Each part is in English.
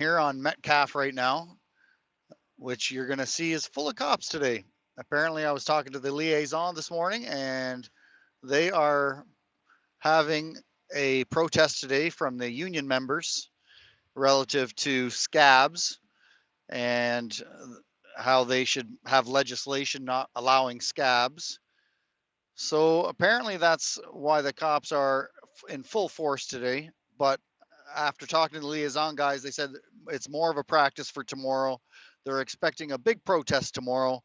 Here on Metcalf right now, which you're going to see is full of cops today. Apparently, I was talking to the liaison this morning, and they are having a protest today from the union members relative to scabs and how they should have legislation not allowing scabs. So apparently that's why the cops are in full force today. But after talking to the liaison guys, they said it's more of a practice for tomorrow. They're expecting a big protest tomorrow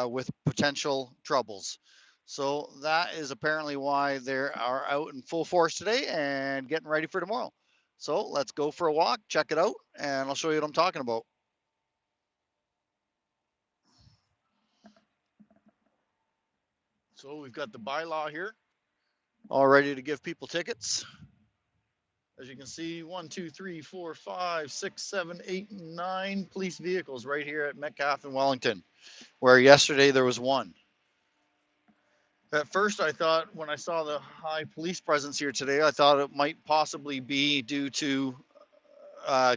with potential troubles. So that is apparently why they are out in full force today and getting ready for tomorrow. So let's go for a walk, check it out, and I'll show you what I'm talking about. So we've got the bylaw here, all ready to give people tickets. As you can see, 1, 2, 3, 4, 5, 6, 7, 8, 9 police vehicles right here at Metcalf and Wellington, where yesterday there was one. At first, I thought when I saw the high police presence here today, I thought it might possibly be due to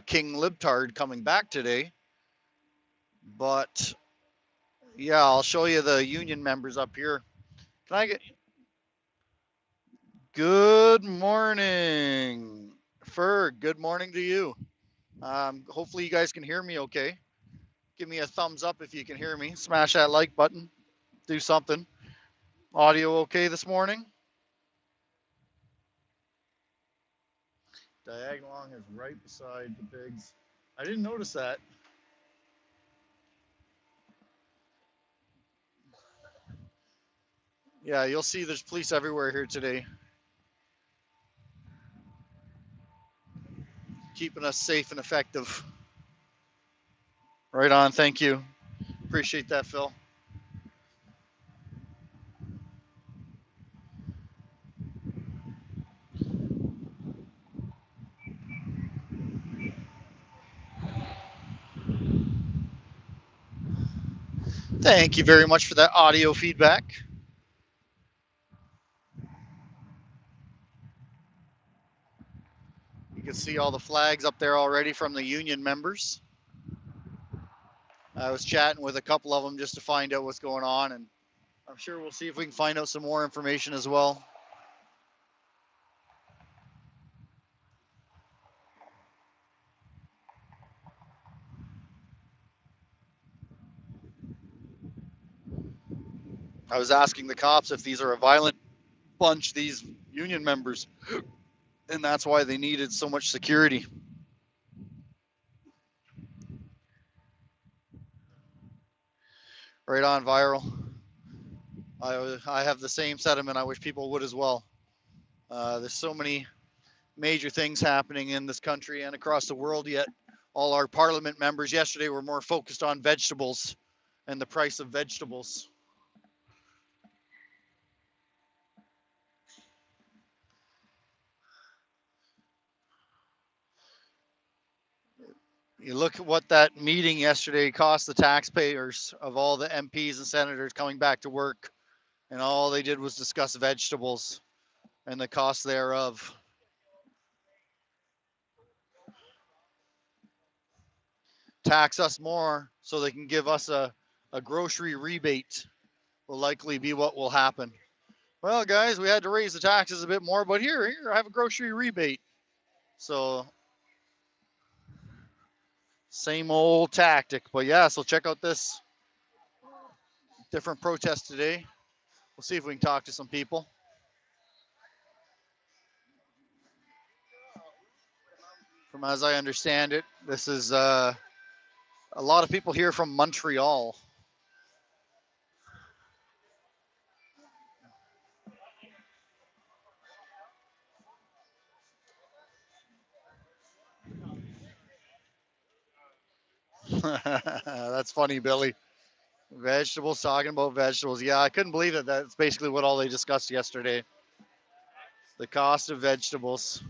King Libtard coming back today. But yeah, I'll show you the union members up here. Can I get good morning, Ferg? Good morning to you. Hopefully, you guys can hear me okay. Give me a thumbs up if you can hear me. Smash that like button. Do something. Audio okay this morning? Diagonalong is right beside the pigs. I didn't notice that. Yeah, you'll see there's police everywhere here today. Keeping us safe and effective. Right on. Thank you. Appreciate that, Phil. Thank you very much for that audio feedback. You can see all the flags up there already from the union members. I was chatting with a couple of them just to find out what's going on, and I'm sure we'll see if we can find out some more information as well. I was asking the cops if these are a violent bunch, these union members, and that's why they needed so much security. Right on, viral. I have the same sentiment. I wish people would as well. There's so many major things happening in this country and across the world, yet all our parliament members yesterday were more focused on vegetables and the price of vegetables. You look at what that meeting yesterday cost the taxpayers of all the MPs and senators coming back to work, and all they did was discuss vegetables and the cost thereof. Tax us more so they can give us a grocery rebate, will likely be what will happen. Well, guys, we had to raise the taxes a bit more, but here, I have a grocery rebate. So, same old tactic. But yeah, so check out this different protest today. We'll see if we can talk to some people. From as I understand it, this is a lot of people here from Montreal. That's funny, Billy. Vegetables, talking about vegetables. Yeah, I couldn't believe it. That's basically what all they discussed yesterday. The cost of vegetables.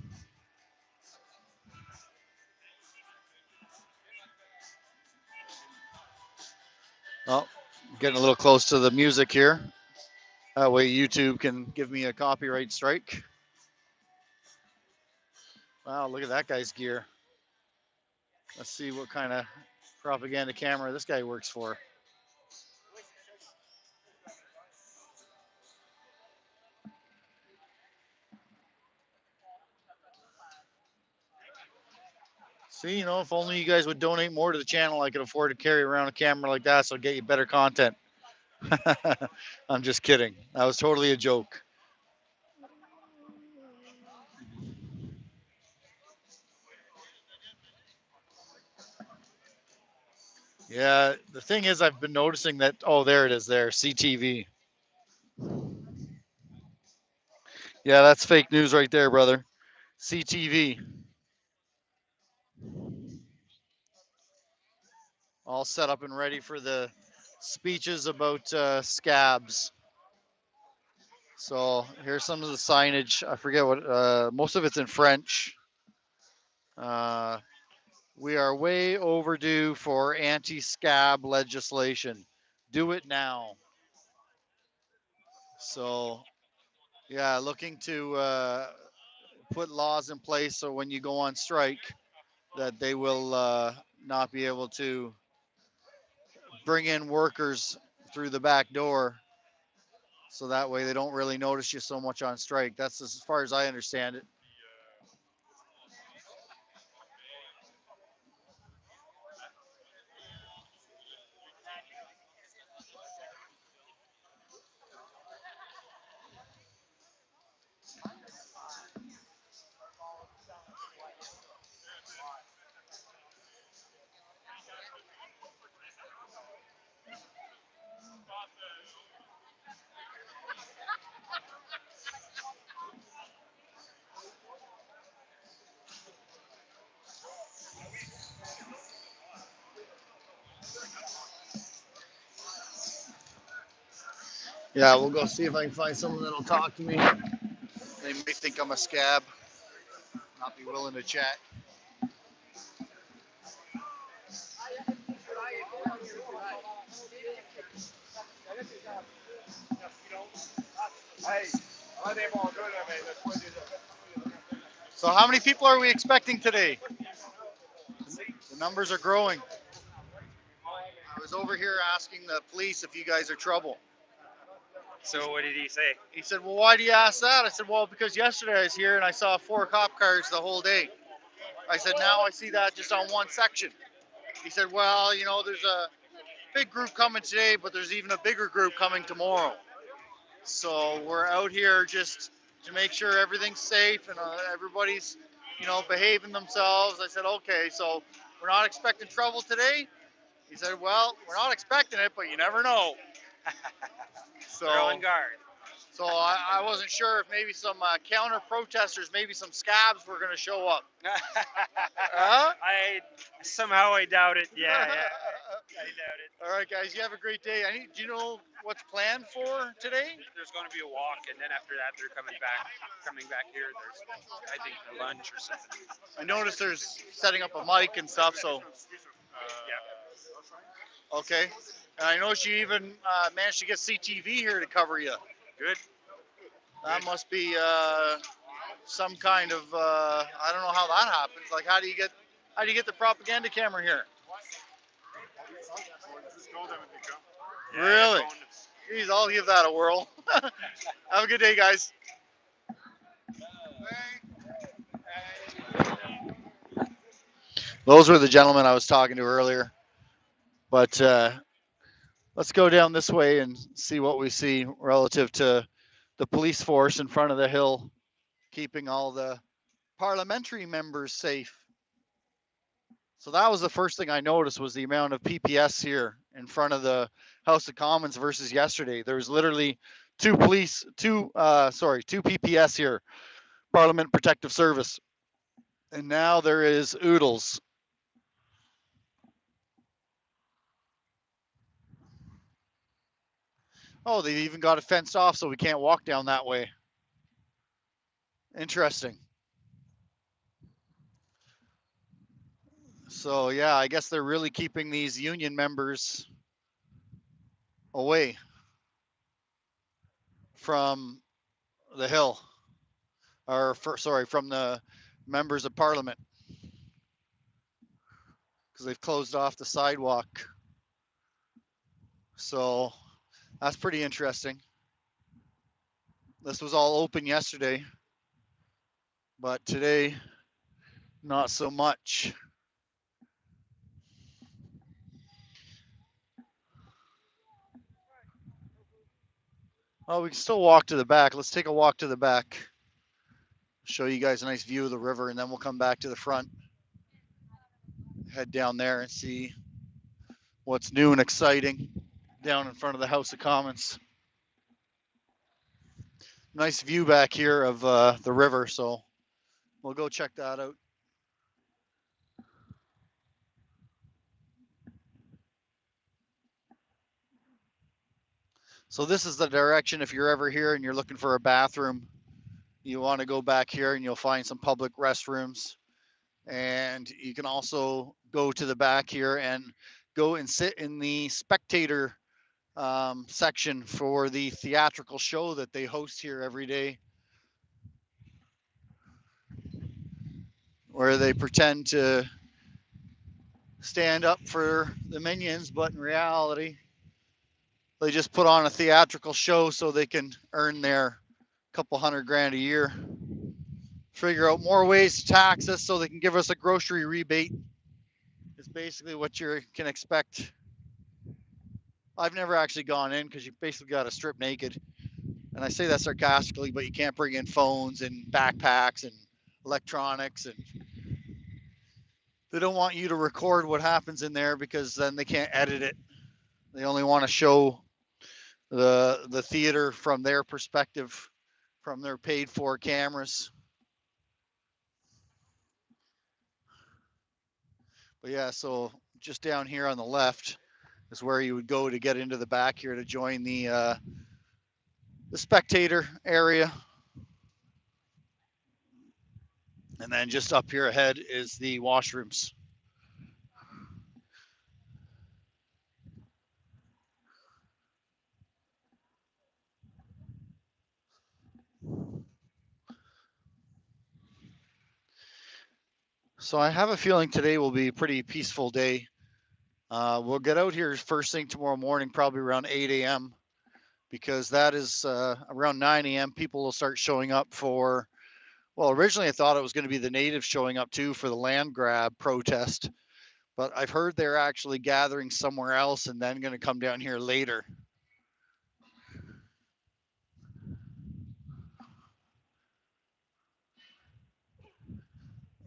Oh, getting a little close to the music here. That way YouTube can give me a copyright strike. Wow, look at that guy's gear. Let's see what kind of propaganda camera this guy works for. See, if only you guys would donate more to the channel, I could afford to carry around a camera like that so I'd get you better content. I'm just kidding. That was totally a joke. Yeah, the thing is, I've been noticing that. Oh, there it is. There, CTV. Yeah, that's fake news right there, brother. CTV. All set up and ready for the speeches about scabs. So here's some of the signage. I forget what. Most of it's in French. Uh, we are way overdue for anti-scab legislation. Do it now. So yeah, looking to put laws in place so when you go on strike, that they will not be able to bring in workers through the back door. So that way they don't really notice you so much on strike. That's as far as I understand it. Yeah, we'll go see if I can find someone that'll talk to me. They may think I'm a scab, not be willing to chat. So how many people are we expecting today? The numbers are growing. I was over here asking the police if you guys are trouble. So what did he say? He said, well, why do you ask that? I said, well, because yesterday I was here and I saw 4 cop cars the whole day. I said, now I see that just on one section. He said, well, there's a big group coming today, but there's even a bigger group coming tomorrow. So we're out here just to make sure everything's safe and everybody's, behaving themselves. I said, okay, so we're not expecting trouble today? He said, well, we're not expecting it, but you never know. So We're on guard. So I wasn't sure if maybe some counter protesters, maybe some scabs were going to show up. Huh? I doubt it. Yeah, I doubt it. All right, guys, you have a great day. Do you know what's planned for today? There's going to be a walk, and then after that, they're coming back here. There's, I think, a lunch or something. I noticed there's setting up a mic and stuff. So Yeah. okay, and I noticed you even managed to get CTV here to cover you. Good. That must be some kind of I don't know how that happens. Like, how do you get the propaganda camera here? Yeah, Really? Geez, I'll give that a whirl. Have a good day, guys. Those were the gentlemen I was talking to earlier. But let's go down this way and see what we see relative to the police force in front of the hill, keeping all the parliamentary members safe. So that was the first thing I noticed was the amount of PPS here in front of the House of Commons versus yesterday. There was literally two PPS here, Parliament Protective Service, and now there is oodles. Oh, they even got it fenced off so we can't walk down that way. Interesting. So yeah, I guess they're really keeping these union members away from the hill, or from the members of parliament. because they've closed off the sidewalk. So that's pretty interesting. This was all open yesterday, but today, not so much. Oh, we can still walk to the back. Let's take a walk to the back. Show you guys a nice view of the river, and then we'll come back to the front. Head down there and see what's new and exciting down in front of the House of Commons. Nice view back here of the river, so we'll go check that out. So this is the direction if you're ever here and you're looking for a bathroom. You want to go back here and you'll find some public restrooms. And you can also go to the back here and go and sit in the spectator section for the theatrical show that they host here every day, where they pretend to stand up for the minions, but in reality, they just put on a theatrical show so they can earn their couple $100,000 a year. Figure out more ways to tax us so they can give us a grocery rebate. It's basically what you can expect. I've never actually gone in because you basically got to strip naked. And I say that sarcastically, but you can't bring in phones and backpacks and electronics, and they don't want you to record what happens in there because then they can't edit it. They only want to show the theater from their perspective, from their paid for cameras. But yeah, so just down here on the left is where you would go to get into the back here to join the spectator area. And then just up here ahead is the washrooms. So I have a feeling today will be a pretty peaceful day. We'll get out here first thing tomorrow morning, probably around 8 a.m., because that is around 9 a.m. People will start showing up for, well, originally I thought it was going to be the natives showing up too for the land grab protest, but I've heard they're actually gathering somewhere else and then going to come down here later.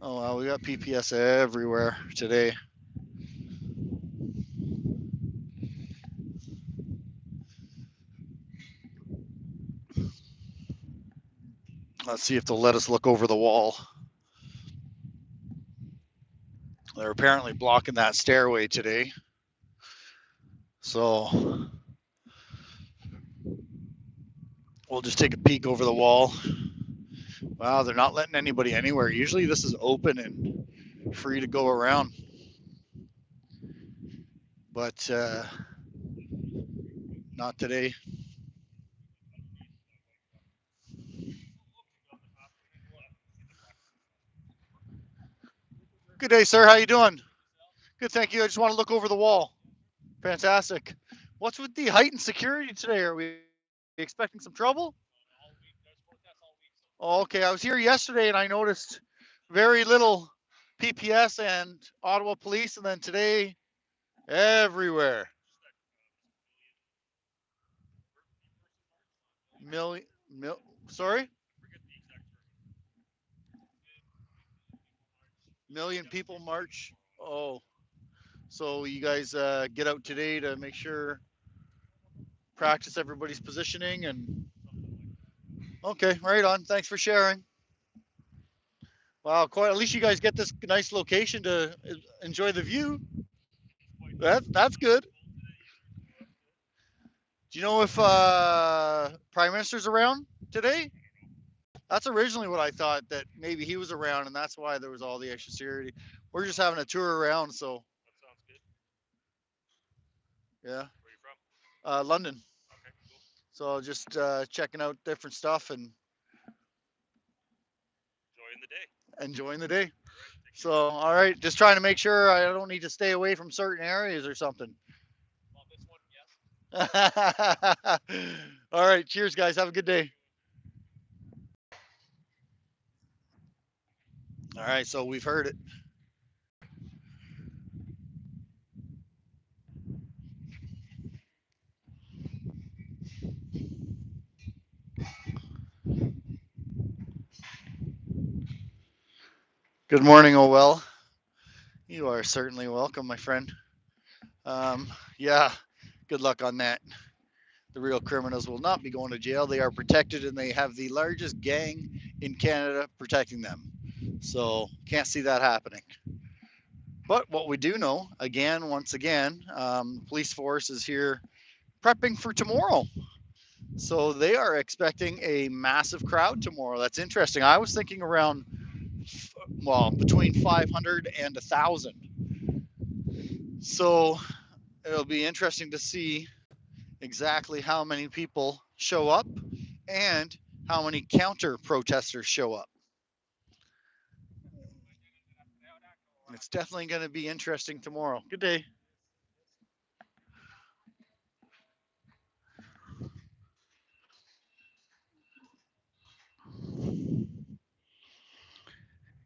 Oh, well, we got PPS everywhere today. Let's see if they'll let us look over the wall. They're apparently blocking that stairway today. So we'll just take a peek over the wall. Wow, they're not letting anybody anywhere. Usually this is open and free to go around. But not today. Good day, sir. How you doing? Good, thank you. I just want to look over the wall. Fantastic. What's with the heightened security today? Are we expecting some trouble? Oh, okay. I was here yesterday and I noticed very little PPS and Ottawa police, and then today, everywhere. Million, sorry? Million people march. Oh, so you guys get out today to make sure, practice everybody's positioning and okay, right on. Thanks for sharing. Wow, quite. At least you guys get this nice location to enjoy the view. That's good. Do you know if Prime Minister's around today? That's originally what I thought, that maybe he was around and that's why there was all the extra security. We're just having a tour around, so yeah. London. So just checking out different stuff and enjoying the day. So, all right, just trying to make sure I don't need to stay away from certain areas or something. All right, cheers, guys. Have a good day. All right, so we've heard it. Good morning, oh well. You are certainly welcome, my friend. Um, yeah, good luck on that. The real criminals will not be going to jail. They are protected and they have the largest gang in Canada protecting them. So, can't see that happening. But what we do know, again, once again, police force is here prepping for tomorrow. So they are expecting a massive crowd tomorrow. That's interesting. I was thinking around, well, between 500 and 1,000. So it'll be interesting to see exactly how many people show up and how many counter protesters show up. It's definitely going to be interesting tomorrow. Good day.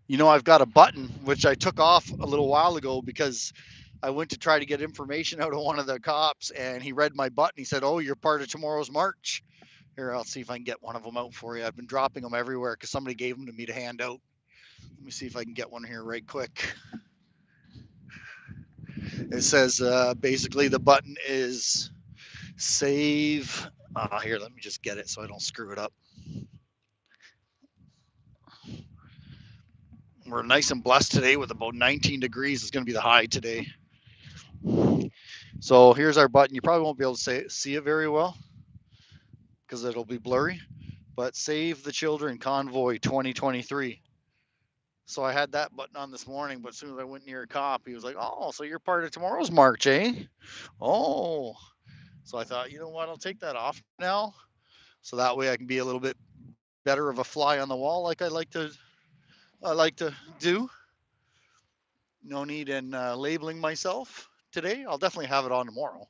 You know, I've got a button which I took off a little while ago because I went to try to get information out of one of the cops and he read my button. He said, "Oh, you're part of tomorrow's march." Here, I'll see if I can get one of them out for you. I've been dropping them everywhere because somebody gave them to me to hand out. Let me see if I can get one here right quick. It says basically the button is save. Here, let me just get it so I don't screw it up. We're nice and blessed today with about 19 degrees. It's going to be the high today. So here's our button. You probably won't be able to see it very well because it'll be blurry. But Save the Children Convoy 2023. So I had that button on this morning, but as soon as I went near a cop, he was like, "Oh, so you're part of tomorrow's march, eh?" Oh, so I thought, you know what, I'll take that off now, so that way I can be a little bit better of a fly on the wall, like I like to do. No need in labeling myself today. I'll definitely have it on tomorrow,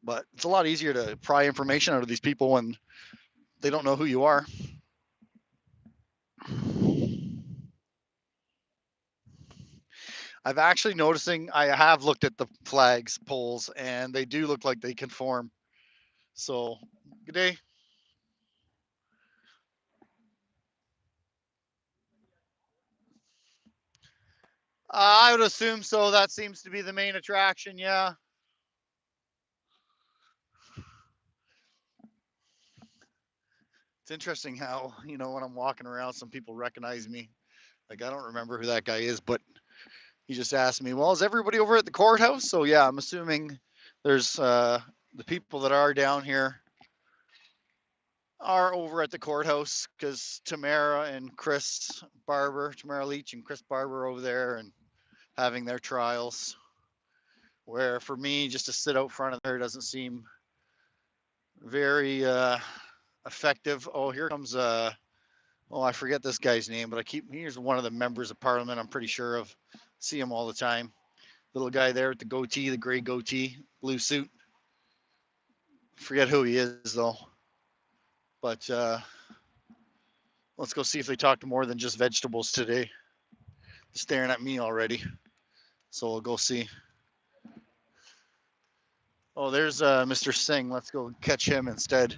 but it's a lot easier to pry information out of these people when they don't know who you are. I've actually noticing I have looked at the flags poles and they do look like they conform. So, good day. I would assume so. That seems to be the main attraction. Yeah. It's interesting how, when I'm walking around, some people recognize me. Like, I don't remember who that guy is, but he just asked me, "Well, is everybody over at the courthouse?" So, yeah, I'm assuming there's the people that are down here are over at the courthouse because Tamara Leach and Chris Barber are over there and having their trials. Where for me, just to sit out front of there doesn't seem very effective. Oh, here comes I forget this guy's name, but he's one of the members of Parliament. I'm pretty sure of. See him all the time. Little guy there with the goatee, the gray goatee, blue suit. Forget who he is though. But let's go see if they talked more than just vegetables today. Staring at me already. So we'll go see. Oh, there's Mr. Singh. Let's go catch him instead.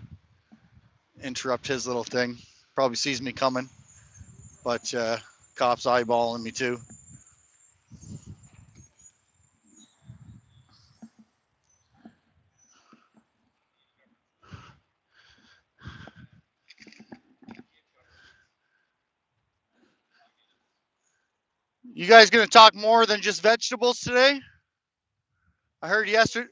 Interrupt his little thing. Probably sees me coming, but cops eyeballing me too. You guys gonna talk more than just vegetables today? I heard yesterday.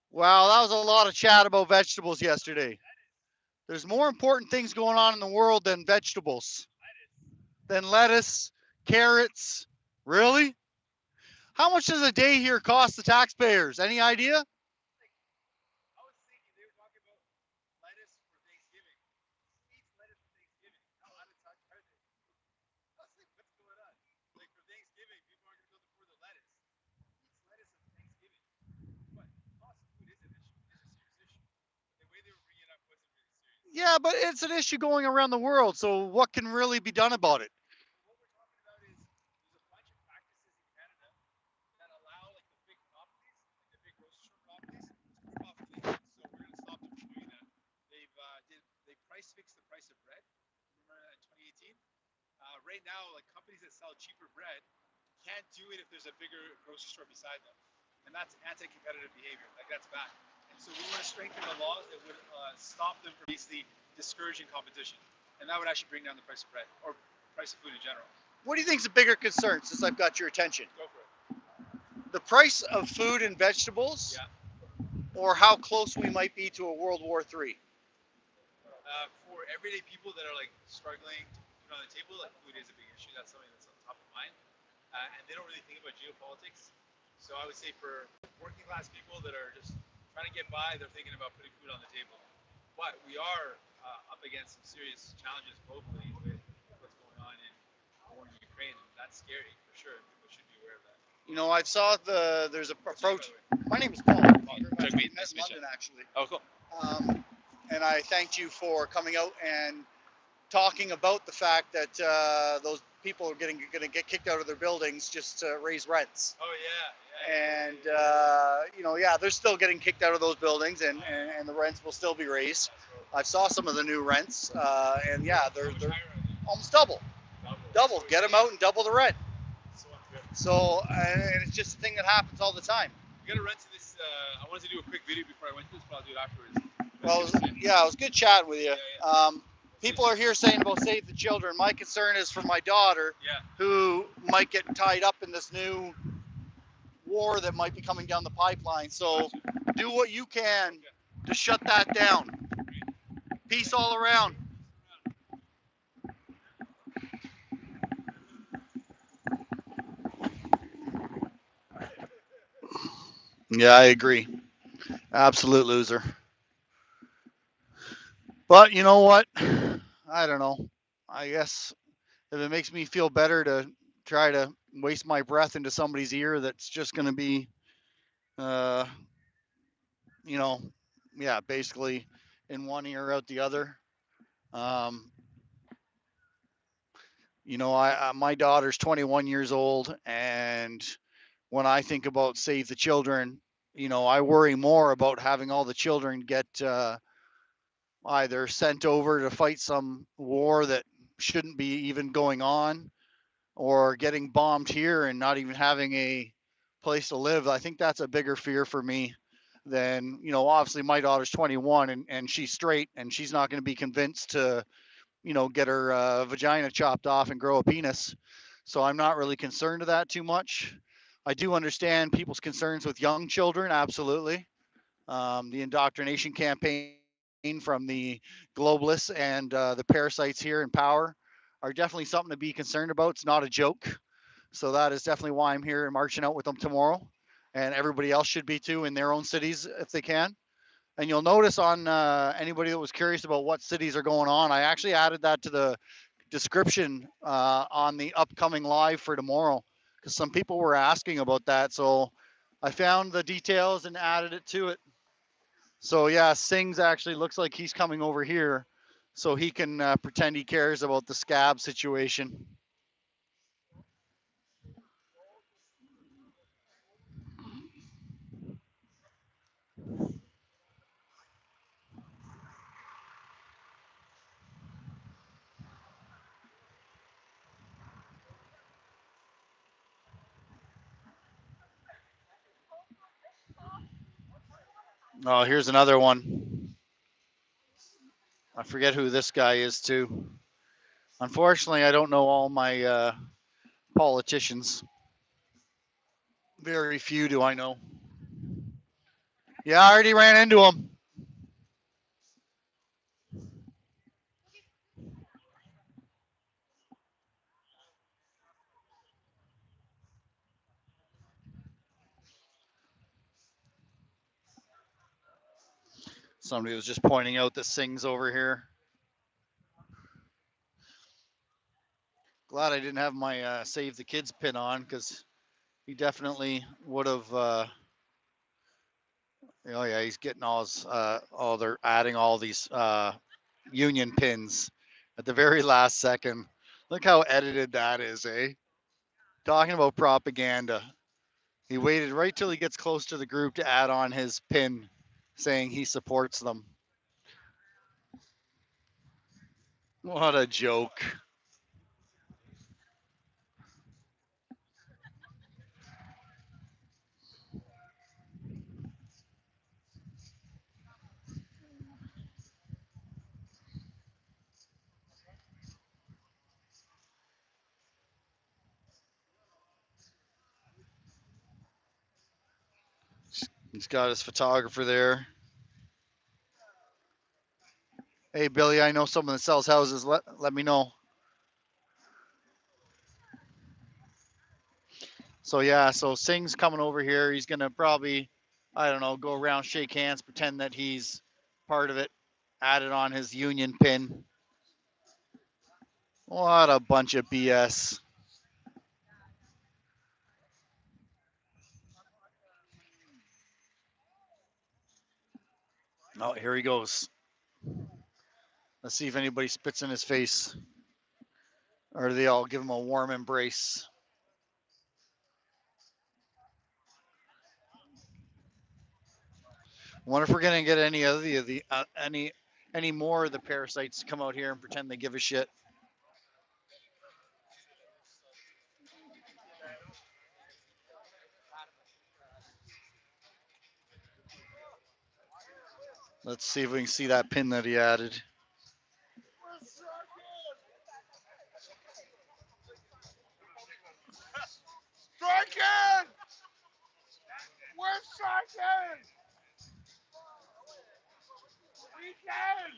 Wow, that was a lot of chat about vegetables yesterday. There's more important things going on in the world than vegetables, than lettuce, carrots. Really? How much does a day here cost the taxpayers? Any idea? Yeah, but it's an issue going around the world. So what can really be done about it? What we're talking about is there's a bunch of practices in Canada that allow like the big monopolies, like the big grocery store monopolies, to rip off Canadians. So we're going to stop them from doing that. They price fixed the price of bread. Remember that in 2018? Right now, like companies that sell cheaper bread can't do it if there's a bigger grocery store beside them, and that's anti-competitive behavior. Like that's bad. And so we want to strengthen the laws that would stop them from basically discouraging competition, and that would actually bring down the price of bread or price of food in general. What do you think is a bigger concern since I've got your attention? Go for it. The price of food and vegetables, Yeah. or how close we might be to a World War III? For everyday people that are like struggling to put food on the table, like food is a big issue. That's something that's on top of mind, and they don't really think about geopolitics. So I would say for working class people that are just trying to get by, they're thinking about putting food on the table. But we are up against some serious challenges globally with what's going on in war in Ukraine, and that's scary for sure. People should be aware of that. You know, I saw there's a What's your name, approach. by the way? My name is Paul. Doug We Mead, met nice to in meet you. London actually, Oh, cool. and I thanked you for coming out and talking about the fact that those people are going to get kicked out of their buildings just to raise rents. Oh yeah, And you know, yeah, they're still getting kicked out of those buildings, and the rents will still be raised. I saw some of the new rents, and yeah, they're almost double. Double. Get them out and double the rent. So unfair. So, and it's just a thing that happens all the time. We gotta run to this. I wanted to do a quick video before I went to this, but I'll do it afterwards. Well, yeah, it was good chatting with you. Yeah. People are here saying about save the children. My concern is for my daughter, Yeah. who might get tied up in this new war that might be coming down the pipeline. So do what you can to shut that down. Peace all around. Yeah, I agree. Absolute loser. But you know what? I don't know. I guess if it makes me feel better to try to waste my breath into somebody's ear that's just going to be, uh, you know, yeah, basically in one ear out the other. Um, you know, my daughter's 21 years old, and when I think about Save the Children, you know, I worry more about having all the children get either sent over to fight some war that shouldn't be even going on, or getting bombed here and not even having a place to live. I think that's a bigger fear for me than, you know, obviously my daughter's 21, and she's straight, and she's not going to be convinced to, you know, get her vagina chopped off and grow a penis. So I'm not really concerned to that too much. I do understand people's concerns with young children, absolutely. The indoctrination campaign from the globalists and the parasites here in power are definitely something to be concerned about. It's not a joke. So that is definitely why I'm here and marching out with them tomorrow. And everybody else should be too in their own cities if they can. And you'll notice on anybody that was curious about what cities are going on, I actually added that to the description on the upcoming live for tomorrow because some people were asking about that. So I found the details and added it to it. So yeah, Singh's actually looks like he's coming over here so he can pretend he cares about the scab situation. Oh, here's another one. I forget who this guy is too. Unfortunately, I don't know all my politicians. Very few do I know. Yeah, I already ran into him. Somebody was just pointing out that Singh's over here. Glad I didn't have my Save the Kids pin on because he definitely would have. Oh yeah, he's getting all his. They're adding all these union pins at the very last second. Look how edited that is, eh? Talking about propaganda. He waited right till he gets close to the group to add on his pin saying he supports them. What a joke. He's got his photographer there. Hey, Billy, I know someone that sells houses. Let me know. So, yeah, so Singh's coming over here. He's going to probably, I don't know, go around, shake hands, pretend that he's part of it, add it on his union pin. What a bunch of BS. Oh, here he goes. Let's see if anybody spits in his face or do they all give him a warm embrace. I wonder if we're gonna get any other the any more of the parasites to come out here and pretend they give a shit. Let's see if we can see that pin that he added. Striking! We're striking! Weekend!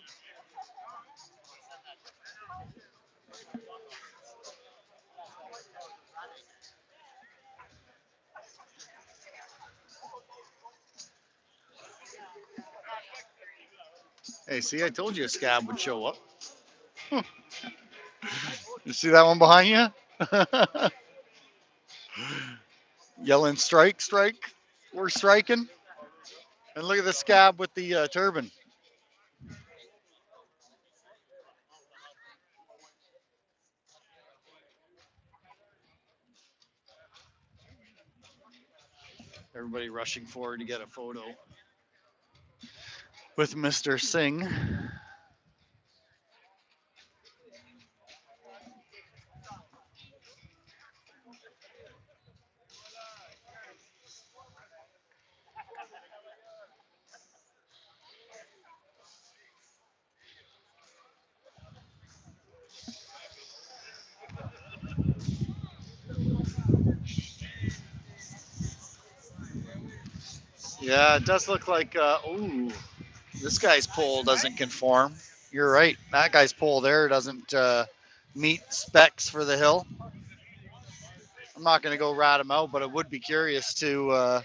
Hey, see, I told you a scab would show up. You see that one behind you? Yelling, strike, strike. We're striking. And look at the scab with the turban. Everybody rushing forward to get a photo with Mr. Singh. Yeah, it does look like, ooh, this guy's pole doesn't conform. You're right. That guy's pole there doesn't meet specs for the hill. I'm not going to go rat him out, but it would be curious to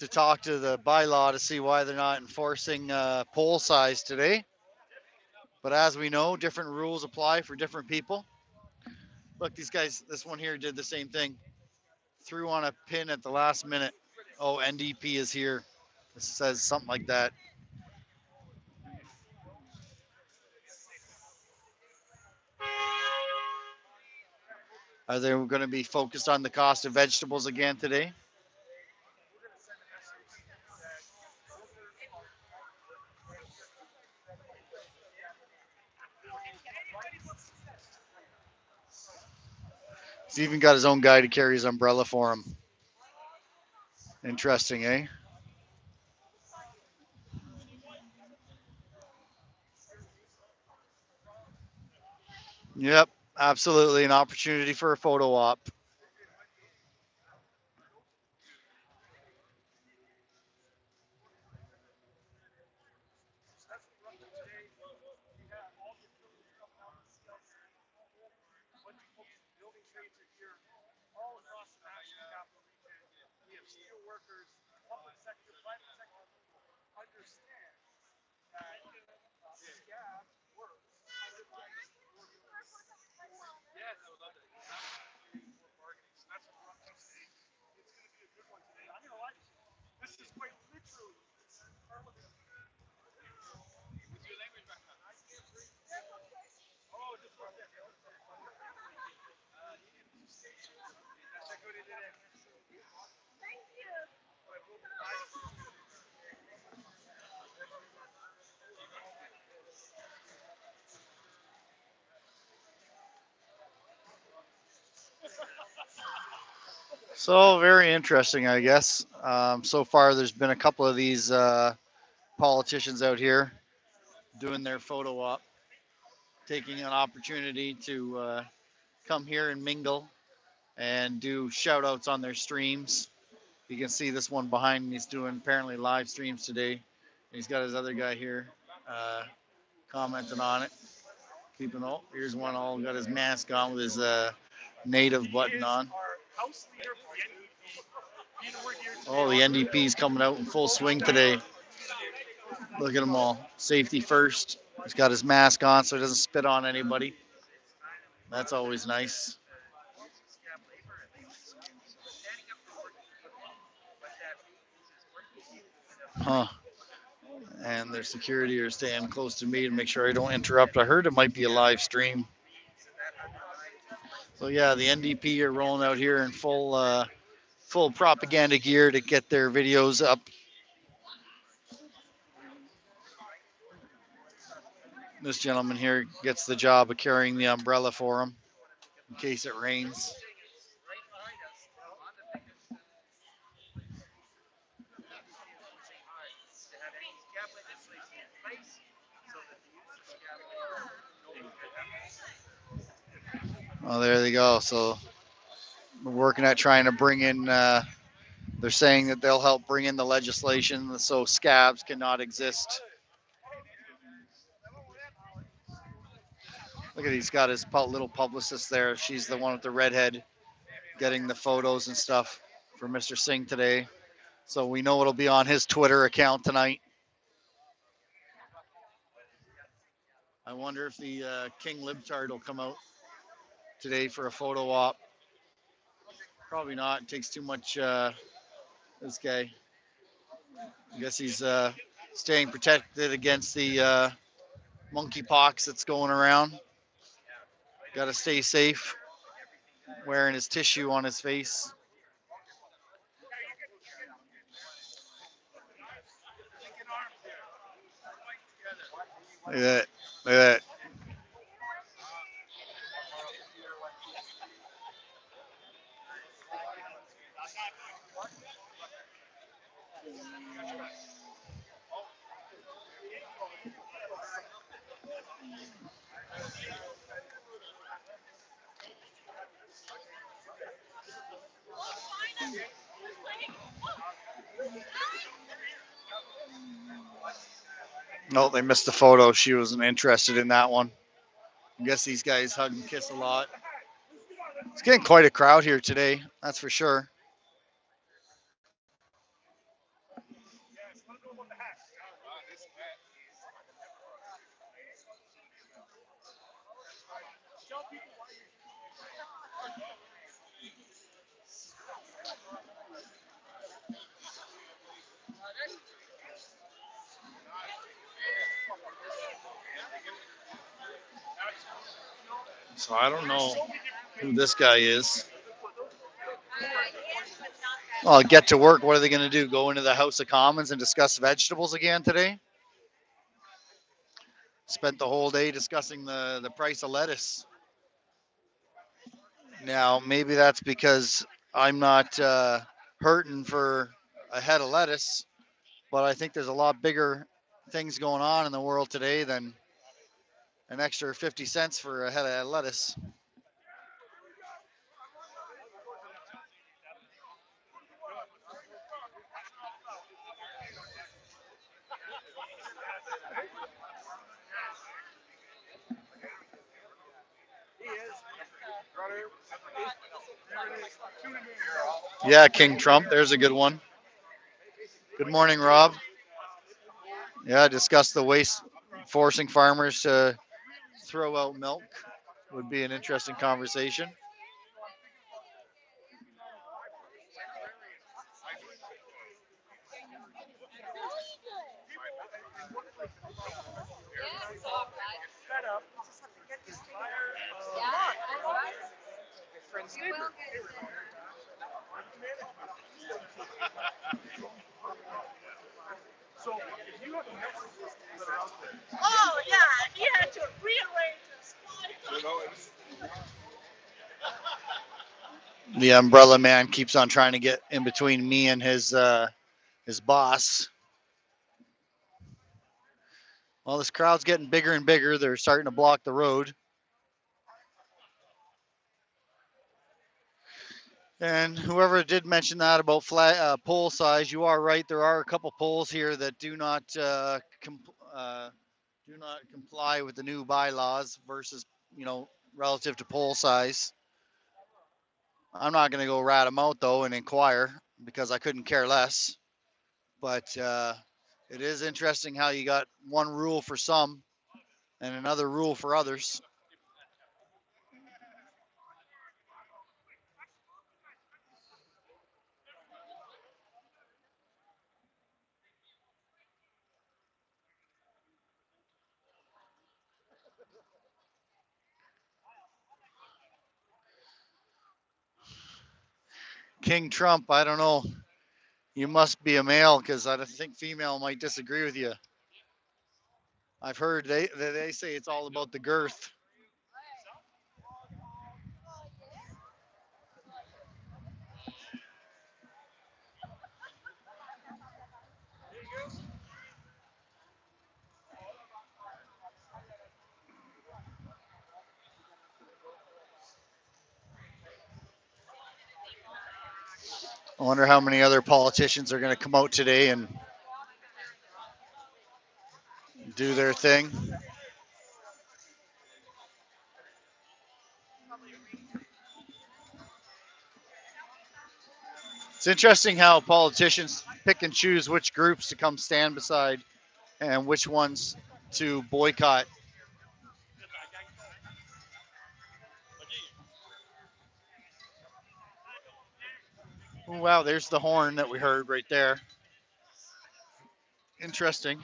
talk to the bylaw to see why they're not enforcing pole size today. But as we know, different rules apply for different people. Look, these guys, this one here did the same thing. Threw on a pin at the last minute. Oh, NDP is here. This says something like that. Are they going to be focused on the cost of vegetables again today? He's even got his own guy to carry his umbrella for him. Interesting, eh? Yep, absolutely an opportunity for a photo op. Building trades are here all across the national capital region. We have steel workers, public sector, private sector understand that scab works. Yes, I would love that. More bargaining. So that's what we're up to today. It's going to be a good one today. I'm going to lie to you. This is quite literally Parliament. So very interesting, I guess. So far, there's been a couple of these politicians out here doing their photo op, taking an opportunity to come here and mingle and do shout outs on their streams. You can see this one behind me is doing apparently live streams today. He's got his other guy here uh, commenting on it. Keeping all, here's one all got his mask on with his native button on. Oh, the NDP's coming out in full swing today. Look at them all. Safety first. He's got his mask on so he doesn't spit on anybody. That's always nice. Huh. And their security are staying close to me to make sure I don't interrupt. I heard it might be a live stream. So yeah, the NDP are rolling out here in full propaganda gear to get their videos up. This gentleman here gets the job of carrying the umbrella for him in case it rains. Oh, there they go. So we're working at trying to bring in. They're saying that they'll help bring in the legislation so scabs cannot exist. Look at he's got his little publicist there. She's the one with the redhead getting the photos and stuff for Mr. Singh today. So we know it'll be on his Twitter account tonight. I wonder if the King Libtard will come out today for a photo op. Probably not. It takes too much. This guy. I guess he's staying protected against the monkeypox that's going around. Got to stay safe. Wearing his tissue on his face. Look at that. Look at that. No, they missed the photo. She wasn't interested in that one. I guess these guys hug and kiss a lot. It's getting quite a crowd here today, that's for sure. So I don't know who this guy is. Well, get to work. What are they going to do? Go into the House of Commons and discuss vegetables again today? Spent the whole day discussing the price of lettuce. Now, maybe that's because I'm not hurting for a head of lettuce, but I think there's a lot bigger things going on in the world today than an extra 50 cents for a head of lettuce. Yeah, King Trump. There's a good one. Good morning, Rob. Yeah, discuss the waste forcing farmers to throw out milk would be an interesting conversation. Oh yeah, he had to rearrange his slide. The umbrella man keeps on trying to get in between me and his boss. Well, this crowd's getting bigger and bigger. They're starting to block the road. And whoever did mention that about pole size, you are right. There are a couple poles here that do not comply with the new bylaws versus, relative to pole size. I'm not going to go rat them out though and inquire because I couldn't care less. But it is interesting how you got one rule for some and another rule for others. King Trump, I don't know. You must be a male because I think female might disagree with you. I've heard they say it's all about the girth. I wonder how many other politicians are going to come out today and do their thing. It's interesting how politicians pick and choose which groups to come stand beside and which ones to boycott. Ooh, wow, there's the horn that we heard right there. Interesting.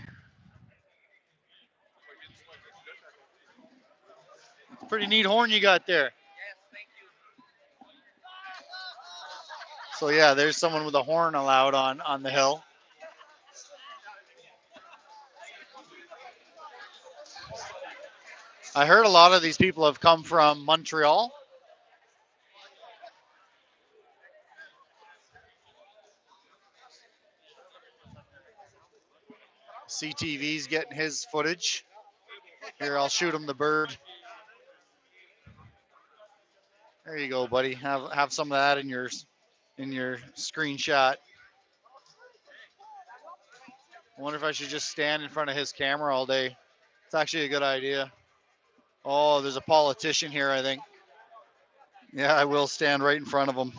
Pretty neat horn you got there. So yeah, there's someone with a horn allowed on the hill. I heard a lot of these people have come from Montreal. CTV's getting his footage. Here, I'll shoot him the bird. There you go, buddy. Have some of that in your screenshot. I wonder if I should just stand in front of his camera all day. It's actually a good idea. Oh, there's a politician here, I think. Yeah, I will stand right in front of him.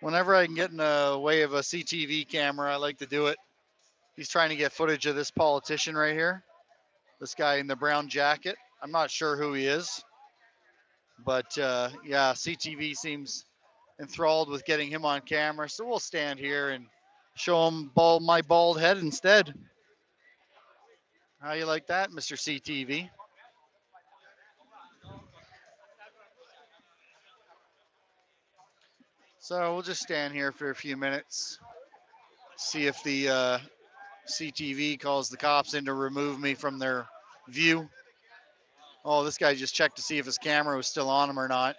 Whenever I can get in the way of a CTV camera, I like to do it. He's trying to get footage of this politician right here. This guy in the brown jacket. I'm not sure who he is, but yeah, CTV seems enthralled with getting him on camera. So we'll stand here and show him my bald head instead. How you like that, Mr. CTV? So we'll just stand here for a few minutes, see if the CTV calls the cops in to remove me from their view. Oh, this guy just checked to see if his camera was still on him or not.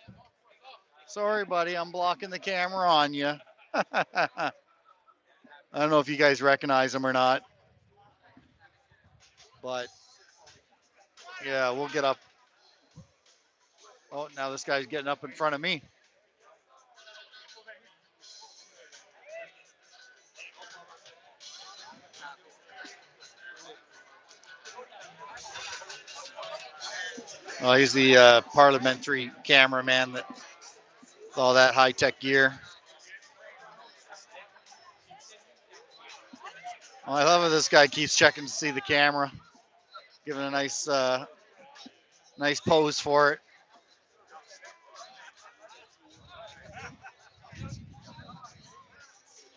Sorry, buddy, I'm blocking the camera on you. I don't know if you guys recognize him or not, but yeah, we'll get up. Oh, now this guy's getting up in front of me. Oh, he's the parliamentary cameraman that with all that high tech gear. Well, I love how this guy keeps checking to see the camera, giving a nice pose for it.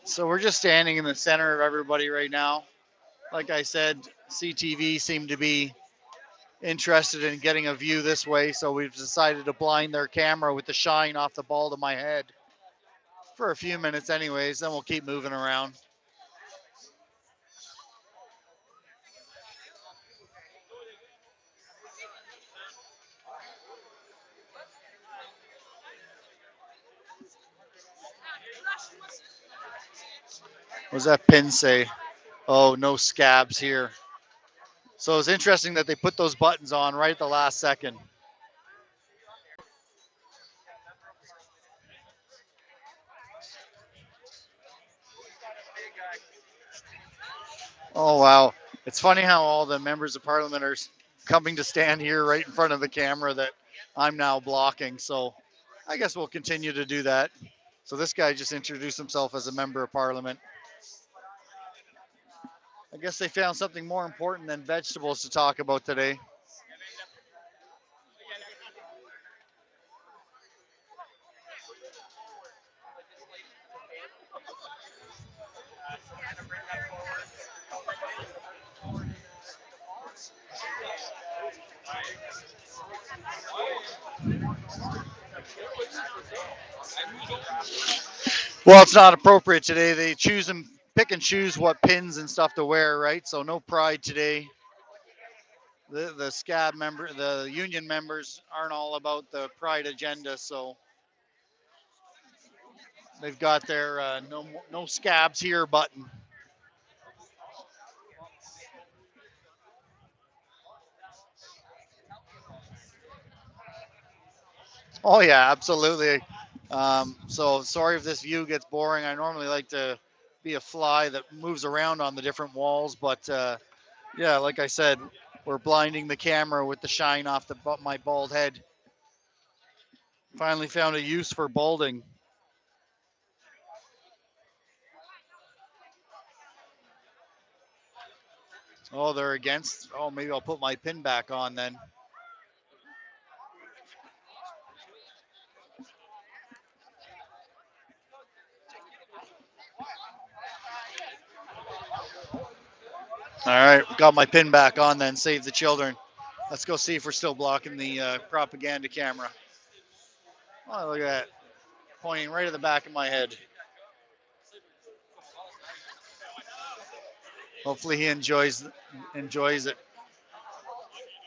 So we're just standing in the center of everybody right now. Like I said, CTV seemed to be interested in getting a view this way, so we've decided to blind their camera with the shine off the bald of my head for a few minutes anyways, then we'll keep moving around. What does that pin say? Oh, no scabs here. So it's interesting that they put those buttons on right at the last second. Oh wow, it's funny how all the members of parliament are coming to stand here right in front of the camera that I'm now blocking. So I guess we'll continue to do that. So this guy just introduced himself as a member of parliament. I guess they found something more important than vegetables to talk about today. Well, it's not appropriate today. They choose and pick and choose what pins and stuff to wear, right? So no pride today. The scab member, the union members aren't all about the pride agenda, so they've got their no scabs here button. Oh yeah, absolutely. So sorry if this view gets boring. I normally like to be a fly that moves around on the different walls, but yeah, like I said, we're blinding the camera with the shine off my bald head. Finally found a use for balding. Oh, they're against. Oh, maybe I'll put my pin back on then. All right, got my pin back on then. Save the children. Let's go see if we're still blocking the propaganda camera. Oh, look at that. Pointing right at the back of my head. Hopefully he enjoys it.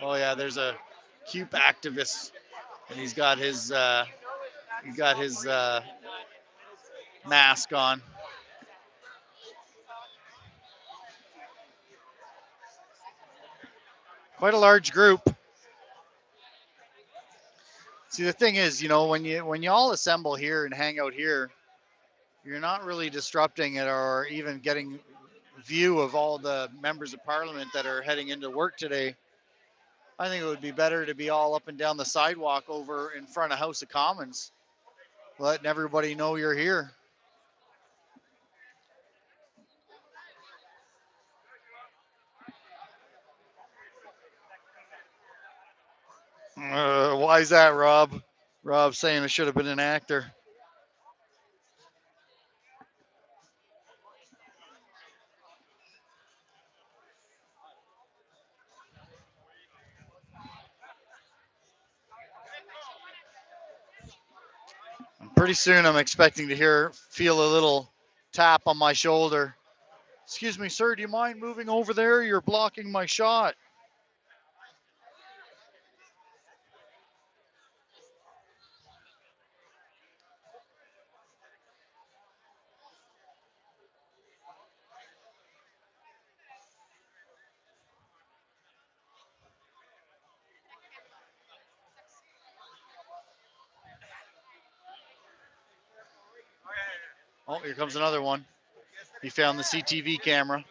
Oh yeah, there's a CUPE activist, and he's got his mask on. Quite a large group. See, the thing is, when you all assemble here and hang out here, you're not really disrupting it or even getting view of all the members of parliament that are heading into work today. I think it would be better to be all up and down the sidewalk over in front of House of Commons, letting everybody know you're here. Why is that, Rob? Rob saying it should have been an actor. Pretty soon, I'm expecting to feel a little tap on my shoulder. Excuse me, sir. Do you mind moving over there? You're blocking my shot. Oh, here comes another one. He found the CTV camera.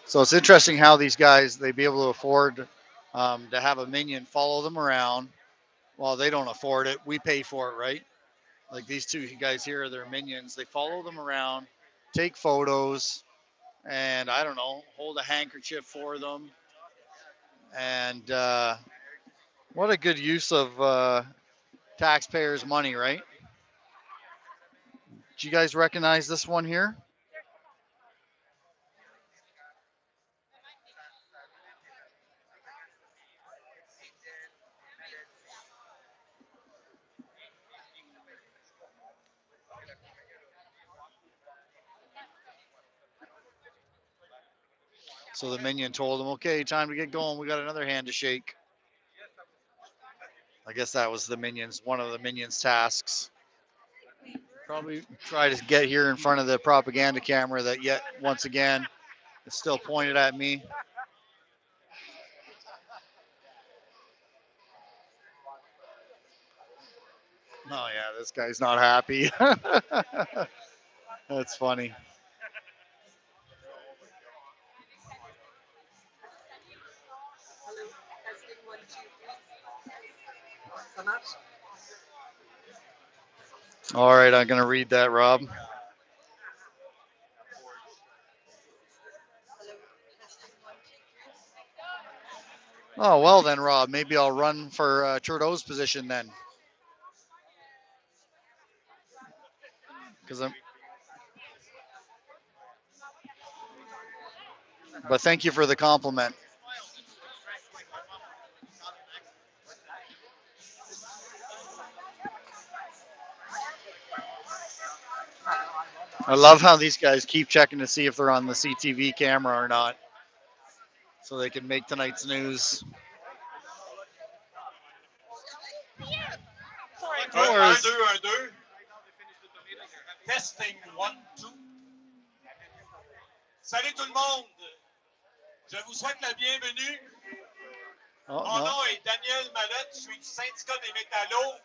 So it's interesting how these guys they be able to afford to have a minion follow them around. Well, they don't afford it. We pay for it, right? Like these two guys here, they're minions. They follow them around, take photos, and I don't know, hold a handkerchief for them. And what a good use of taxpayers' money, right? Do you guys recognize this one here? So the minion told him, okay, time to get going. We got another hand to shake. I guess that was one of the minions' tasks. Probably try to get here in front of the propaganda camera that yet once again is still pointed at me. Oh yeah, this guy's not happy. That's funny. All right, I'm gonna read that, Rob. Oh well then, Rob. Maybe I'll run for Trudeau's position then, because I'm. But thank you for the compliment. I love how these guys keep checking to see if they're on the CTV camera or not, so they can make tonight's news. No worries. 1, 2, 1, 2. Testing 1, 2. Salut tout le monde. Je vous souhaite la bienvenue. Oh, Mon no. nom est Daniel Mallette. Je suis du syndicat des métallos.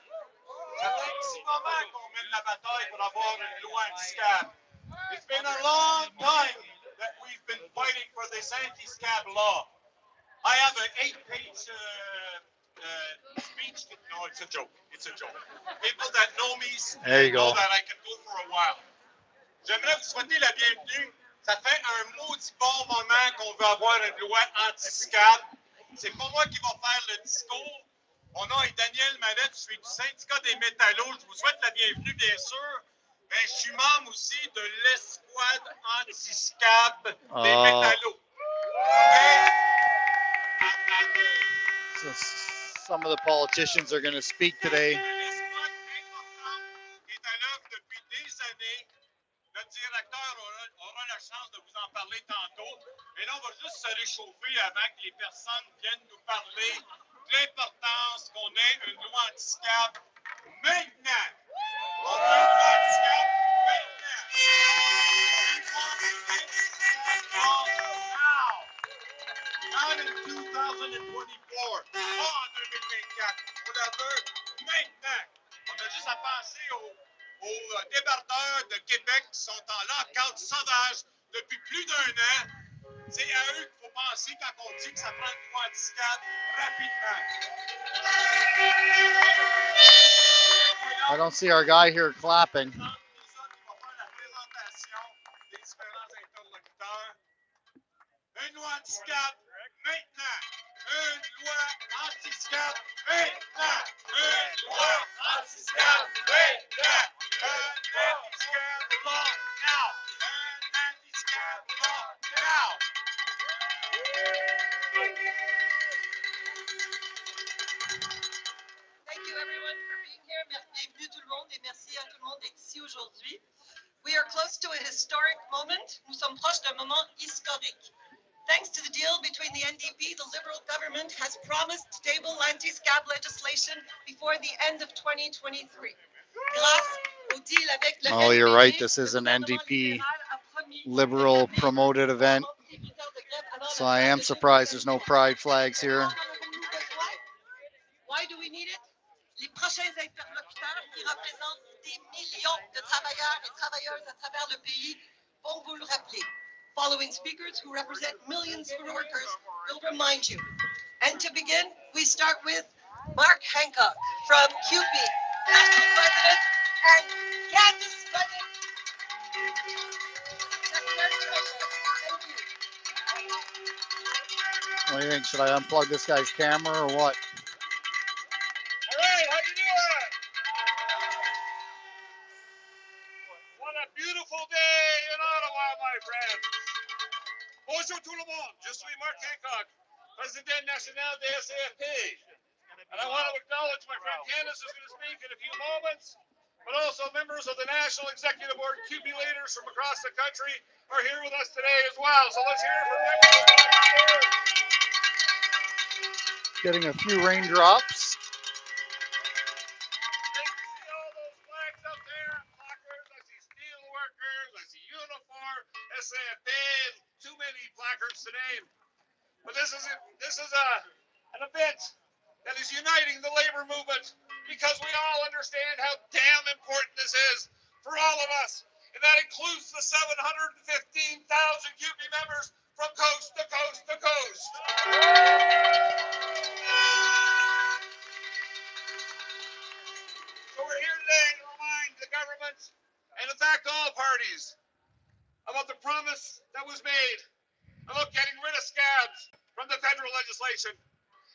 Ça fait un petit moment qu'on mène la bataille pour avoir une loi anti-scab. It's been a long time that we've been fighting for this anti-scab law. I have an 8-page speech. No, it's a joke. It's a joke. People that know me There you know go. that I can go for a while. J'aimerais vous souhaiter la bienvenue. Ça fait un maudit bon moment qu'on veut avoir une loi anti-scab. C'est pas moi qui va faire le discours. Mon nom est Daniel Mallette, je suis du syndicat des métallos. Je vous souhaite la bienvenue, bien sûr. Mais je suis membre aussi de l'escouade anti-scab des métallos. Okay? So some of the politicians are going to speak today. L'escouade importante qui est à l'œuvre depuis des années. Le directeur aura la chance de vous en parler tantôt. Mais là, on va juste se réchauffer avant que les personnes viennent nous parler de l'importance qu'on ait une loi anti-scab maintenant. On veut une loi anti-scab maintenant. Not in 2024, pas en 2024. On la veut maintenant. On a juste à penser aux débardeurs de Québec qui sont en lock-out sauvage depuis plus d'1 an. C'est à eux qu'il faut penser quand on dit que ça prend une loi anti-scab rapidement. I don't see our guy here clapping. Qui va faire la présentation des différents interlocuteurs. Une loi anti-scab maintenant. Une loi anti-scab maintenant. Une loi anti-scab maintenant. An anti-scab law now. An anti-scab law now. Thank you everyone for being here. Bienvenue tout le monde et merci à tout le monde d'être ici aujourd'hui. We are close to a historic moment. Nous sommes proches d'un moment historique. Thanks to the deal between the NDP, the Liberal government has promised to table anti-scab legislation before the end of 2023. Grâce au deal avec le Oh, you're NPD, right. This is le an gouvernement NDP libéral a promis Liberal de promoted event. So I am surprised there's no pride flags here. Why do we need it? Les prochains interlocuteurs qui représentent des millions de travailleurs et travailleuses à travers le pays vont vous le rappeler. Following speakers who represent millions of workers will remind you. And to begin, we start with Mark Hancock from QP, National President, and Candice Bennett, Secretary Treasurer. Thank you. What do you think? Should I unplug this guy's camera or what? All right, how you doing? What a beautiful day in Ottawa, my friends. Bonjour tout le monde. Je suis Mark Hancock, President National des SAFP. And I want to acknowledge my friend Candice who's going to speak in a few moments, but also members of the National Executive Board, QB leaders from across the country are here with us today as well. So let's hear it from them. getting a few raindrops. See all those flags up there, placards. I see steel workers. I see uniform. SAFP. Too many placards today. But this is an event that is uniting the labor movement because we all understand how damn important this is for all of us. And that includes the 715,000 QB members from coast to coast to coast. So we're here today to remind the government and in fact all parties about the promise that was made about getting rid of scabs from the federal legislation.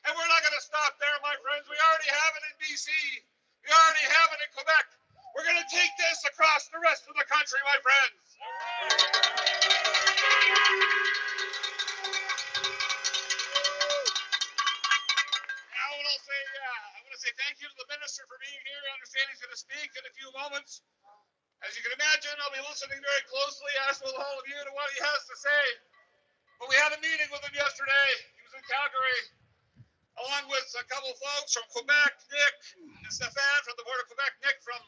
And we're not going to stop there, my friends. We already have it in BC. We already have it in Quebec. We're going to take this across the rest of the country, my friends. Now, I want to say thank you to the minister for being here. I understand he's going to speak in a few moments. As you can imagine, I'll be listening very closely, as will all of you, to what he has to say. But we had a meeting with him yesterday. He was in Calgary, along with a couple folks from Quebec, Nick and Stéphane from the Board of Quebec, Nick from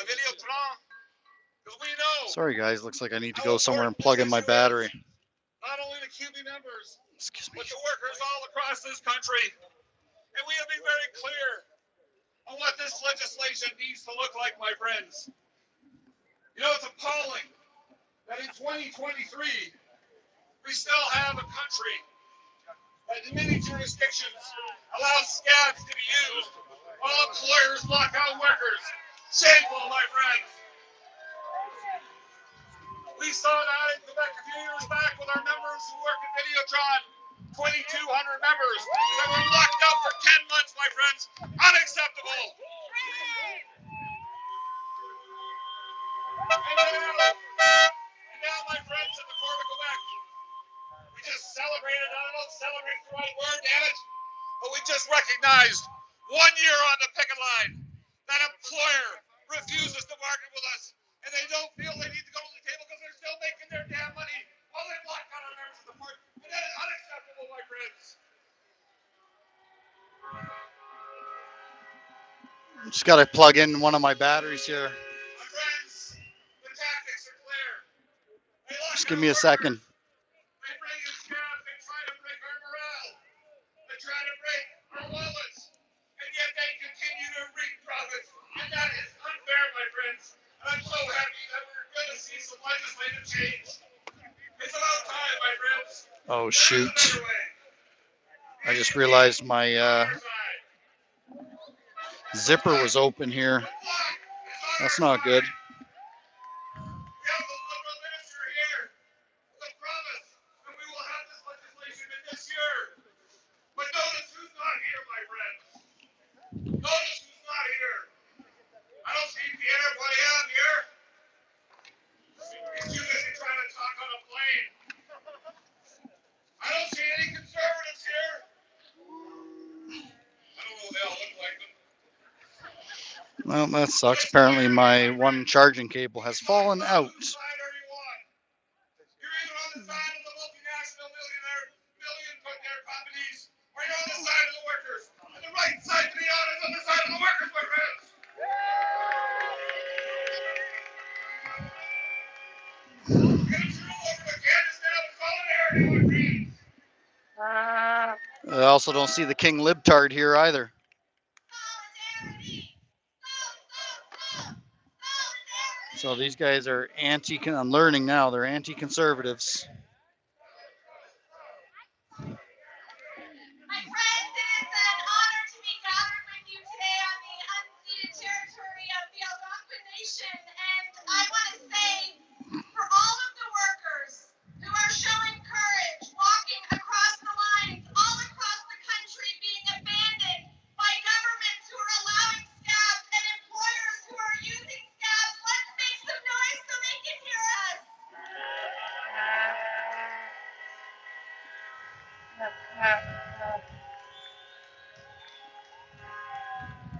Videotron. Because we know. Sorry, guys. Looks like I need to go somewhere and plug in my battery. Not only the QB members, Excuse me. but the workers all across this country. And we have been very clear on what this legislation needs to look like, my friends. You know, it's appalling that in 2023, we still have a country that in many jurisdictions allows scabs to be used while employers lock out workers. Shameful, my friends. We saw that in Quebec a few years back with our members who work at Videotron. 2,200 members that were locked up for 10 months, my friends. Unacceptable. And now, my friends, at the Court of Quebec, we just celebrated, I don't know if celebrate the right word, damn it, but we just recognized 1 year on the picket line. That employer refuses to bargain with us, and they don't feel they need to go to the table because they're still making their damn money while they block out our members of the court. And that is unacceptable, my friends. Just got to plug in one of my batteries here. My friends, the tactics are clear. Just give me a second. They bring in scabs, they try to break our morale. They try to break our wallets. And yet they continue to reap profits. And that is unfair, my friends. And I'm so happy that we're going to see some legislative change. It's about time, my friends. Oh, shoot. I just realized my zipper was open here. That's not good. We have the Liberal minister here with a promise that we will have this legislation in this year. But notice who's not here, my friends. Notice who's not here. I don't see Pierre Poilievre here. He's too busy trying to talk on a plane. I don't see any conservatives here. I don't know what they all look like, but Well, that sucks. Apparently my one charging cable has fallen out. side are you on? You're either on the side of the multinational million companies, or you're on the side of the workers. And the right side to be on is on the side of the workers, my friends. Get through over the Candace now with solidarity, my friends. I also don't see the King Libtard here either. So these guys are I'm learning now, they're anti-conservatives. My friends, it is an honor to be gathered with you today on the unceded territory of the Algonquin Nation. And I want to say, for all of the workers who are showing courage, walking across the lines, all across the country, being abandoned by governments who are allowing scabs and employers who are using scabs, let's make some noise so they can hear us.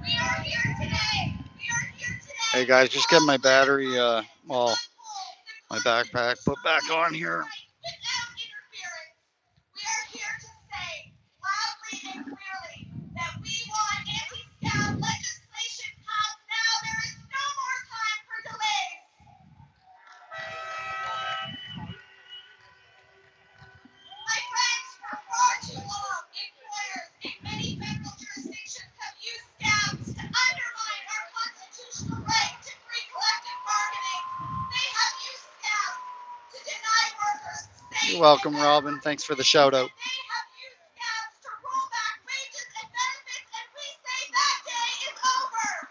We are here today. Hey guys, just get my battery, well, my backpack put back on here. Without interference, we are here to say loudly and clearly welcome, Robin. Thanks for the shout out. They have used scabs to roll back wages and benefits, and we say that day is over.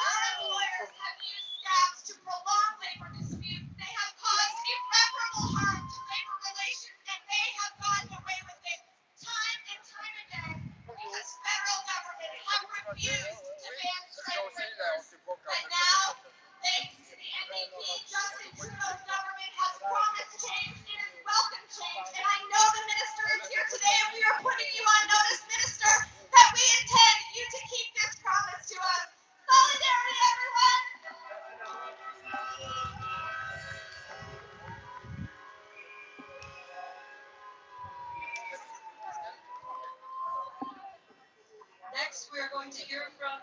Our employers have used scabs to prolong labor disputes. They have caused irreparable harm to labor relations, and they have gotten away with it time and time again because federal government have refused to ban strike breakers. But now, thanks to the NDP, Justin Trudeau's government has promised change. It is welcome change, and I know the minister is here today, and we are putting you on notice, minister, that we intend you to keep this promise to us. Solidarity, everyone! Next, we are going to hear from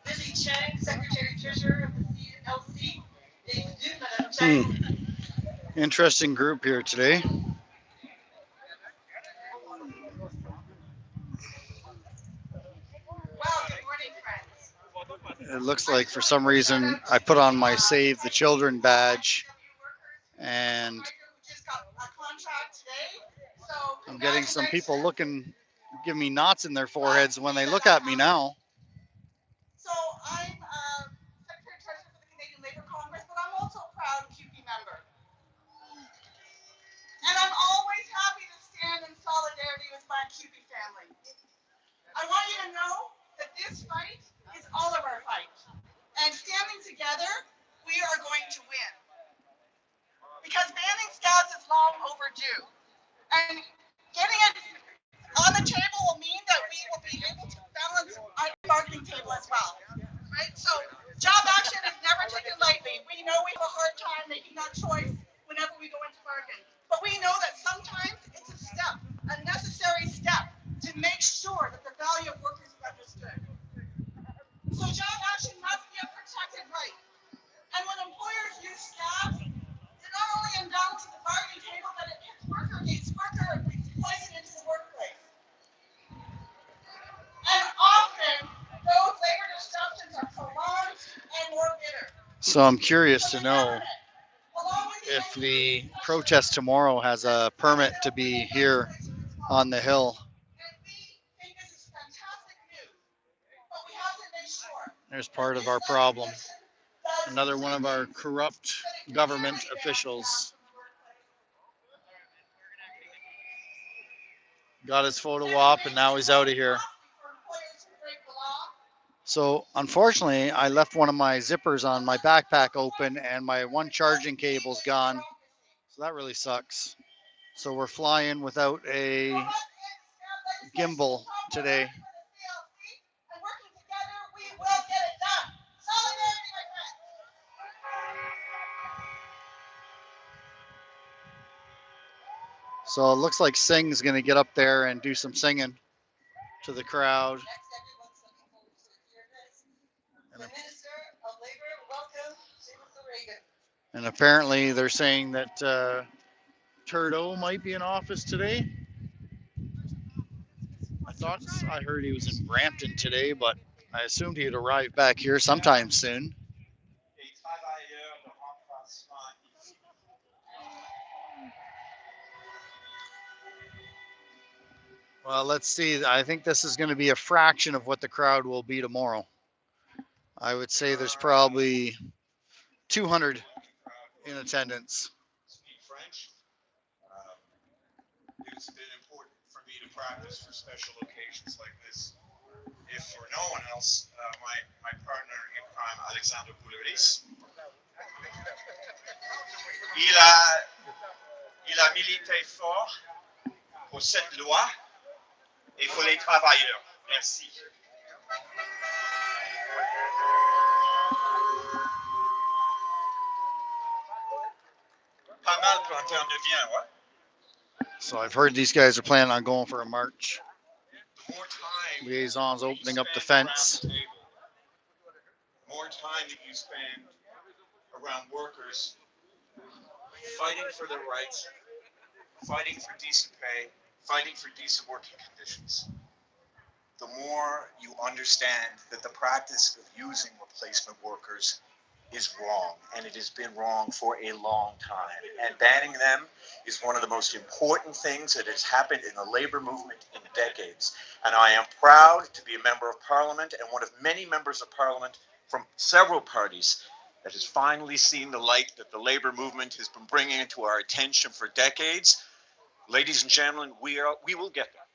Lily Chang, Secretary Treasurer of the CLC. Bienvenue, Madame Chang. Interesting group here today. Well, good morning, friends. It looks like for some reason I put on my Save the Children badge, and I'm getting some people looking, give me knots in their foreheads when they look at me now. So I'm Secretary Treasurer for the Canadian Labour Congress, but I'm also a proud QP member. And I'm always happy to stand in solidarity with my QP family. I want you to know that this fight is all of our fight. And standing together, we are going to win. Because banning scabs is long overdue. And getting it on the table will mean that we will be able to balance our bargaining table as well. Right? So job action is never taken lightly. We know we have a hard time making that choice whenever we go into bargain. But we know that sometimes it's a step, a necessary step to make sure that the value of workers is understood. So job action must be a protected right. And when employers use scabs, they're not only imbalancing the bargaining table, but it pits worker against worker and brings poison into the workplace. And often, those labor disruptions are prolonged and more bitter. So I'm curious to know if the protest tomorrow has a permit to be here on the Hill. There's part of our problem. Another one of our corrupt government officials got his photo op and now he's out of here. So unfortunately, I left one of my zippers on my backpack open and my one charging cable's gone. So that really sucks. So we're flying without a gimbal today. So it looks like Singh's going to get up there and do some singing to the crowd. And apparently they're saying that Trudeau might be in office today. I heard he was in Brampton today, but I assumed he'd arrive back here sometime soon. Well, let's see. I think this is going to be a fraction of what the crowd will be tomorrow. I would say there's probably 200 in attendance. Speak French. It's been important for me to practice for special occasions like this. If for no one else, my partner in crime, Alexandre Bouleris, il a milité fort pour cette loi et pour les travailleurs. Merci. Pas mal pour un terme de bien, ouais. So I've heard these guys are planning on going for a march. The more time Liaison's opening up the spend fence. around the table, the more time that you spend around workers fighting for their rights, fighting for decent pay, fighting for decent working conditions. the more you understand that the practice of using replacement workers is wrong, and it has been wrong for a long time. And banning them is one of the most important things that has happened in the labor movement in decades. And I am proud to be a member of Parliament and one of many members of Parliament from several parties that has finally seen the light that the labor movement has been bringing to our attention for decades. Ladies and gentlemen, we will get there.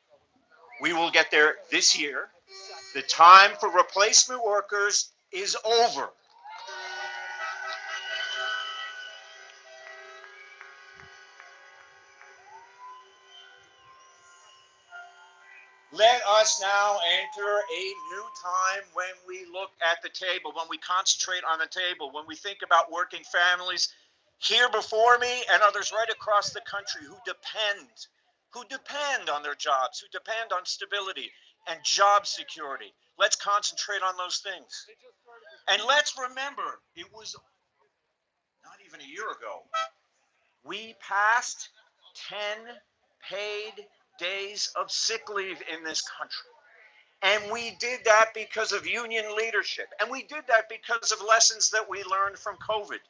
We will get there this year. The time for replacement workers is over. Let us now enter a new time when we look at the table, when we concentrate on the table, when we think about working families here before me and others right across the country who depend on their jobs, who depend on stability and job security. Let's concentrate on those things. And let's remember, it was not even a year ago, we passed 10 paid days of sick leave in this country. And we did that because of union leadership. And we did that because of lessons that we learned from COVID.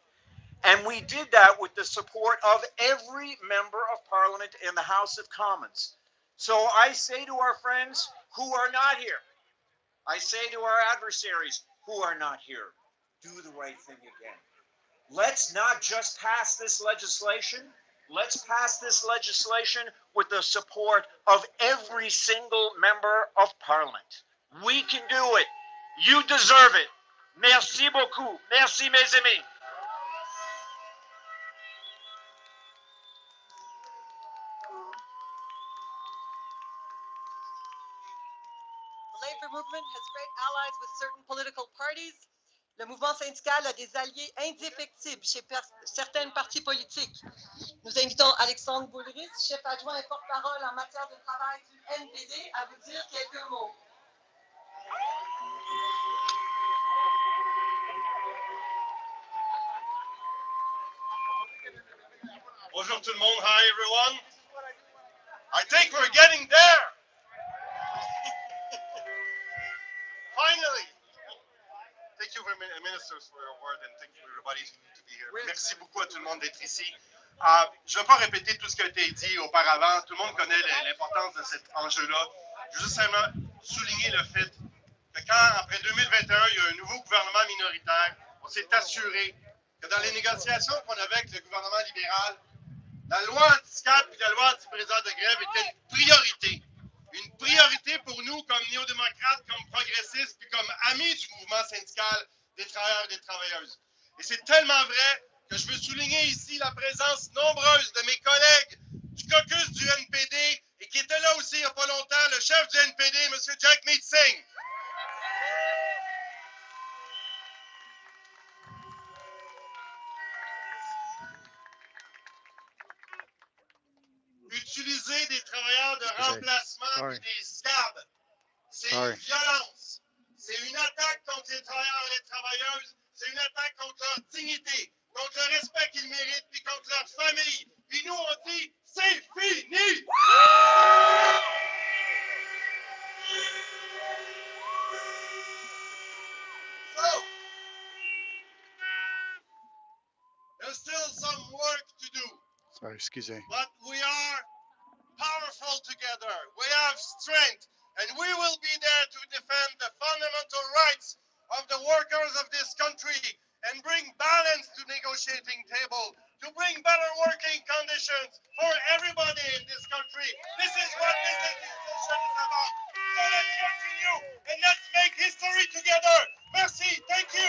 And we did that with the support of every member of Parliament in the House of Commons. So I say to our friends who are not here, I say to our adversaries who are not here, do the right thing again. Let's not just pass this legislation. Let's pass this legislation with the support of every single member of Parliament. We can do it. You deserve it. Merci beaucoup. Merci, mes amis. The labor movement has great allies with certain political parties. Le mouvement syndical a des alliés indéfectibles chez certains partis politiques. Nous invitons Alexandre Boulris, chef adjoint et porte-parole en matière de travail du NPD, à vous dire quelques mots. Bonjour tout le monde. Hi everyone. I think we're getting there. Finally. Thank you very much, ministers, for your word, and thank you everybody to be here. Merci beaucoup à tout le monde d'être ici. Je ne vais pas répéter tout ce qui a été dit auparavant. Tout le monde connaît l'importance de cet enjeu-là. Je veux juste simplement souligner le fait que quand, après 2021, il y a un nouveau gouvernement minoritaire, on s'est assuré que dans les négociations qu'on avait avec le gouvernement libéral, la loi anti-scab et la loi anti-présence de grève étaient une priorité. Une priorité pour nous comme néo-démocrates, comme progressistes, puis comme amis du mouvement syndical des travailleurs et des travailleuses. Et c'est tellement vrai que je veux souligner ici la présence nombreuse de mes collègues du caucus du NPD et qui était là aussi il n'y a pas longtemps, le chef du NPD, M. Jagmeet Singh. Utiliser des travailleurs de remplacement et des scabs, c'est une violence. C'est une attaque contre les travailleurs et les travailleuses. C'est une attaque contre leur dignité, contre le respect qu'ils méritent, puis contre leur famille. Puis nous, on dit, c'est fini! So, there's still some work to do. Sorry, excuse me. But we are powerful together. We have strength. And we will be there to defend the fundamental rights of the workers of this country and bring balance to negotiating table, to bring better working conditions for everybody in this country. This is what this legislation is about. So let's continue and let's make history together. Merci. Thank you.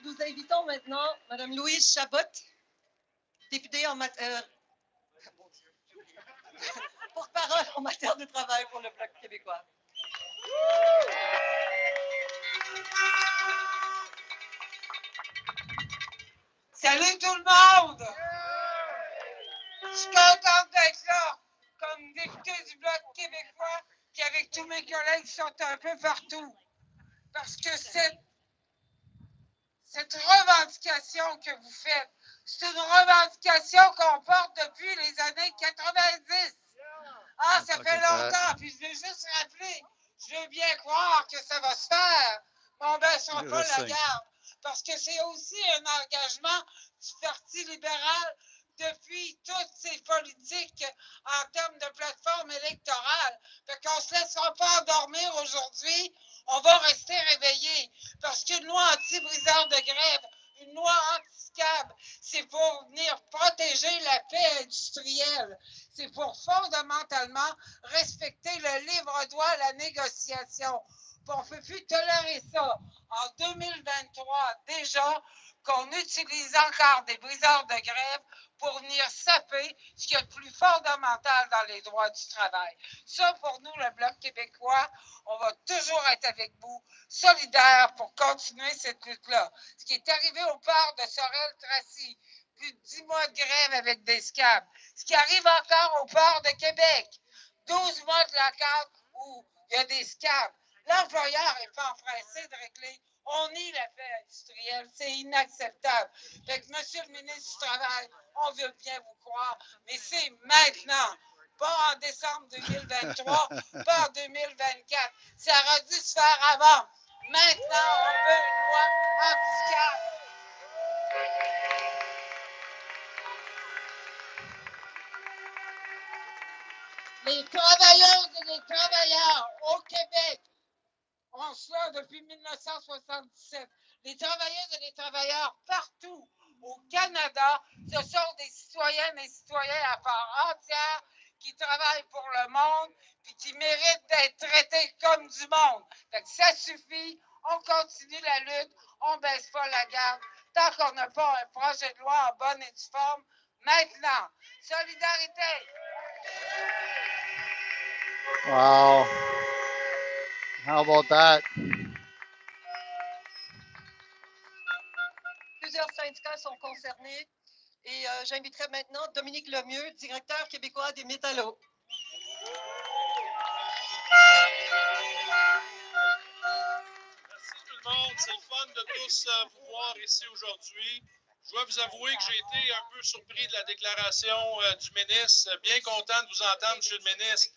Nous invitons maintenant Mme Louise Chabot, députée en matière... porte-parole en matière de travail pour le Bloc québécois. Salut tout le monde! Je suis contente d'être là comme députée du Bloc québécois puis avec tous mes collègues qui sont un peu partout. Parce que cette revendication que vous faites, c'est une revendication qu'on porte depuis les années 90. Ah, ça fait longtemps, puis je veux juste rappeler, je veux bien croire que ça va se faire, mais on ne baissera pas la garde, parce que c'est aussi un engagement du Parti libéral depuis toutes ces politiques en termes de plateforme électorale. Fait qu'on ne se laissera pas endormir aujourd'hui, on va rester réveillés, parce qu'une loi anti-briseur de grève, une loi anti-scab, c'est pour venir protéger la paix industrielle. C'est pour fondamentalement respecter le livre droit à la négociation. On ne peut plus tolérer ça. En 2023, déjà, qu'on utilise encore des briseurs de grève pour venir saper ce qu'il y a de plus fondamental dans les droits du travail. Ça, pour nous, le Bloc québécois, on va toujours être avec vous, solidaires pour continuer cette lutte-là. Ce qui est arrivé au port de Sorel-Tracy, plus de 10 mois de grève avec des scabs. Ce qui arrive encore au port de Québec, 12 mois de lockout où il y a des scabs. L'employeur n'est pas empressé de régler. On nie la paix industrielle. C'est inacceptable. Fait que, Monsieur le ministre du Travail, on veut bien vous croire, mais c'est maintenant. Pas en décembre 2023, pas en 2024. Ça aurait dû se faire avant. Maintenant, on veut une loi anti-scab. Les travailleuses et les travailleurs au Québec ont cela depuis 1977. Les travailleuses et les travailleurs partout au Canada, ce sont des citoyennes et citoyens à part entière qui travaillent pour le monde et qui méritent d'être traités comme du monde. Fait que ça suffit, on continue la lutte, on ne baisse pas la garde tant qu'on n'a pas un projet de loi en bonne et due forme. Maintenant, solidarité! Wow. How about that? Plusieurs syndicats sont concernés et j'inviterai maintenant Dominique Lemieux, directeur québécois des métallos. Merci tout le monde, c'est le fun de tous vous voir ici aujourd'hui. Je dois vous avouer que j'ai été un peu surpris de la déclaration du ministre. Bien content de vous entendre, monsieur le ministre.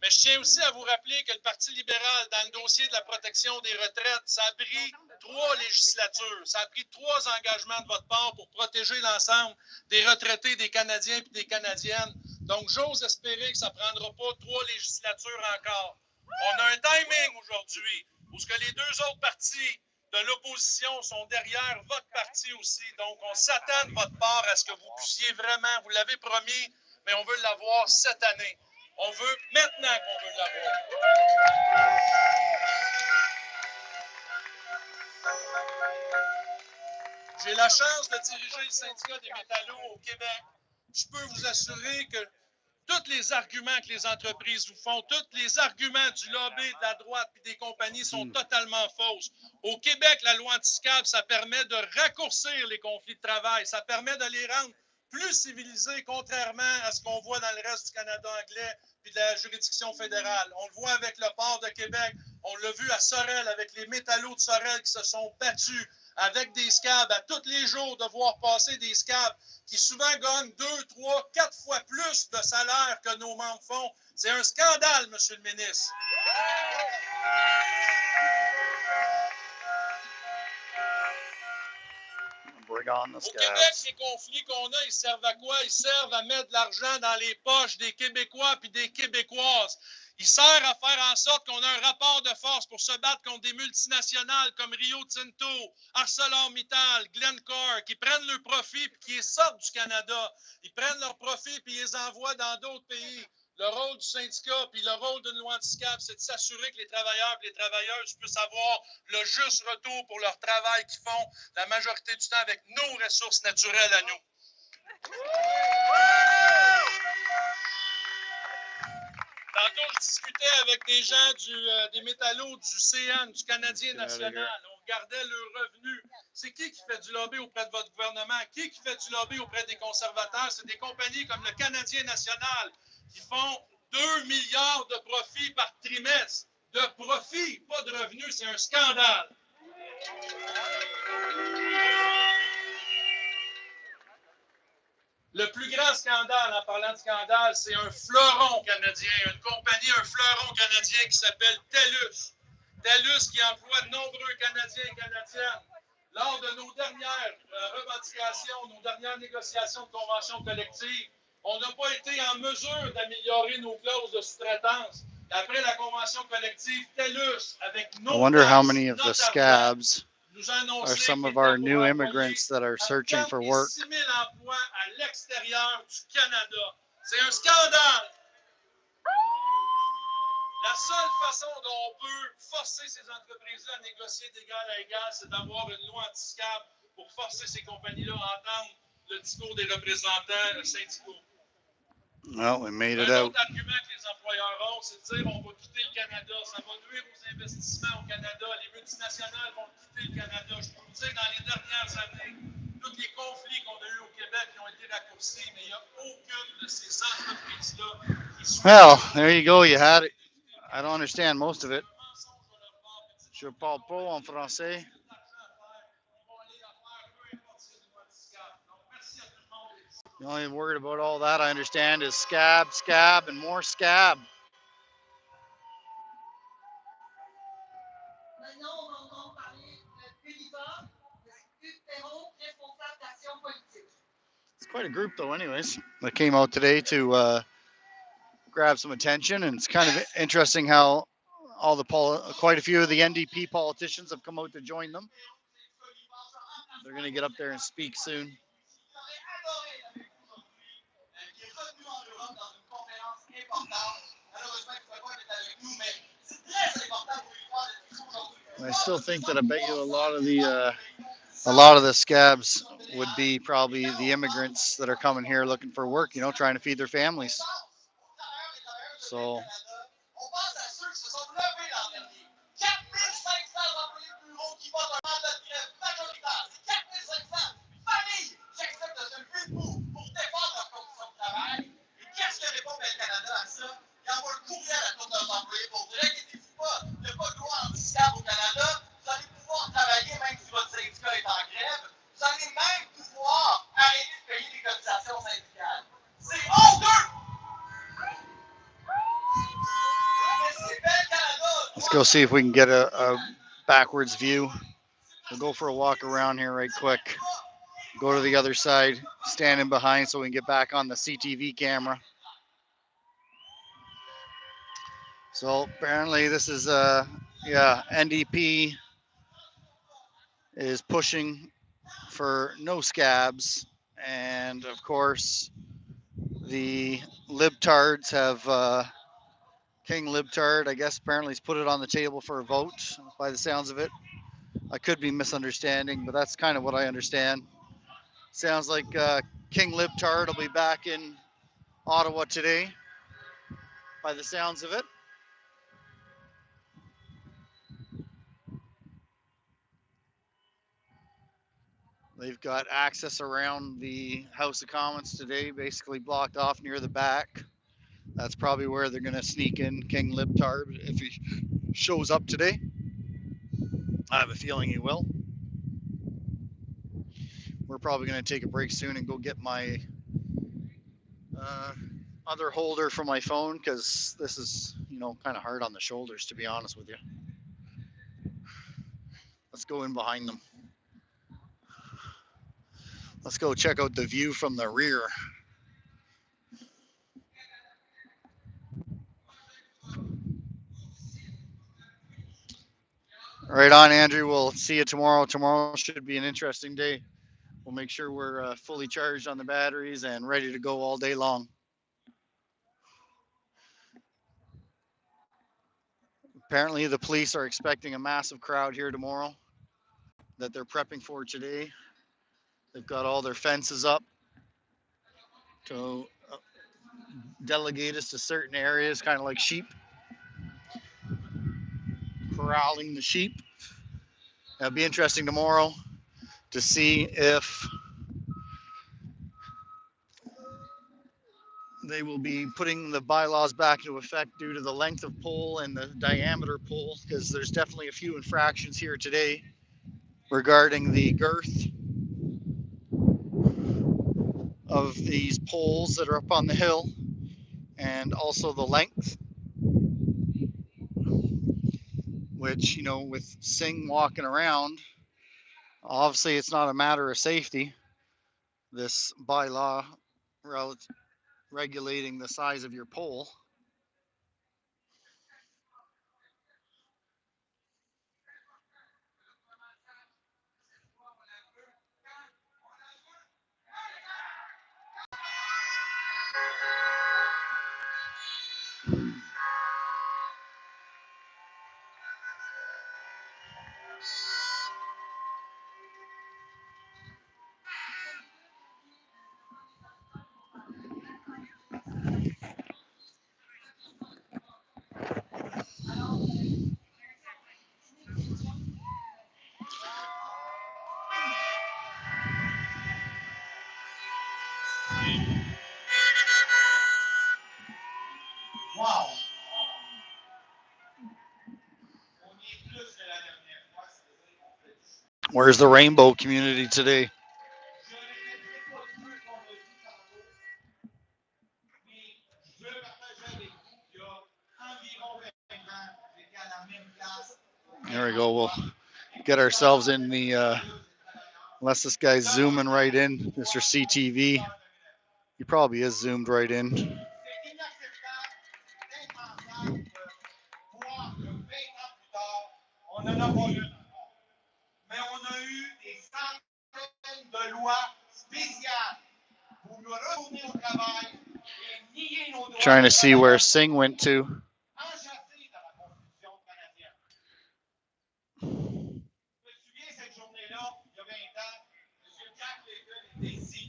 Mais je tiens aussi à vous rappeler que le Parti libéral, dans le dossier de la protection des retraites, ça a pris 3 législatures, ça a pris 3 engagements de votre part pour protéger l'ensemble des retraités, des Canadiens et des Canadiennes. Donc, j'ose espérer que ça ne prendra pas 3 législatures encore. On a un timing aujourd'hui où ce que les 2 autres partis de l'opposition sont derrière votre parti aussi. Donc, on s'attend de votre part à ce que vous puissiez vraiment, vous l'avez promis, mais on veut l'avoir cette année. On veut maintenant qu'on veut l'avoir. J'ai la chance de diriger le syndicat des métallos au Québec. Je peux vous assurer que tous les arguments que les entreprises vous font, tous les arguments du lobby, de la droite et des compagnies sont totalement fausses. Au Québec, la loi anti-scab, ça permet de raccourcir les conflits de travail. Ça permet de les rendre plus civilisés, contrairement à ce qu'on voit dans le reste du Canada anglais et de la juridiction fédérale. On le voit avec le port de Québec. On l'a vu à Sorel avec les métallos de Sorel qui se sont battus avec des scabs, à tous les jours de voir passer des scabs qui souvent gagnent 2, 3, 4 fois plus de salaire que nos membres font. C'est un scandale, monsieur le ministre. Au Québec, ces conflits qu'on a, ils servent à quoi? Ils servent à mettre de l'argent dans les poches des Québécois puis des Québécoises. Ils servent à faire en sorte qu'on a un rapport de force pour se battre contre des multinationales comme Rio Tinto, ArcelorMittal, Glencore, qui prennent leur profit puis qui les sortent du Canada. Ils prennent leurs profits puis ils les envoient dans d'autres pays. Le rôle du syndicat puis le rôle d'une loi anti-scab, c'est de s'assurer que les travailleurs et les travailleuses puissent avoir le juste retour pour leur travail qu'ils font la majorité du temps avec nos ressources naturelles à nous. Tantôt, je discutais avec des gens des métallos du CN, du Canadien national. On regardait leurs revenus. C'est qui fait du lobby auprès de votre gouvernement? Qui fait du lobby auprès des conservateurs? C'est des compagnies comme le Canadien national qui font 2 milliards de profits par trimestre. De profits, pas de revenus. C'est un scandale. Le plus grand scandale, en parlant de scandale, c'est un fleuron canadien, une compagnie, un fleuron canadien qui s'appelle TELUS. TELUS qui emploie de nombreux Canadiens et Canadiennes. Lors de nos dernières revendications, nos dernières négociations de conventions collectives, on n'a pas été en mesure d'améliorer nos clauses de sous-traitance. Après la convention collective TELUS, avec nos I wonder how taxes, many of the notre argent, scabs nous a annoncé are some qu'il of était our pour new employer immigrants that are searching for work. 46 000 emplois à l'extérieur du Canada. C'est un scandale. La seule façon dont on peut forcer ces entreprises-là à négocier d'égal à égal, c'est d'avoir une loi anti-scab pour forcer ces compagnies-là à entendre le discours des représentants syndicaux. Well, we made it Un out. autre argument que les employeurs ont, c'est de dire on va quitter le Canada. Ça va nuire aux investissements au Canada. Les multinationales vont quitter le Canada. Je peux vous dire, dans les dernières années, tous les conflits qu'on a eus au Québec qui ont été raccourcis, mais il n'y a aucune de ces entreprises-là qui suit. Well, there you go. You had it. I don't understand most of it. Je parle pas en français. The only word about all that I understand is scab, scab, and more scab. Maintenant, on va entendre parler de Gulliver, responsable d'action politique. It's quite a group, though, anyways, that came out today to grab some attention, and it's kind of interesting how all the quite a few of the NDP politicians have come out to join them. They're going to get up there and speak soon. I still think that I bet you a lot of the scabs would be probably the immigrants that are coming here looking for work, trying to feed their families. So let's go see if we can get a backwards view. We'll go for a walk around here right quick. Go to the other side, stand in behind so we can get back on the CTV camera. So apparently this is NDP is pushing for no scabs, and of course the libtards have King Libtard, I guess, apparently has put it on the table for a vote by the sounds of it. I could be misunderstanding, but that's kind of what I understand. Sounds like King Libtard will be back in Ottawa today by the sounds of it. They've got access around the House of Commons today, basically blocked off near the back. That's probably where they're going to sneak in King Libtard if he shows up today. I have a feeling he will. We're probably going to take a break soon and go get my other holder for my phone, because this is, kind of hard on the shoulders, to be honest with you. Let's go in behind them. Let's go check out the view from the rear. Right on, Andrew. We'll see you tomorrow. Tomorrow should be an interesting day. We'll make sure we're fully charged on the batteries and ready to go all day long. Apparently, the police are expecting a massive crowd here tomorrow that they're prepping for today. They've got all their fences up to delegate us to certain areas, kind of like sheep, corralling the sheep. It'll be interesting tomorrow to see if they will be putting the bylaws back into effect due to the length of pole and the diameter pole, because there's definitely a few infractions here today regarding the girth of these poles that are up on the hill and also the length, which, you know, with Singh walking around, obviously it's not a matter of safety. This bylaw regulating the size of your pole. Wow! On y est plus que la dernière fois, c'est vrai qu'on fait du chemin. Where's the rainbow community today? Je répéterai pas tout ce qu'on a dit tantôt, mais je veux partager avec vous qu'il y a environ 20 ans, j'étais à la même place. There we go. We'll get ourselves in the, unless this guy's zooming right in, Mr. CTV. He probably is zoomed right in. C'est inacceptable, c'est impensable de voir que 20 ans plus tard, on n'en a pas eu encore. Mais on a eu des centaines de lois spéciales pour nous retourner au travail et nier nos droits. Trying to see where Singh went to. Enchâssés dans la Constitution canadienne. Je me souviens cette journée-là, il y a 20 ans, M. Jack Layton était ici.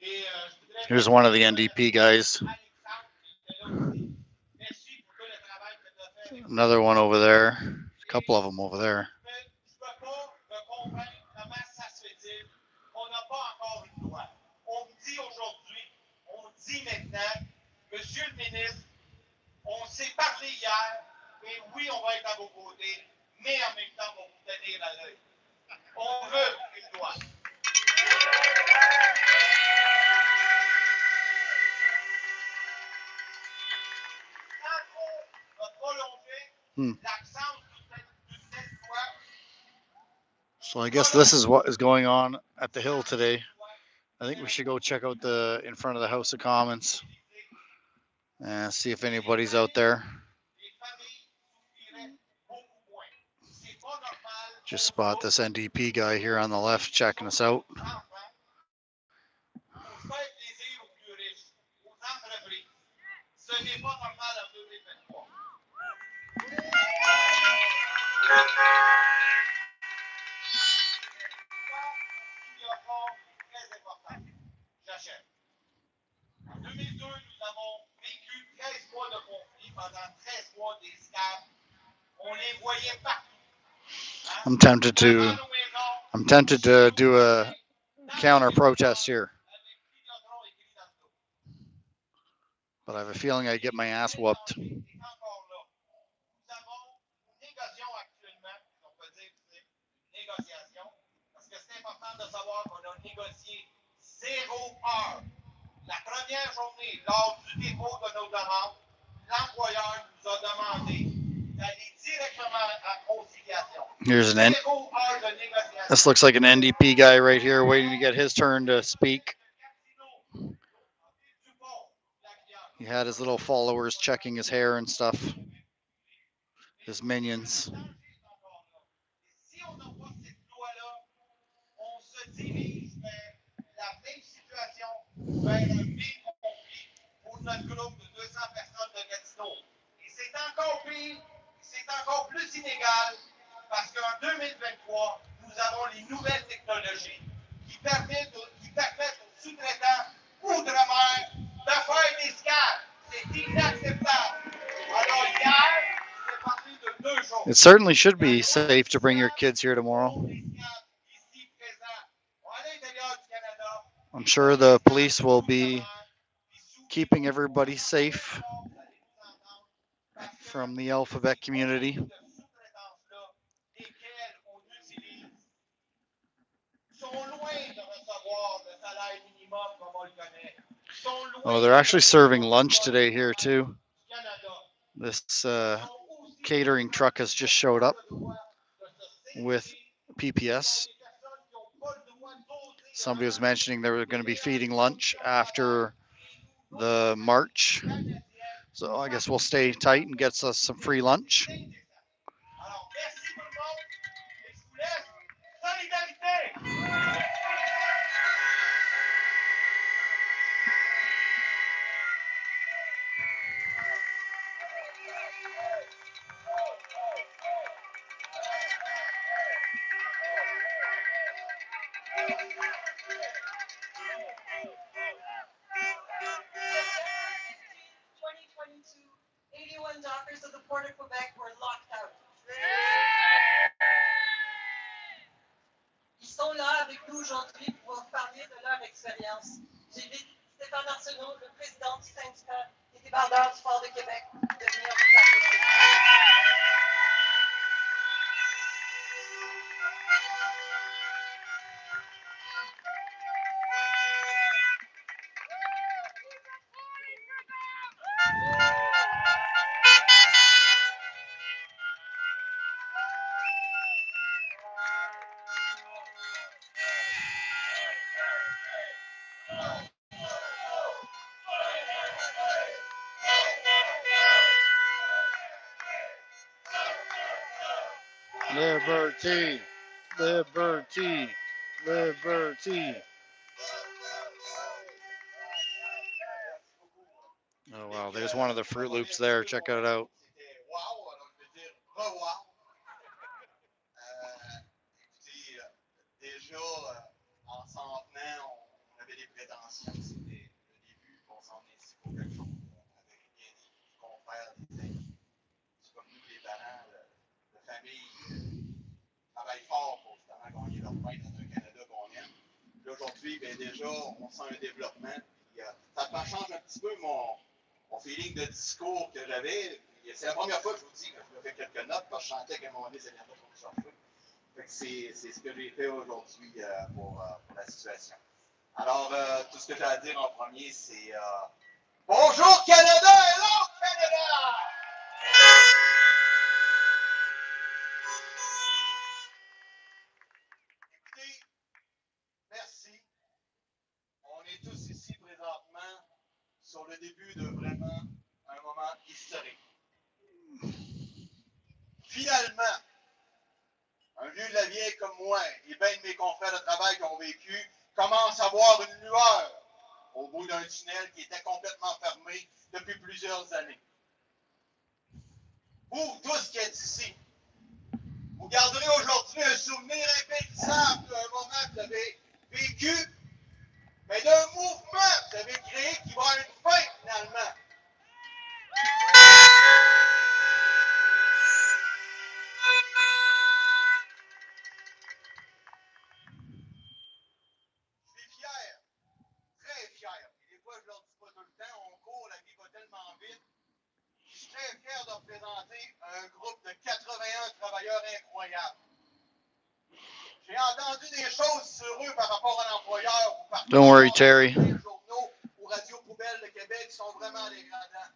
Et je voudrais Here's one of the NDP guys. Alexandre qui était là aussi. Merci pour tout le travail que tu as fait avec Another one over there. A couple of them over there. Mais je ne peux pas me convaincre comment ça se fait-il qu'on n'a pas encore une loi. On me dit aujourd'hui, on dit maintenant, Monsieur le ministre, on s'est parlé hier, et oui, on va être à vos côtés, mais en même temps, on va vous tenir à l'œil. On veut une loi. Sans trop prolonger l'absence de cette loi, So I guess this is what is going on at the Hill today. I think we should go check out the in front of the House of Commons and see if anybody's out there. Just spot this NDP guy here on the left checking us out. En 2002, nous avons vécu 13 mois de conflit pendant 13 mois des scabs. On les voyait partout. I'm tempted to do a counter protest here, but I have a feeling I get my ass whooped. La première journée, lors du dépôt de nos demandes, l'employeur nous a demandé d'aller directement à conciliation. Here's this looks like an NDP guy right here waiting to get his turn to speak. He had his little followers checking his hair and stuff, his minions. Vers un pire conflit pour notre groupe de 200 personnes de Gatineau. Et c'est encore pire, c'est encore plus inégal, parce qu'en 2023, nous avons les nouvelles technologies qui permettent aux sous-traitants outre-mer de faire des scans. C'est inacceptable. Alors hier, je vais parler de 2 choses. It certainly should be safe to bring your kids here tomorrow. I'm sure the police will be keeping everybody safe from the alphabet community. Oh, they're actually serving lunch today here too. This catering truck has just showed up with PPS. Somebody was mentioning they were going to be feeding lunch after the march. So I guess we'll stay tight and get us some free lunch. Dockers of the Port of Quebec were locked out. Ils sont là avec nous aujourd'hui pour parler de leur expérience. J'invite Stéphane Arsenault, le président du syndicat des débardeurs du Port de Québec, de venir vous adresser. Liberty, liberty, liberty. Oh wow, there's one of the Fruit Loops there. Check it out. Déjà, en s'en venant, on avait des prétentions. C'était le début qu'on s'en venait ici pour quelque chose avec des confrères, des amis. C'est comme nous, les parents de famille, travaillent fort pour justement gagner leur pain dans un Canada qu'on aime. Puis aujourd'hui, bien déjà, on sent un développement. Puis, ça change un petit peu mon feeling de discours que j'avais. C'est la première fois que je vous dis que je me fais quelques notes parce que je sentais qu'à un moment donné, ça vient pas trop me chercher. C'est ce que j'ai fait aujourd'hui pour la situation. Alors, tout ce que j'ai à dire en premier, c'est bonjour Canada, hello Canada! Écoutez, merci. On est tous ici présentement sur le début de vraiment un moment historique. Finalement, un vieux de la vieille comme moi et bien de mes confrères de travail qui ont vécu commencent à voir une lueur au bout d'un tunnel qui était complètement fermé depuis plusieurs années. Vous, tous qui êtes ici, vous garderez aujourd'hui un souvenir impérissable d'un moment que vous avez vécu, mais d'un mouvement que vous avez créé qui va à une fin finalement. Je suis fier, très fier. Et des fois, je ne leur dis pas tout le temps, on court, la vie va tellement vite. Je suis très fier de représenter un groupe de 81 travailleurs incroyables. J'ai entendu des choses sur eux par rapport à l'employeur ou par Don't worry, Terry. les journaux ou Radio Poubelle de Québec qui sont vraiment dégradants.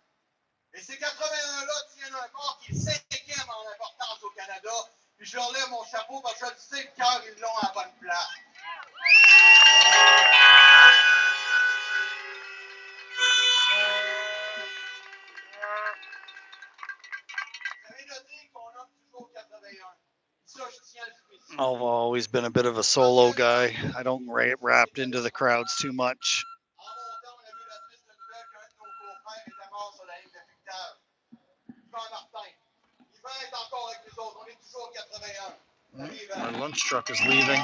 Et ces 81-là tiennent un corps qui est 5e en importance au Canada. Puis je leur lève mon chapeau parce que je sais le cœur, ils l'ont à la bonne place. Vous avez noté qu'on nomme toujours 81. Ça, je tiens à le spécifier. I've always been a bit of a solo guy. I don't wrapped into the crowds too much. En montant, on a vu la triste nouvelle qu'un de nos confrères était mort sur la ligne d'affectage. Yvan Martin. Yvan est encore avec nous autres. On est toujours 81. Salut, Yvan. Our lunch truck is leaving.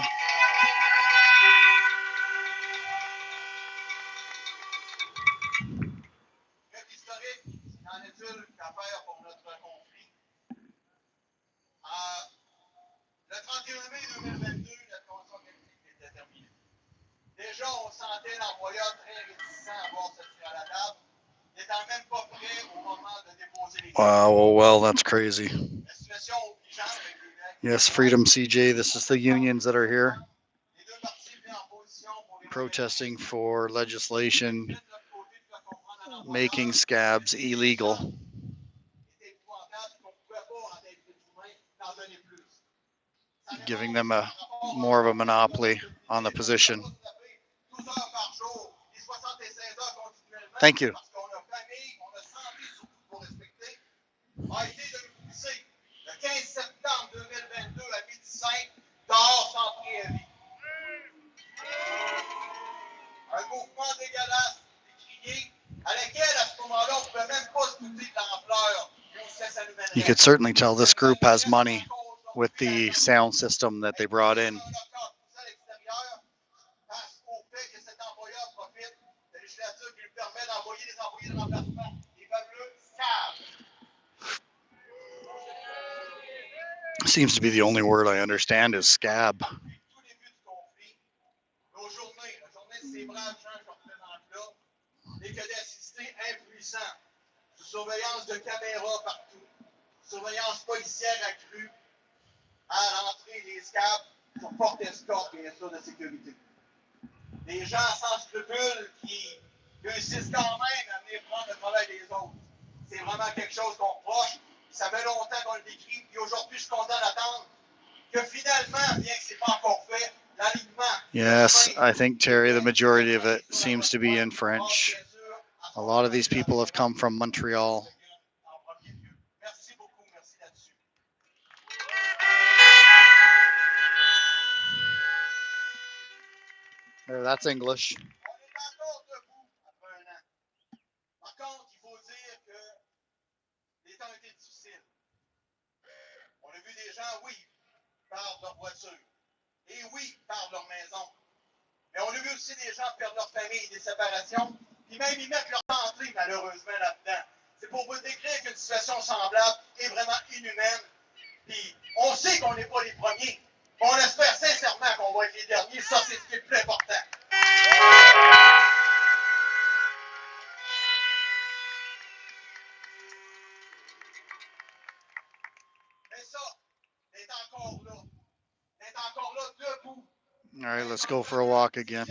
Fait historique, qu'en est-il qu'à faire pour notre conflit? Le 31 mai 2022, la convention collective était terminée. Déjà, on sentait l'employeur très réticent à voir se tirer à la table, n'étant même pas prêt au moment de déposer les Wow, oh well, that's crazy. La situation obligeante avec les règles. Yes, Freedom CJ, this is the unions that are here Les deux parties mis en position pour les protesting for legislation making scabs illegal, giving them a more of a monopoly on the position. Thank you. A été publié le 15 septembre 2022 à midi 5, dehors sans préavis. Un mouvement dégueulasse, décrié, à laquelle à ce moment-là, on ne pouvait même pas se douter de l'ampleur et où ça nous mènerait. You could certainly tell this group has money with the sound system that they brought in. Face au fait que cet employeur profite de la législature qui lui permet d'envoyer des employés de remplacement, les fameux scabs. Seems to be the only word I understand is scab. Tout début du conflit, nos journées, la journée de ces braves gens que je représente là, n'est que d'assister impuissants, sous surveillance de caméras partout, surveillance policière accrue, à l'entrée des scabs pour porter escorte, bien sûr, de sécurité. Des gens sans scrupules qui réussissent quand même à venir prendre le travail des autres. C'est vraiment quelque chose qu'on reproche. Ça fait longtemps qu'on le décrit, puis aujourd'hui, je suis content d'attendre que finalement, bien que ce n'est pas encore fait, l'alignement. Yes, I think, Terry, the majority of it seems to be in French. A lot of these people have come from Montreal. Merci beaucoup, merci là-dessus. There, that's English. On est encore debout après un an. Par contre, il faut dire que les temps ont été difficiles. On a vu des gens, oui, perdre leur voiture. Et oui, perdre leur maison. Mais on a vu aussi des gens perdre leur famille, des séparations, puis même y mettre leur santé, malheureusement, là-dedans. C'est pour vous décrire qu'une situation semblable est vraiment inhumaine. Puis on sait qu'on n'est pas les premiers. On espère sincèrement qu'on va être les derniers. Ça, c'est ce qui est le plus important. Mais ça, d'être encore là. D'être encore là debout. All right, let's go for a walk again,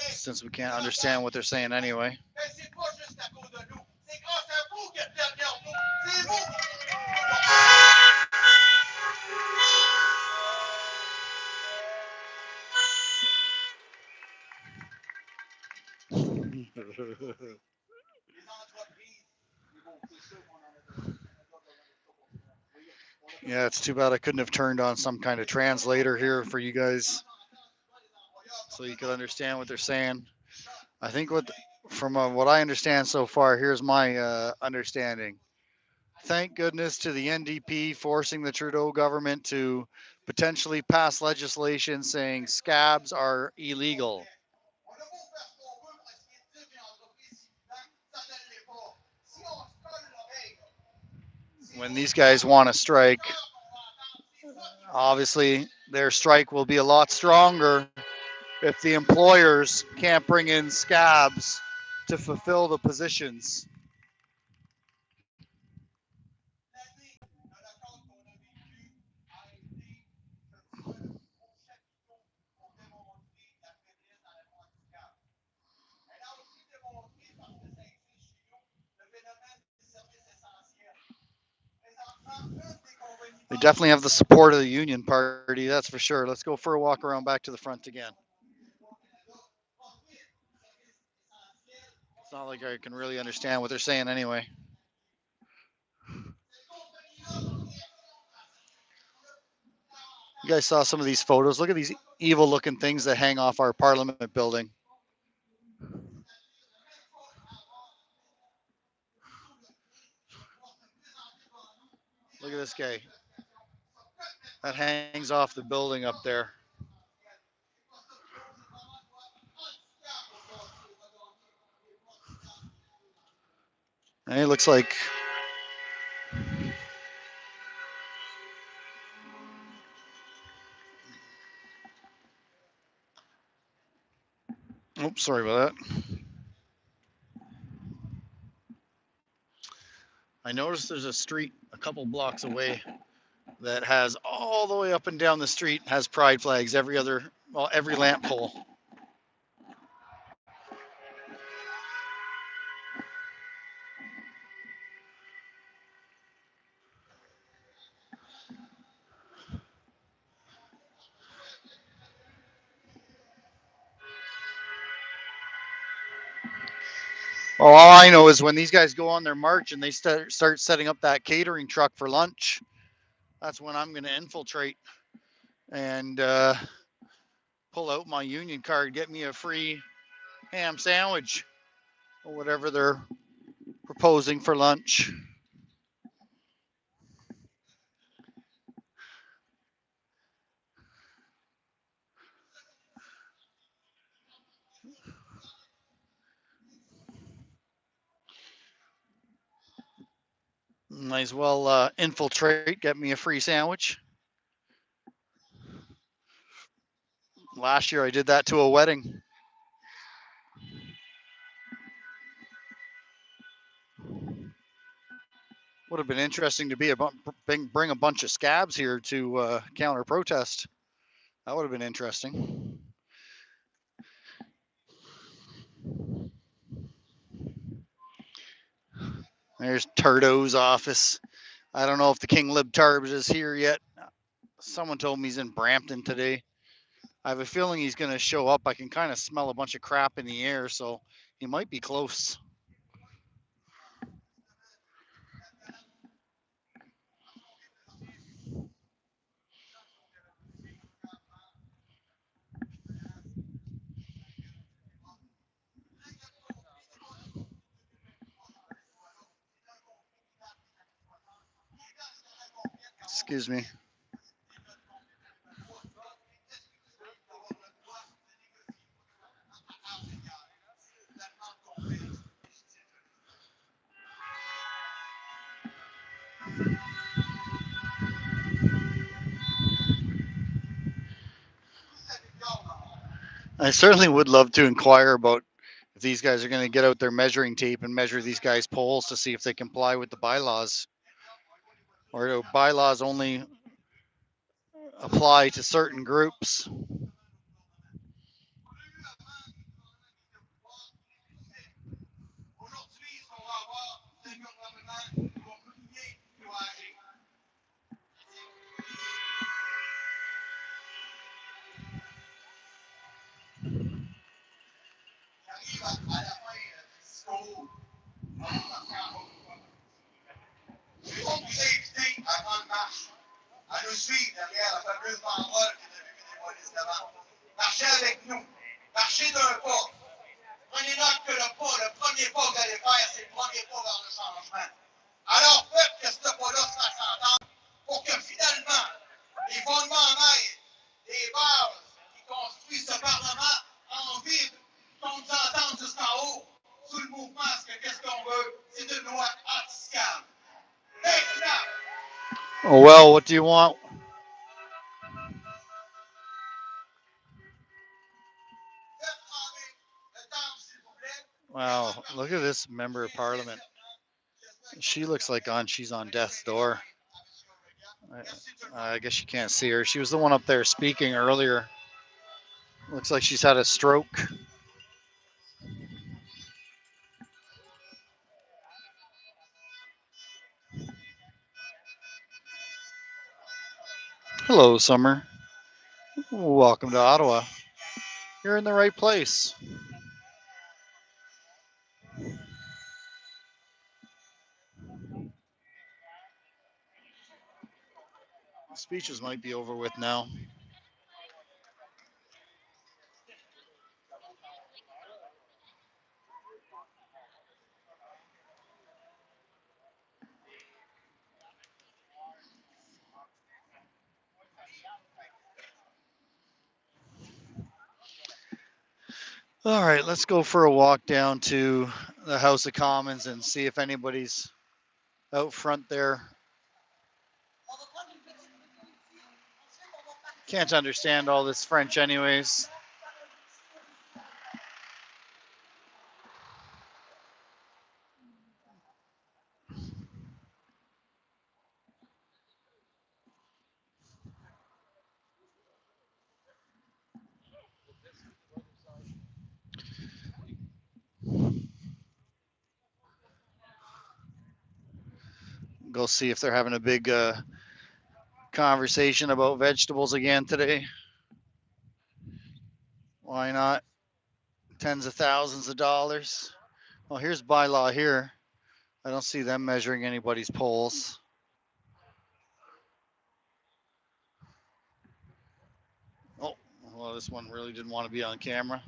since we can't understand what they're saying anyway. Mais c'est pas juste à cause de nous. C'est grâce à vous qui êtes derrière nous. C'est vous qui les entreprises. Bon, c'est sûr qu'on en a Yeah, it's too bad I couldn't have turned on some kind of translator here for you guys, so you could understand what they're saying. I think from what I understand so far, here's my understanding. Thank goodness to the NDP forcing the Trudeau government to potentially pass legislation saying scabs are illegal. On a beau faire ce qu'on veut pour essayer de dire qu'une entreprise s'y vivant, ça ne l'est pas. Si on se colle l'oreille, When these guys want to strike, obviously their strike will be a lot stronger if the employers can't bring in scabs to fulfill the positions. l'année de la cause qu'on a vécue a été, je crois, le plus gros chapiteau pour démontrer la faiblesse dans la loi anti-scab. Elle a aussi démontré, parce que ça existe chez nous, le phénomène des services essentiels. Présentement, une des compagnies. They definitely have the support of the Union Party, that's for sure. Let's go for a walk around back to the front again. It's not like I can really understand what they're saying anyway. You guys saw some of these photos. Look at these evil looking things that hang off our Parliament building. Look at this guy. That hangs off the building up there. And it looks like oops, sorry about that. I noticed there's a street a couple blocks away that has all the way up and down the street has pride flags every lamp pole. Well, all I know is when these guys go on their march and they start setting up that catering truck for lunch, that's when I'm going to infiltrate and pull out my union card, get me a free ham sandwich or whatever they're proposing for lunch. Might as well infiltrate, get me a free sandwich. Last year I did that to a wedding. Would have been interesting to bring a bunch of scabs here to counter protest. That would have been interesting. There's Turdo's office. I don't know if the King Lib Tarbs is here yet. Someone told me he's in Brampton today. I have a feeling he's going to show up. I can kind of smell a bunch of crap in the air, so he might be close. Excuse me. I certainly would love to inquire about if these guys are going to get out their measuring tape and measure these guys' polls to see if they comply with the bylaws. Or do bylaws only apply to certain groups? Les autres vous inviter à grande marche, à nous suivre derrière la fameuse banderole qui est devenue dévoiliste devant. Marchez avec nous. Marchez d'un pas. Prenez note que le premier pas que vous allez faire, c'est le premier pas vers le changement. Alors faites que ce pas-là se fasse entendre pour que finalement, les fondements maîtres, les bases qui construisent ce Parlement en vivent, qu'on nous entende jusqu'en haut, sous le mouvement, parce que qu'est-ce qu'on veut? C'est une loi anti-scab. Oh, well, what do you want? Wow, look at this member of parliament. She looks like she's on death's door. I guess you can't see her. She was the one up there speaking earlier. Looks like she's had a stroke. Hello, Summer. Welcome to Ottawa. You're in the right place. Speeches might be over with now. All right, let's go for a walk down to the House of Commons and see if anybody's out front there. Can't understand all this French anyways. Go see if they're having a big conversation about vegetables again today. Why not? Tens of thousands of dollars. Well, here's Bylaw here. I don't see them measuring anybody's polls. Oh, well, this one really didn't want to be on camera.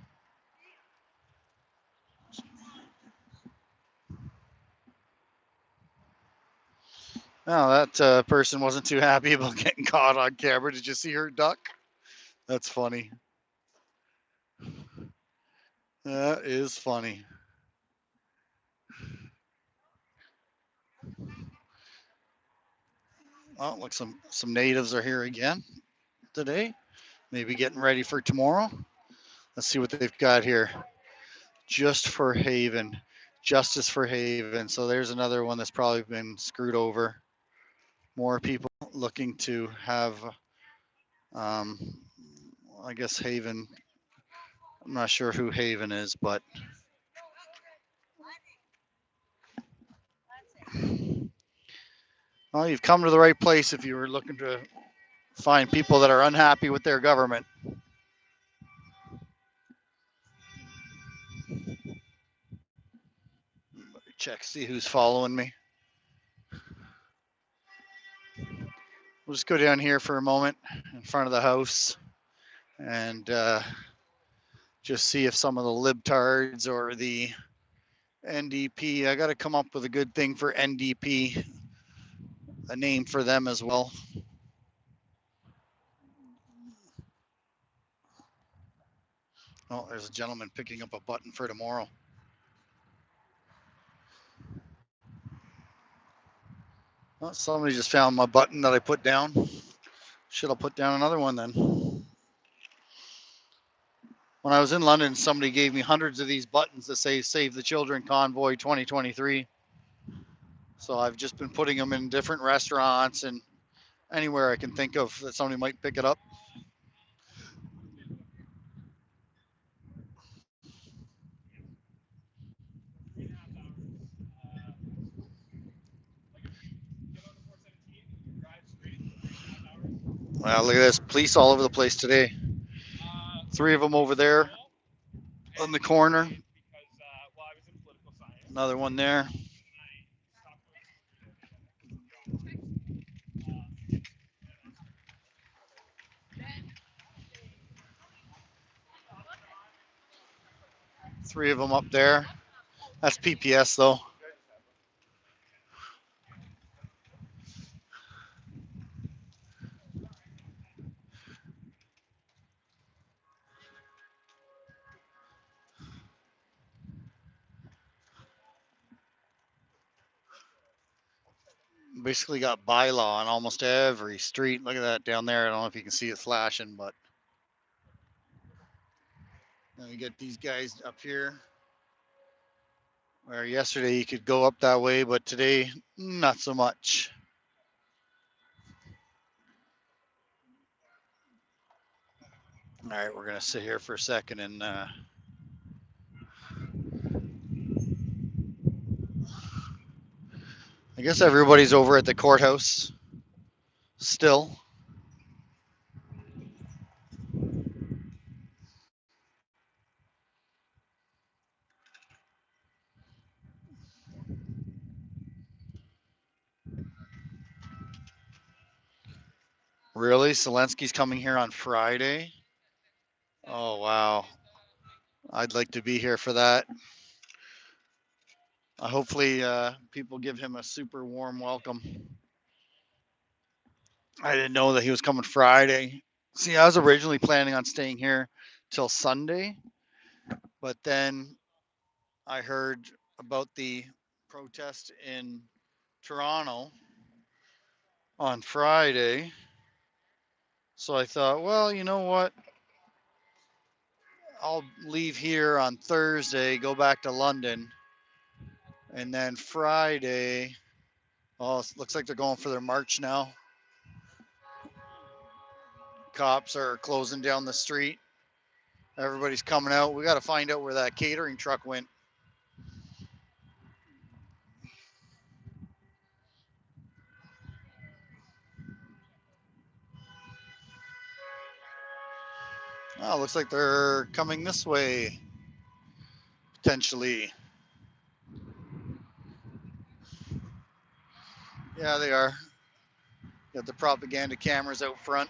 No, that person wasn't too happy about getting caught on camera. Did you see her duck? That's funny. That is funny. Oh, look, some natives are here again today. Maybe getting ready for tomorrow. Let's see what they've got here. Just for Haven, justice for Haven. So there's another one that's probably been screwed over. More people looking to have, um, I guess Haven. I'm not sure who Haven is, but well, you've come to the right place if you were looking to find people that are unhappy with their government. Check, see who's following me. We'll just go down here for a moment in front of the house and just see if some of the libtards or the NDP, I got to come up with a good thing for NDP, a name for them as well. Oh, there's a gentleman picking up a button for tomorrow. Oh, somebody just found my button that I put down. Should I put down another one then? When I was in London, somebody gave me hundreds of these buttons that say Save the Children Convoy 2023. So I've just been putting them in different restaurants and anywhere I can think of that somebody might pick it up. Well, look at this. Police all over the place today. 3 of them over there on the corner. Another one there. Three of them up there. That's PPS though. Basically got bylaw on almost every street. Look at that down there. I don't know if you can see it flashing, but then we get these guys up here. Where yesterday you could go up that way, but today not so much. All right, we're gonna sit here for a second and I guess everybody's over at the courthouse still. Really? Zelensky's coming here on Friday? Oh, wow. I'd like to be here for that. Hopefully, people give him a super warm welcome. I didn't know that he was coming Friday. See, I was originally planning on staying here till Sunday, but then I heard about the protest in Toronto on Friday. So I thought, well, you know what? I'll leave here on Thursday, go back to London, and then Friday. Oh, it looks like they're going for their march now. Cops are closing down the street. Everybody's coming out. We got to find out where that catering truck went. Oh, looks like they're coming this way, potentially. Yeah, they are. Got the propaganda cameras out front.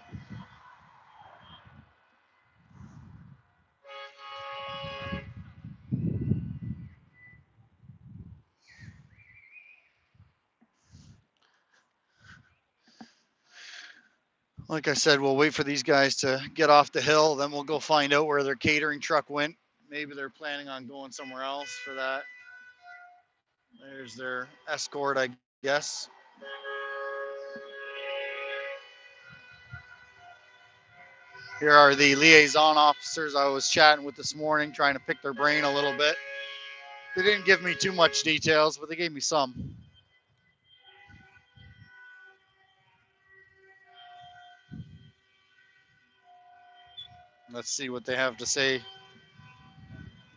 Like I said, we'll wait for these guys to get off the hill, then we'll go find out where their catering truck went. Maybe they're planning on going somewhere else for that. There's their escort, I guess. Here are the liaison officers I was chatting with this morning, trying to pick their brain a little bit. They didn't give me too much details, but they gave me some. Let's see what they have to say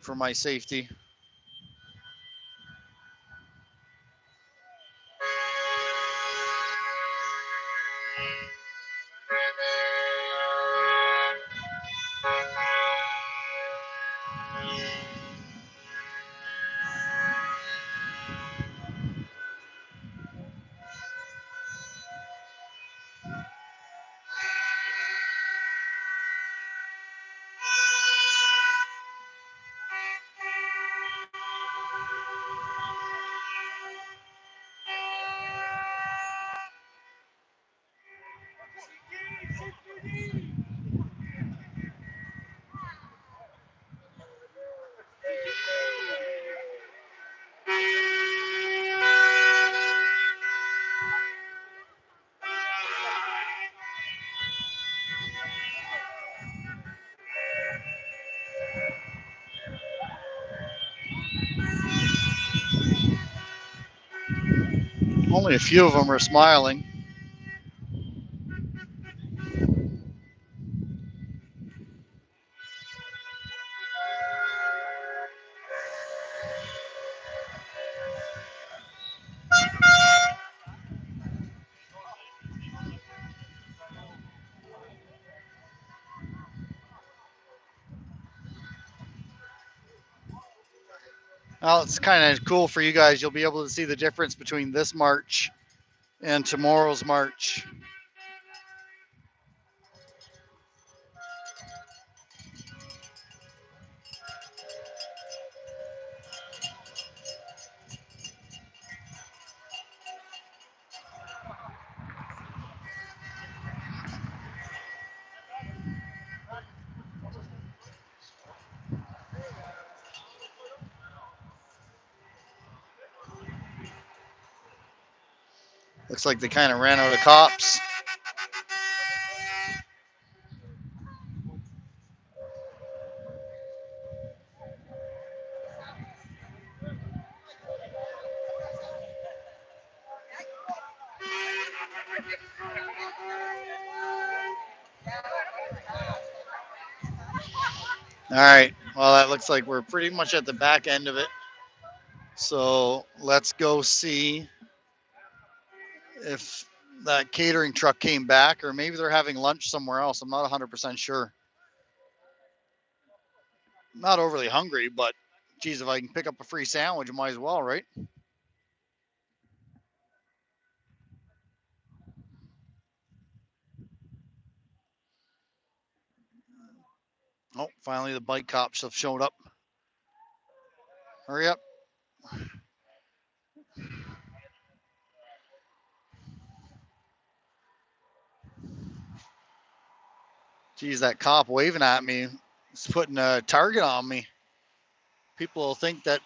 for my safety. Only a few of them are smiling. Well, it's kind of cool for you guys. You'll be able to see the difference between this march and tomorrow's march. Looks like they kind of ran out of cops. All right. Well, that looks like we're pretty much at the back end of it. So let's go see if that catering truck came back, or maybe they're having lunch somewhere else. I'm not 100% sure. I'm not overly hungry, but geez, if I can pick up a free sandwich, I might as well, right? Oh, finally the bike cops have showed up. Hurry up. Geez, that cop waving at me is putting a target on me. People will think that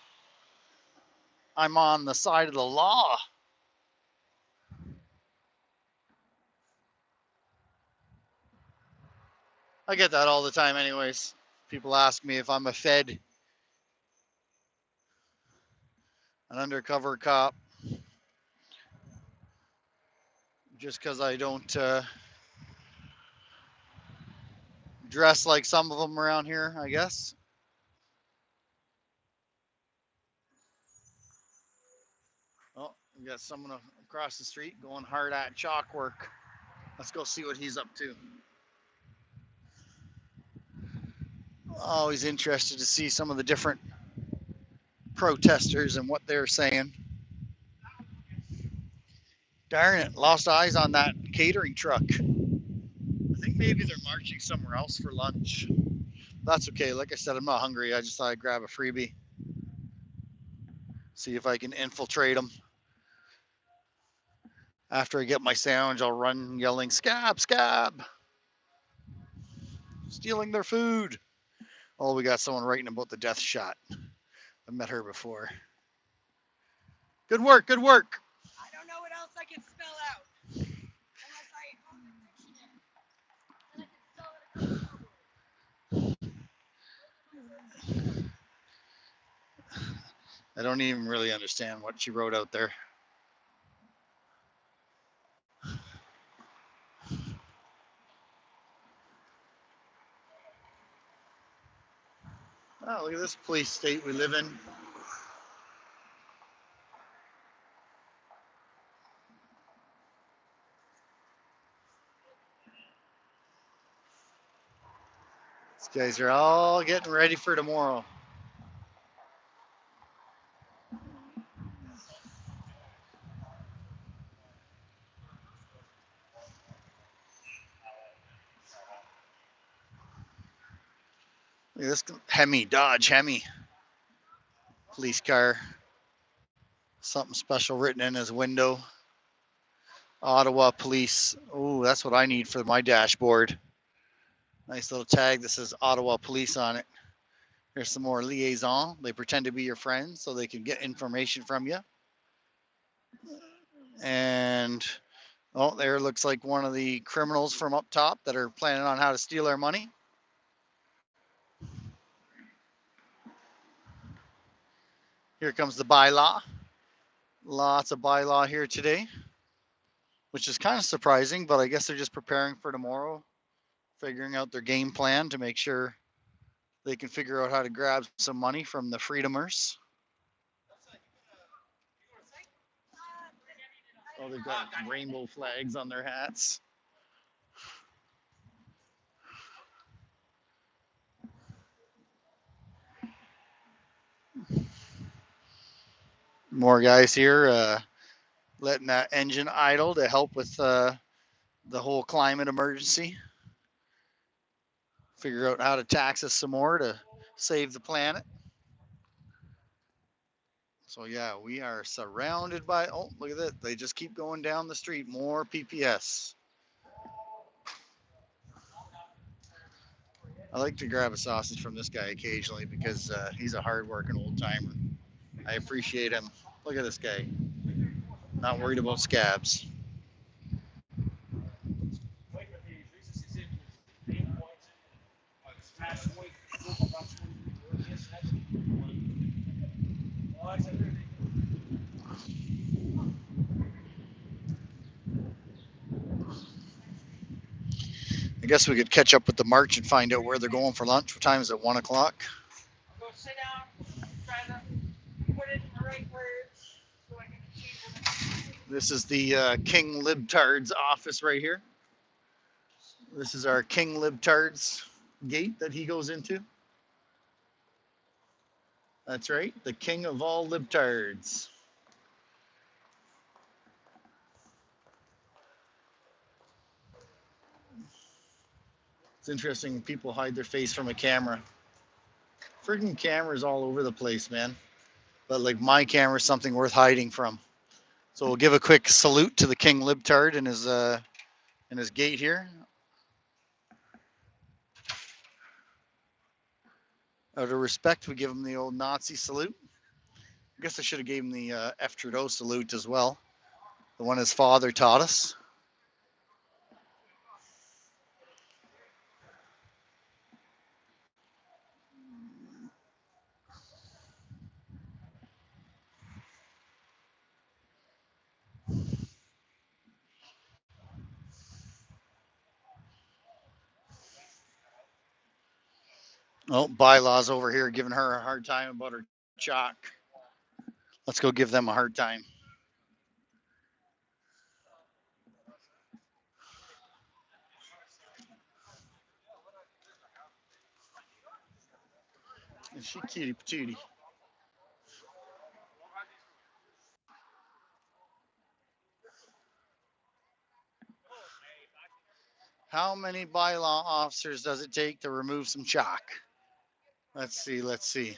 I'm on the side of the law. I get that all the time, anyways. People ask me if I'm a Fed, an undercover cop, just because I don't dress like some of them around here, I guess. Oh, we got someone across the street going hard at chalk work. Let's go see what he's up to. Always interested to see some of the different protesters and what they're saying. Darn it, lost eyes on that catering truck. I think maybe they're marching somewhere else for lunch. That's okay. Like I said, I'm not hungry. I just thought I'd grab a freebie. See if I can infiltrate them. After I get my sandwich, I'll run yelling, "Scab, scab!" Stealing their food. Oh, we got someone writing about the death shot. I've met her before. Good work, good work. I don't know what else I can spell out. Unless I own the dictionary. And I can spell it a couple more words. I don't even really understand what she wrote out there. Oh, look at this police state we live in. These guys are all getting ready for tomorrow. Look at this Hemi, Dodge Hemi. Police car. Something special written in his window. Ottawa Police. Oh, that's what I need for my dashboard. Nice little tag that says Ottawa Police on it. Here's some more liaison. They pretend to be your friends so they can get information from you. And oh, there looks like one of the criminals from up top that are planning on how to steal our money. Here comes the bylaw. Lots of bylaw here today, which is kind of surprising, but I guess they're just preparing for tomorrow, figuring out their game plan to make sure they can figure out how to grab some money from the freedomers. Oh, they've got rainbow flags on their hats. More guys here letting that engine idle to help with the whole climate emergency. Figure out how to tax us some more to save the planet. So yeah, we are surrounded by, oh, look at that. They just keep going down the street. More PPS. I like to grab a sausage from this guy occasionally because he's a hard-working old timer. I appreciate him. Look at this guy. Not worried about scabs. I guess we could catch up with the march and find out where they're going for lunch. What time is it? 1 o'clock? Go sit down, try to put it in the right words so I can achieve it. This is the King Libtard's office right here. This is our King Libtard's gate that he goes into. That's right, the king of all libtards. It's interesting when people hide their face from a camera. Freaking cameras all over the place, man. But like my camera is something worth hiding from. So we'll give a quick salute to the King Libtard in his gate here. Out of respect, we give him the old Nazi salute. I guess I should have gave him the F. Trudeau salute as well. The one his father taught us. Oh, Bylaw's over here giving her a hard time about her chalk. Let's go give them a hard time. Is she cutie patootie? How many bylaw officers does it take to remove some chalk? Let's see, let's see.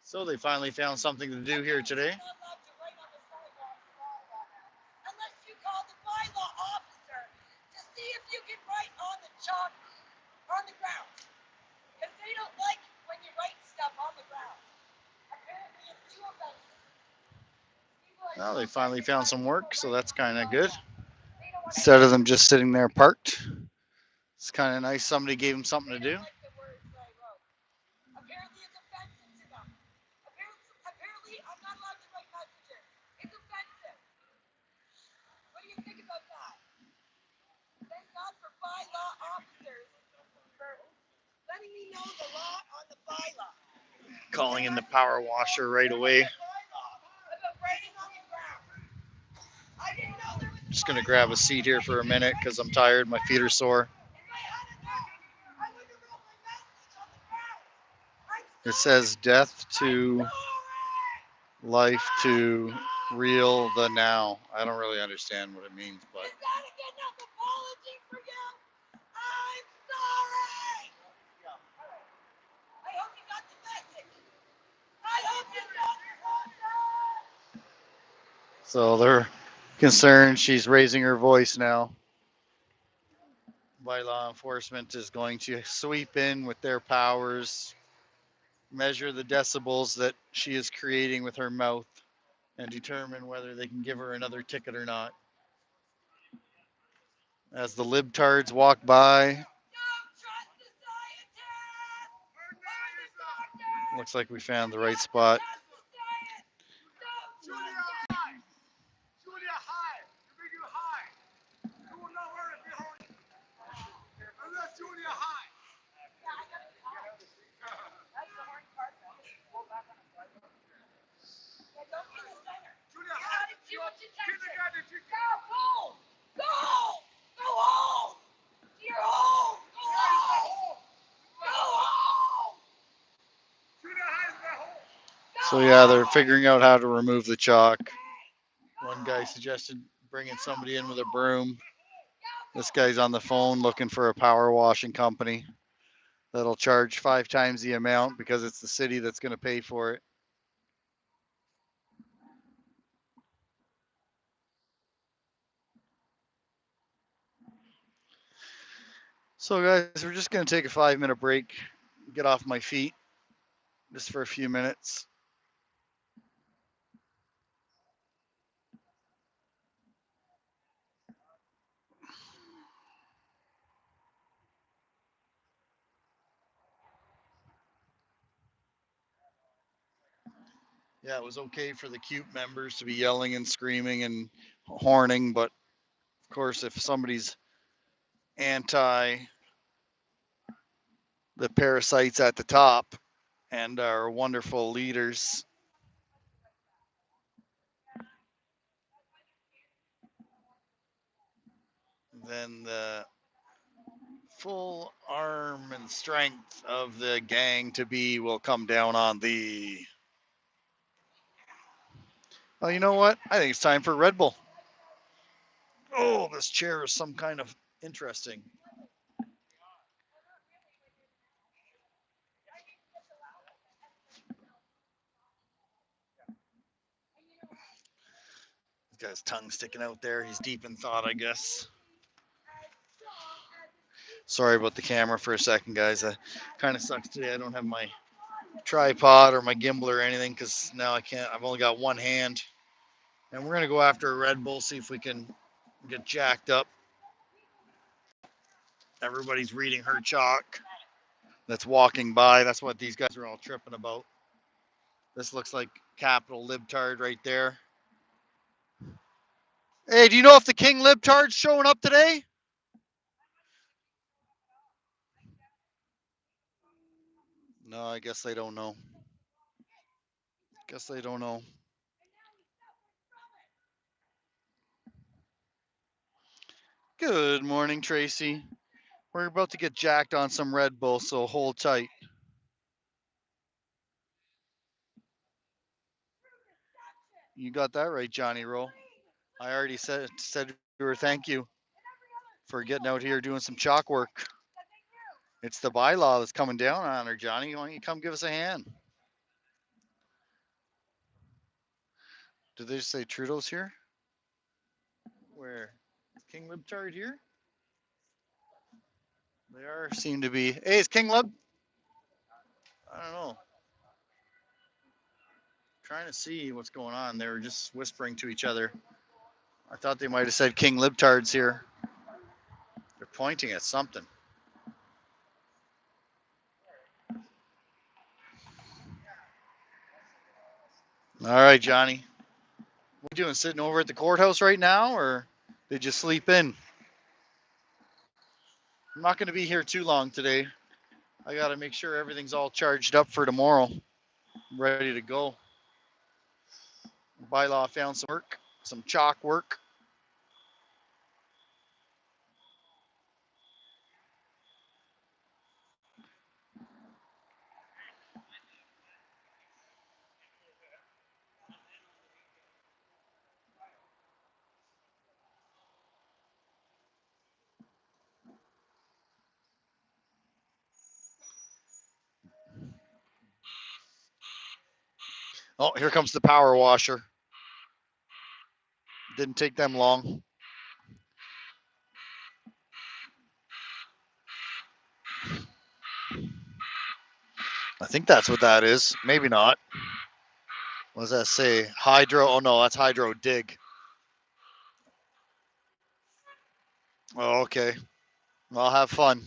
So they finally found something to do here today. Unless you call the bylaw officer to see if you can write on the chalk on the ground. Because they don't like when you write stuff on the ground. Apparently it's too offensive. Well, they finally found some work, so that's kind of good. Instead of them just sitting there parked, it's kind of nice somebody gave them something to do. Apparently it's offensive to them. Apparently I'm not allowed to write messages. It's offensive. What do you think about that? Thank God for bylaw officers for letting me know the law on the bylaw. Calling in the power washer right away. Just gonna grab a seat here for a minute because I'm tired. My feet are sore. It says death to life to real the now. I don't really understand what it means, but. Is that a good enough apology for you? I'm sorry. I hope you got the message. I hope you got the message. So they're concerned. She's raising her voice now. By law enforcement is going to sweep in with their powers, measure the decibels that she is creating with her mouth, and determine whether they can give her another ticket or not. As the libtards walk by, looks like we found the right spot. So yeah, they're figuring out how to remove the chalk. One guy suggested bringing somebody in with a broom. This guy's on the phone looking for a power washing company that'll charge 5 times the amount because it's the city that's going to pay for it. So guys, we're just going to take a 5-minute break, get off my feet just for a few minutes. Yeah, it was okay for the CUPE members to be yelling and screaming and horning, but of course, if somebody's anti the parasites at the top and our wonderful leaders, then the full arm and strength of the gang to be will come down on thee. Well, you know what? I think it's time for Red Bull. Oh, this chair is some kind of interesting. This guy's tongue sticking out there. He's deep in thought, I guess. Sorry about the camera for a second, guys. Kind of sucks today. I don't have my tripod or my gimbal or anything because now I can't. I've only got one hand. And we're going to go after a Red Bull, see if we can get jacked up. Everybody's reading her chalk that's walking by. That's what these guys are all tripping about. This looks like capital libtard right there. Hey, do you know if the King libtard's showing up today? No, I guess they don't know. Guess they don't know. Good morning, Tracy. We're about to get jacked on some Red Bull, so hold tight. You got that right, Johnny Roll. I already said to her thank you for getting out here doing some chalk work. It's the bylaw that's coming down on her, Johnny. Why don't you come give us a hand? Did they just say Trudeau's here? Where? Is King Libtard here? They are seem to be. Hey, is King Lib? I don't know. Trying to see what's going on. They were just whispering to each other. I thought they might have said King Libtard's here. They're pointing at something. All right, Johnny. What are you doing? Sitting over at the courthouse right now, or did you sleep in? I'm not going to be here too long today. I got to make sure everything's all charged up for tomorrow. I'm ready to go. Bylaw found some work, some chalk work. Oh, here comes the power washer. Didn't take them long. I think that's what that is. Maybe not. What does that say? Hydro. Oh, no, that's hydro dig. Oh, okay. Well, have fun.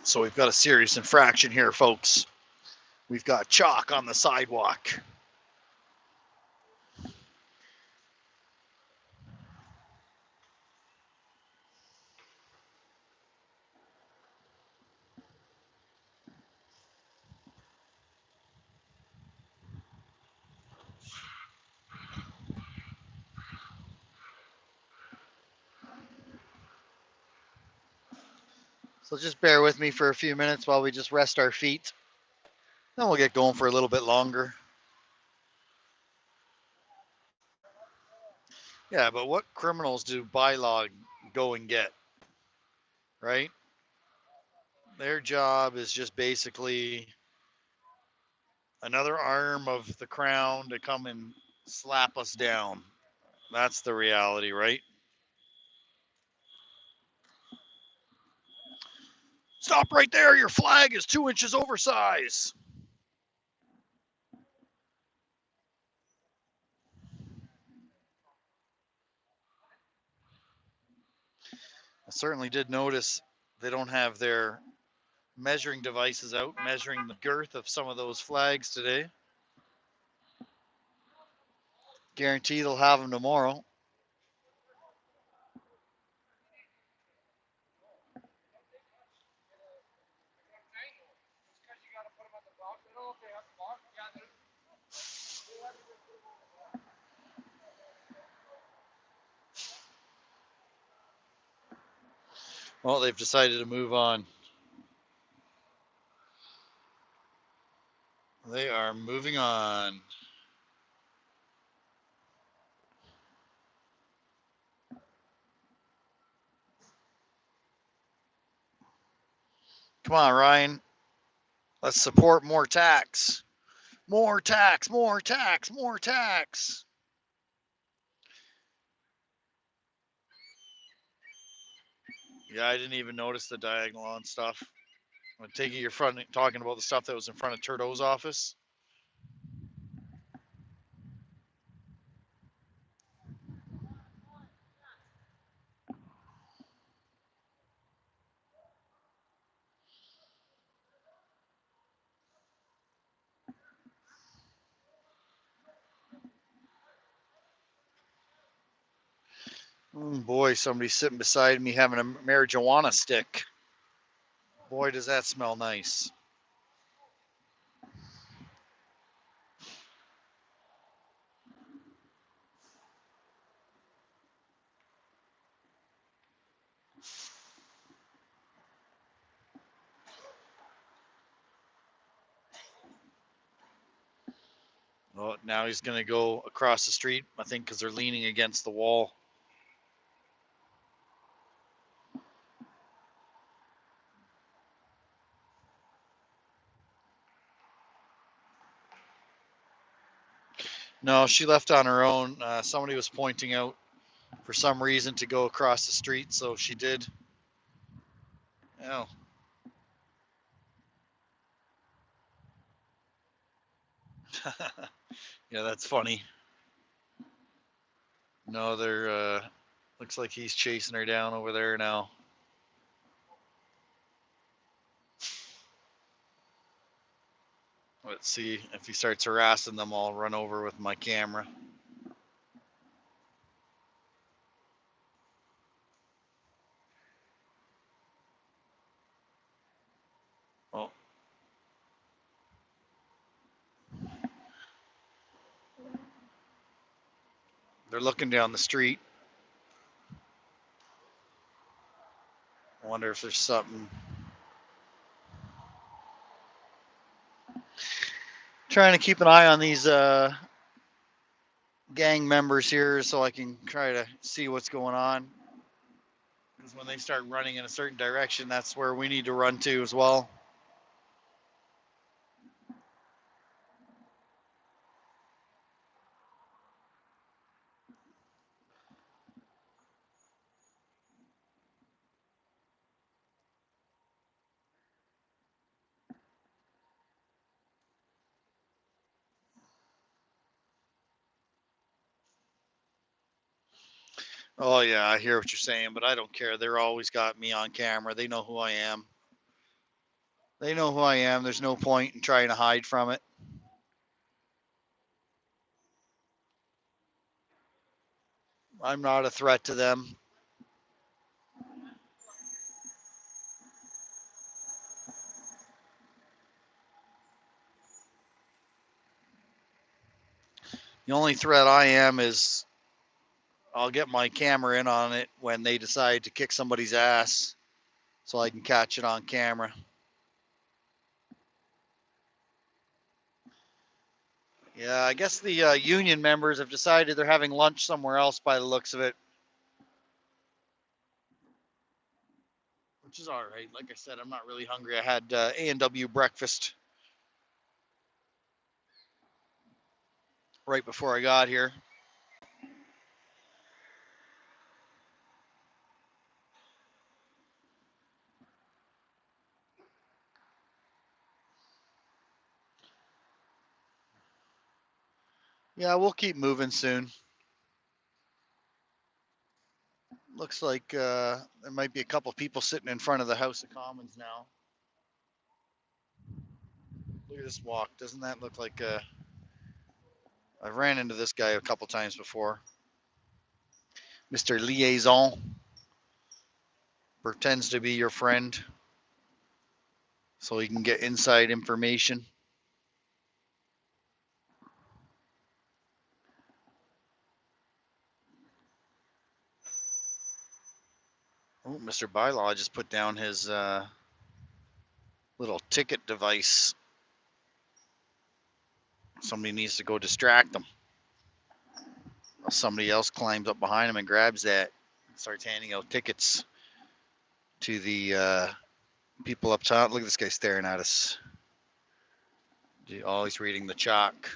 So we've got a serious infraction here, folks. We've got chalk on the sidewalk. So just bear with me for a few minutes while we just rest our feet. Then we'll get going for a little bit longer. Yeah, but what criminals do bylaw go and get? Right? Their job is just basically another arm of the crown to come and slap us down. That's the reality, right? Stop right there. Your flag is 2 inches oversized. I certainly did notice they don't have their measuring devices out, measuring the girth of some of those flags today. Guarantee they'll have them tomorrow. Well, they've decided to move on. They are moving on. Come on, Ryan. Let's support more tax. More tax, more tax, more tax. Yeah, I didn't even notice the diagonal on stuff. I take it you're talking about the stuff that was in front of Trudeau's office. Boy, somebody's sitting beside me having a marijuana stick. Boy, does that smell nice. Oh, now he's going to go across the street, I think, because they're leaning against the wall. No, she left on her own. Somebody was pointing out for some reason to go across the street, so she did. Oh. Yeah, that's funny. No, they're looks like he's chasing her down over there now. Let's see if he starts harassing them. I'll run over with my camera. Oh. They're looking down the street. I wonder if there's something. Trying to keep an eye on these gang members here so I can try to see what's going on. Because when they start running in a certain direction, that's where we need to run to as well. Oh yeah, I hear what you're saying, but I don't care. They're always got me on camera. They know who I am. They know who I am. There's no point in trying to hide from it. I'm not a threat to them. The only threat I am is I'll get my camera in on it when they decide to kick somebody's ass so I can catch it on camera. Yeah, I guess the union members have decided they're having lunch somewhere else by the looks of it. Which is all right. Like I said, I'm not really hungry. I had A&W breakfast right before I got here. Yeah, we'll keep moving soon. Looks like there might be a couple people sitting in front of the House of Commons now. Look at this walk. Doesn't that look like I've ran into this guy a couple times before. Mr. Liaison pretends to be your friend so he can get inside information. Oh, Mr. Bylaw just put down his little ticket device. Somebody needs to go distract them. Somebody else climbs up behind him and grabs that and starts handing out tickets to the people up top. Look at this guy staring at us. Oh, he's reading the chalk.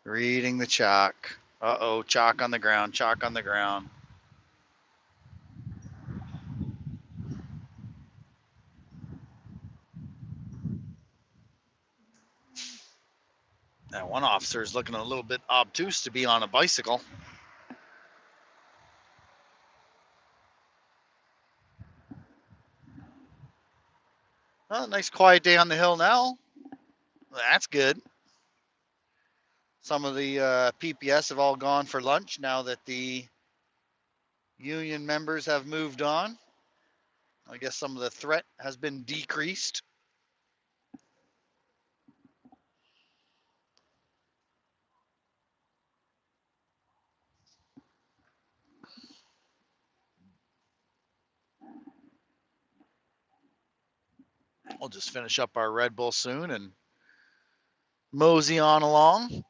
Reading the chalk. Uh-oh, chalk on the ground, chalk on the ground. That one officer is looking a little bit obtuse to be on a bicycle. Well, nice quiet day on the hill now. That's good. Some of the PPS have all gone for lunch now that the union members have moved on. I guess some of the threat has been decreased. We'll just finish up our Red Bull soon and mosey on along.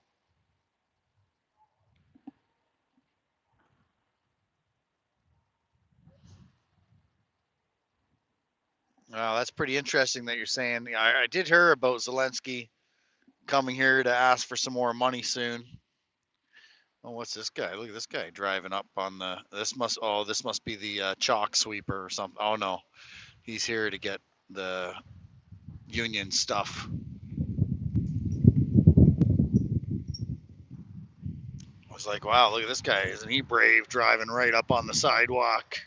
Wow, that's pretty interesting that you're saying. I did hear about Zelensky coming here to ask for some more money soon. Oh, what's this guy? Look at this guy driving up on the. This must be the chalk sweeper or something. Oh no, he's here to get the union stuff. I was like, wow, look at this guy. Isn't he brave driving right up on the sidewalk?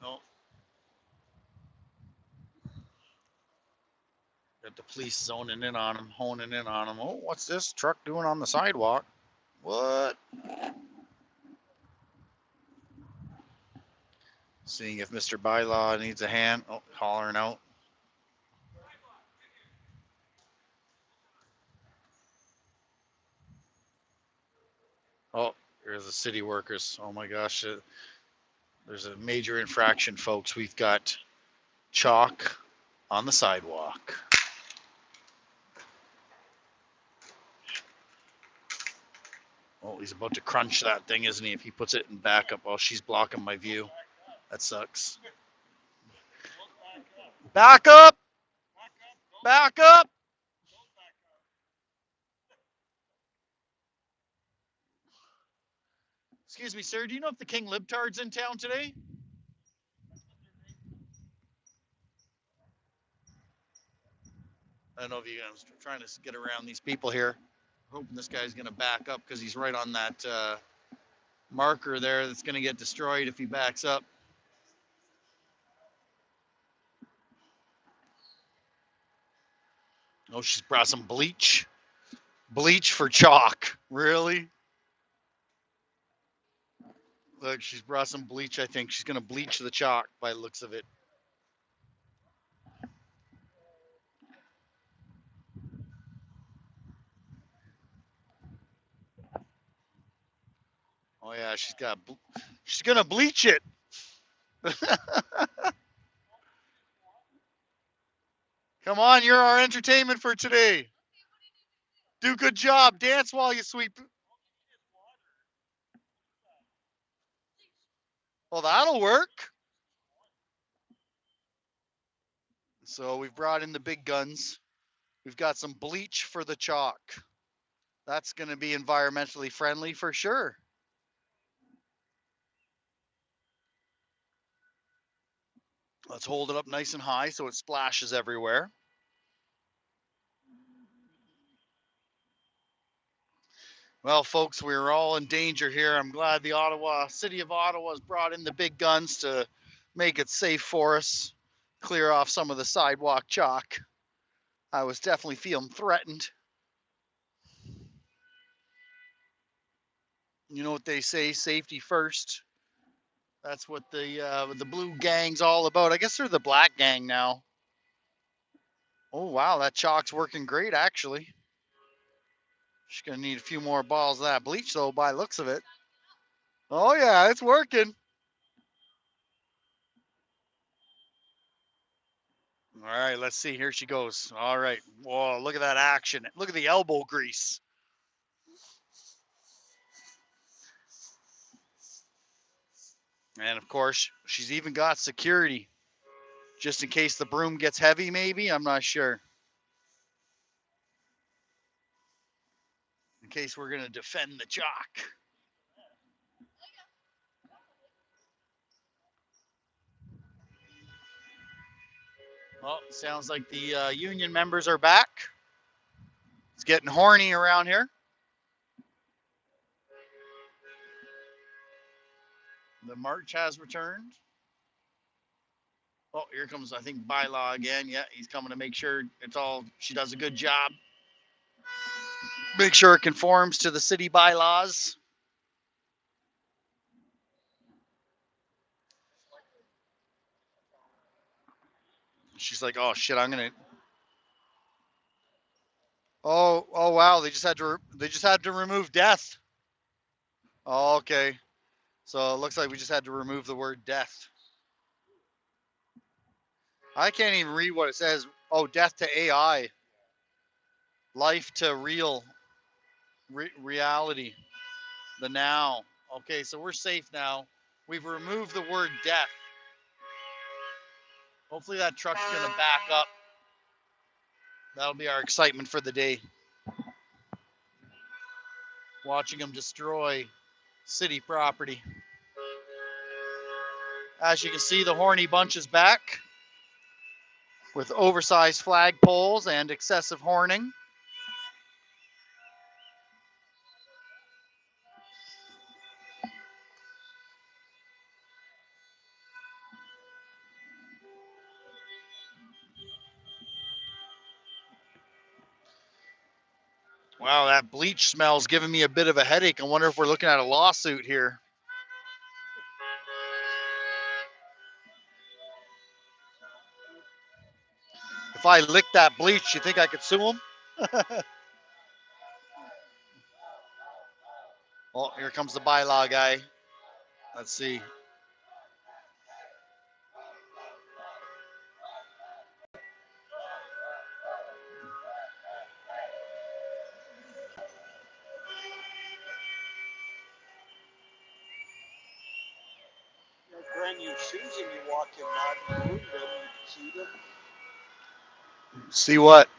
Oh, got the police zoning in on him, honing in on him. Oh, what's this truck doing on the sidewalk? What? Seeing if Mr. Bylaw needs a hand. Oh, hollering out. Oh, here's the city workers. Oh my gosh. There's a major infraction, folks. We've got chalk on the sidewalk. Oh, he's about to crunch that thing, isn't he? If he puts it in backup. Oh, she's blocking my view. That sucks. Back up! Back up! Excuse me, sir. Do you know if the King Libtard's in town today? I don't know if I'm trying to get around these people here. Hoping this guy's going to back up because he's right on that marker there that's going to get destroyed if he backs up. Oh, she's brought some bleach. Bleach for chalk. Really? Look, she's brought some bleach, I think. She's going to bleach the chalk by the looks of it. Oh, yeah, she's going to bleach it. Come on, you're our entertainment for today. Do good job. Dance while you sweep. Well, that'll work. So we've brought in the big guns. We've got some bleach for the chalk. That's going to be environmentally friendly for sure. Let's hold it up nice and high so it splashes everywhere. Well, folks, we're all in danger here. I'm glad the city of Ottawa has brought in the big guns to make it safe for us, clear off some of the sidewalk chalk. I was definitely feeling threatened. You know what they say, safety first. That's what the blue gang's all about. I guess they're the black gang now. Oh, wow, that chalk's working great, actually. She's going to need a few more balls of that bleach, though, by looks of it. Oh, yeah, it's working. All right, let's see. Here she goes. All right. Whoa, look at that action. Look at the elbow grease. And of course, she's even got security just in case the broom gets heavy, maybe. I'm not sure. In case we're going to defend the chalk. Well, sounds like the union members are back. It's getting horny around here. The march has returned. Oh, here comes, I think, Bylaw again. Yeah, he's coming to make sure it's all, she does a good job. Make sure it conforms to the city bylaws. She's like, oh shit, I'm gonna. Oh wow, they just had to remove death. Oh, okay, so it looks like we just had to remove the word death. I can't even read what it says. Oh, death to AI, life to reality, the now. Okay, so we're safe now. We've removed the word death. Hopefully that truck's gonna back up. That'll be our excitement for the day. Watching them destroy city property. As you can see, the horny bunch is back with oversized flag poles and excessive horning. Wow, that bleach smell's giving me a bit of a headache. I wonder if we're looking at a lawsuit here. If I lick that bleach, you think I could sue them? Oh, here comes the bylaw guy. Let's see. Brand new shoes and you walk in that room, then you can see them. See what?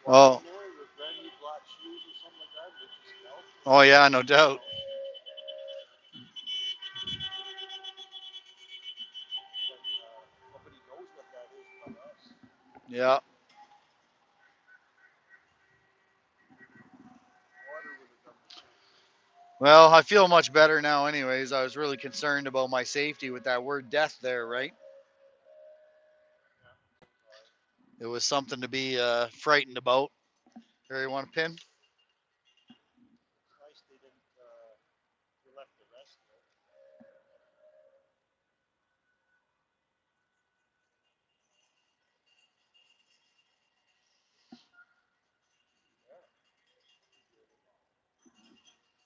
Oh. There with brand new black shoes or something like that, which is smell. Oh yeah, no doubt. Nobody knows what that is but us. Yeah. Well, I feel much better now anyways. I was really concerned about my safety with that word death there, right? It was something to be frightened about. Here, you want a pin? Nice they didn't they left the rest there.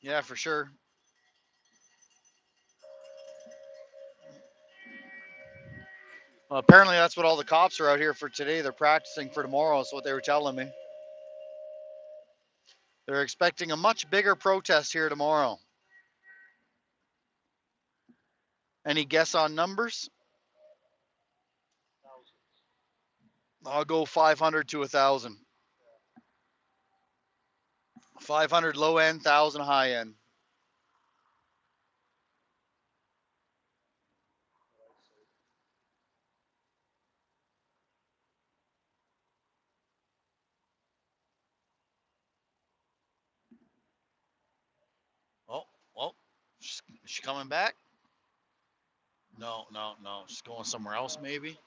Yeah, for sure. Well, apparently that's what all the cops are out here for today. They're practicing for tomorrow, is what they were telling me. They're expecting a much bigger protest here tomorrow. Any guess on numbers? I'll go 500 to 1,000. 500 low end, 1,000 high end. Oh, is she coming back? No. She's going somewhere else, maybe.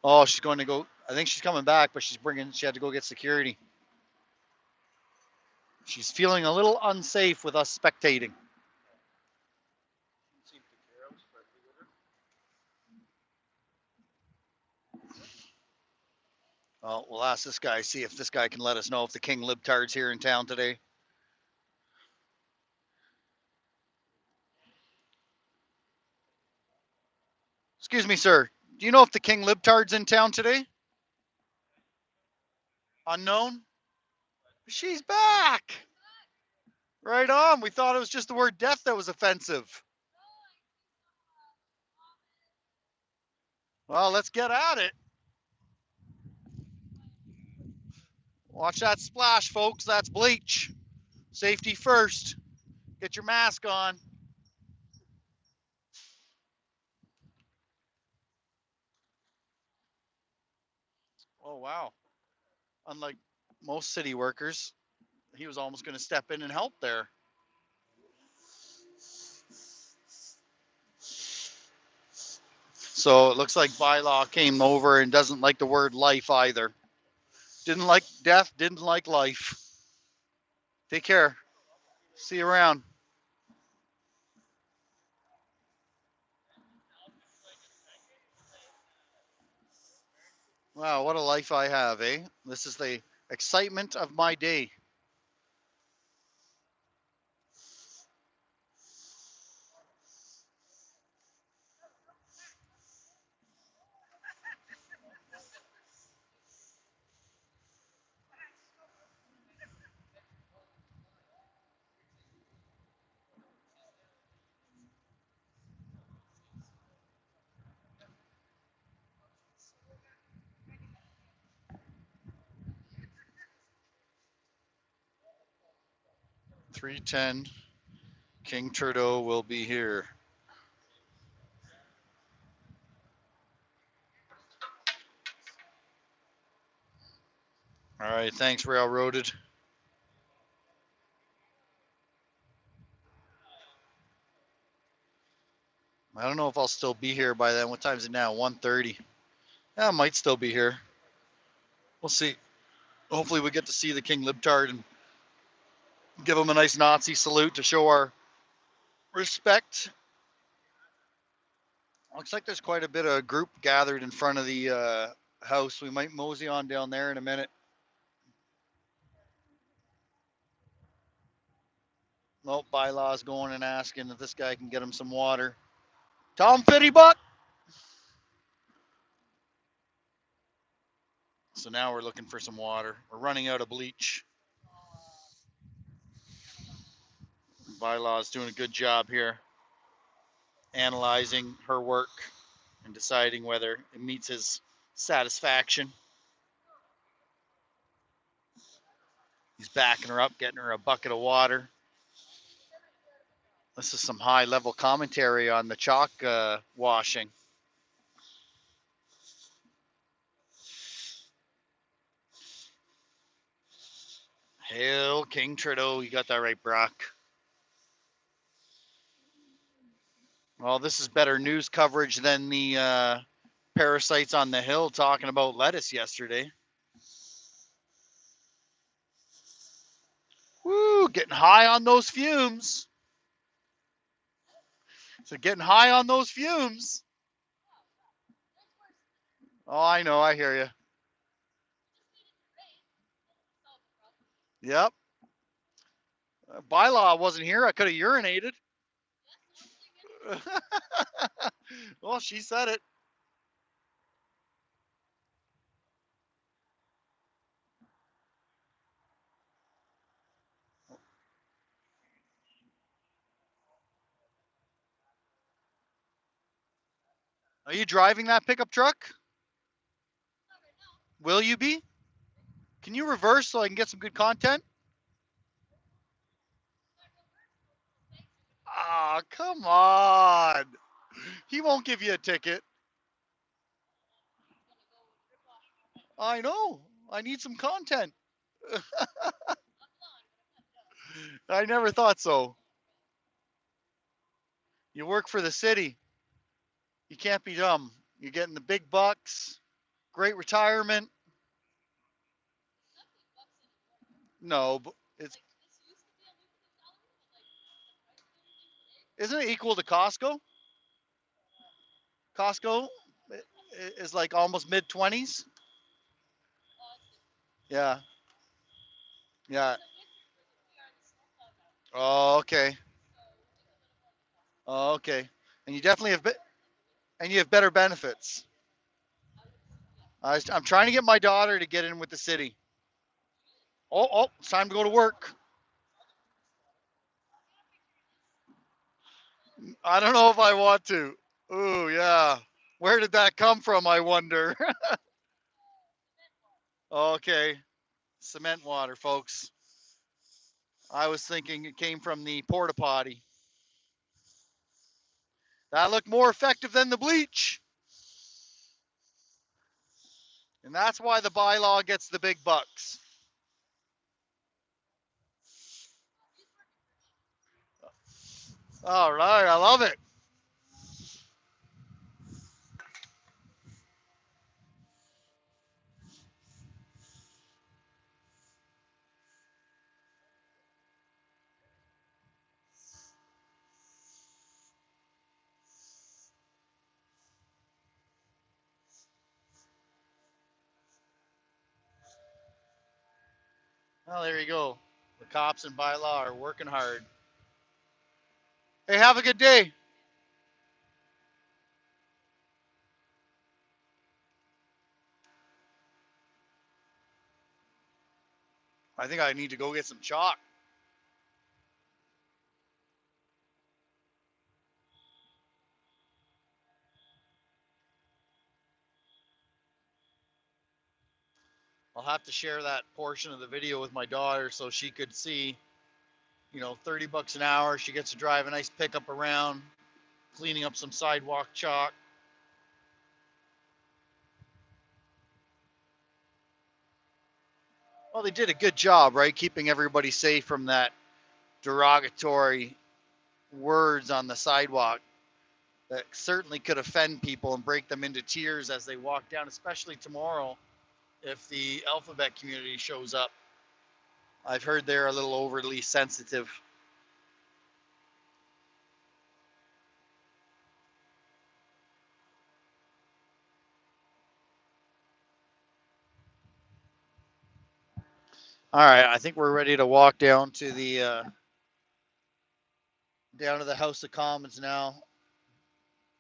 Oh, she's going to go. I think she's coming back, but she had to go get security. She's feeling a little unsafe with us spectating. Well, we'll ask this guy, see if this guy can let us know if the King Libtard's here in town today. Excuse me, sir. Do you know if the King Libtard's in town today? Unknown? She's back. Right on. We thought it was just the word death that was offensive. Well, let's get at it. Watch that splash, folks. That's bleach. Safety first. Get your mask on. Oh, wow. Unlike most city workers, he was almost going to step in and help there. So it looks like Bylaw came over and doesn't like the word life either. Didn't like death, didn't like life. Take care. See you around. Wow, what a life I have, eh? This is the excitement of my day. .310, King Trudeau will be here. All right, thanks, Railroaded. I don't know if I'll still be here by then. What time is it now? 1:30. Yeah, I might still be here. We'll see. Hopefully we get to see the King Libtard and give him a nice Nazi salute to show our respect. Looks like there's quite a bit of group gathered in front of the house. We might mosey on down there in a minute. Nope, Bylaw's going and asking if this guy can get him some water. Tom Fittybuck! So now we're looking for some water. We're running out of bleach. Bylaw's doing a good job here, analyzing her work and deciding whether it meets his satisfaction. He's backing her up, getting her a bucket of water. This is some high level commentary on the chalk washing. Hail King Trudeau, you got that right, Brock. Well, this is better news coverage than the parasites on the hill talking about lettuce yesterday. Woo, getting high on those fumes. So getting high on those fumes. Oh, I know, I hear you. Yep. Bylaw wasn't here. I could have urinated. Well, she said it. Are you driving that pickup truck? Will you be? Can you reverse so I can get some good content? Ah, come on. He won't give you a ticket. I know. I need some content. I never thought so. You work for the city. You can't be dumb. You're getting the big bucks, great retirement. No, but it's isn't it equal to Costco? Costco is like almost mid 20s. Yeah. Yeah. Oh, okay. Oh, okay. And you definitely have and you have better benefits. I'm trying to get my daughter to get in with the city. Oh, it's time to go to work. I don't know if I want to. Ooh, yeah. Where did that come from, I wonder? Okay, cement water, folks. I was thinking it came from the porta potty. That looked more effective than the bleach. And that's why the bylaw gets the big bucks. All right, I love it. Well, there you go. The cops and bylaw are working hard. Hey, have a good day. I think I need to go get some chalk. I'll have to share that portion of the video with my daughter so she could see, 30 bucks an hour. She gets to drive a nice pickup around, cleaning up some sidewalk chalk. Well, they did a good job, right? Keeping everybody safe from that derogatory words on the sidewalk that certainly could offend people and break them into tears as they walk down, especially tomorrow if the alphabet community shows up. I've heard they're a little overly sensitive. All right, I think we're ready to walk down to the House of Commons now.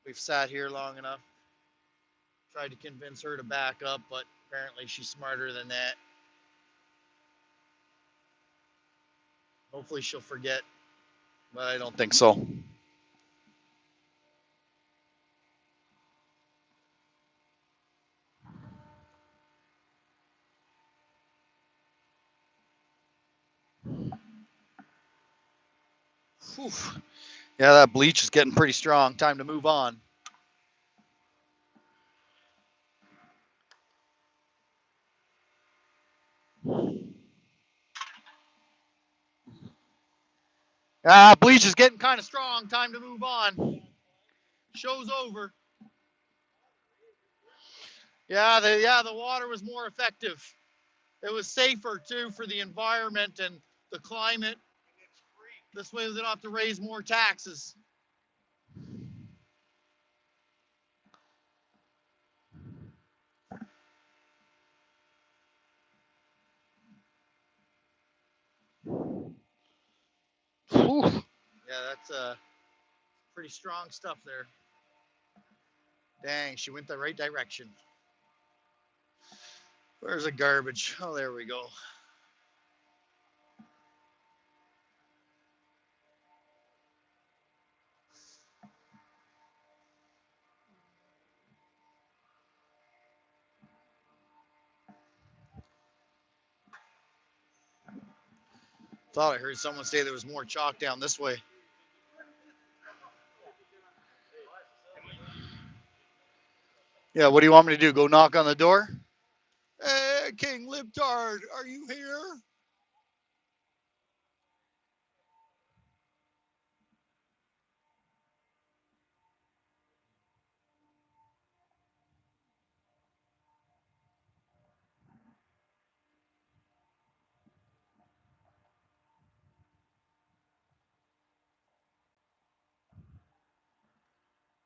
We've sat here long enough. Tried to convince her to back up, but apparently she's smarter than that. Hopefully she'll forget, but I don't think so. Whew. Yeah, that bleach is getting pretty strong. Time to move on. Bleach is getting kind of strong. Time to move on. Show's over. Yeah, the water was more effective. It was safer too for the environment and the climate. This way they don't have to raise more taxes. Whew. Yeah, that's pretty strong stuff there. Dang, she went the right direction. Where's the garbage? Oh, there we go. Thought I heard someone say there was more chalk down this way. Yeah, what do you want me to do? Go knock on the door? Hey, King Libtard, are you here?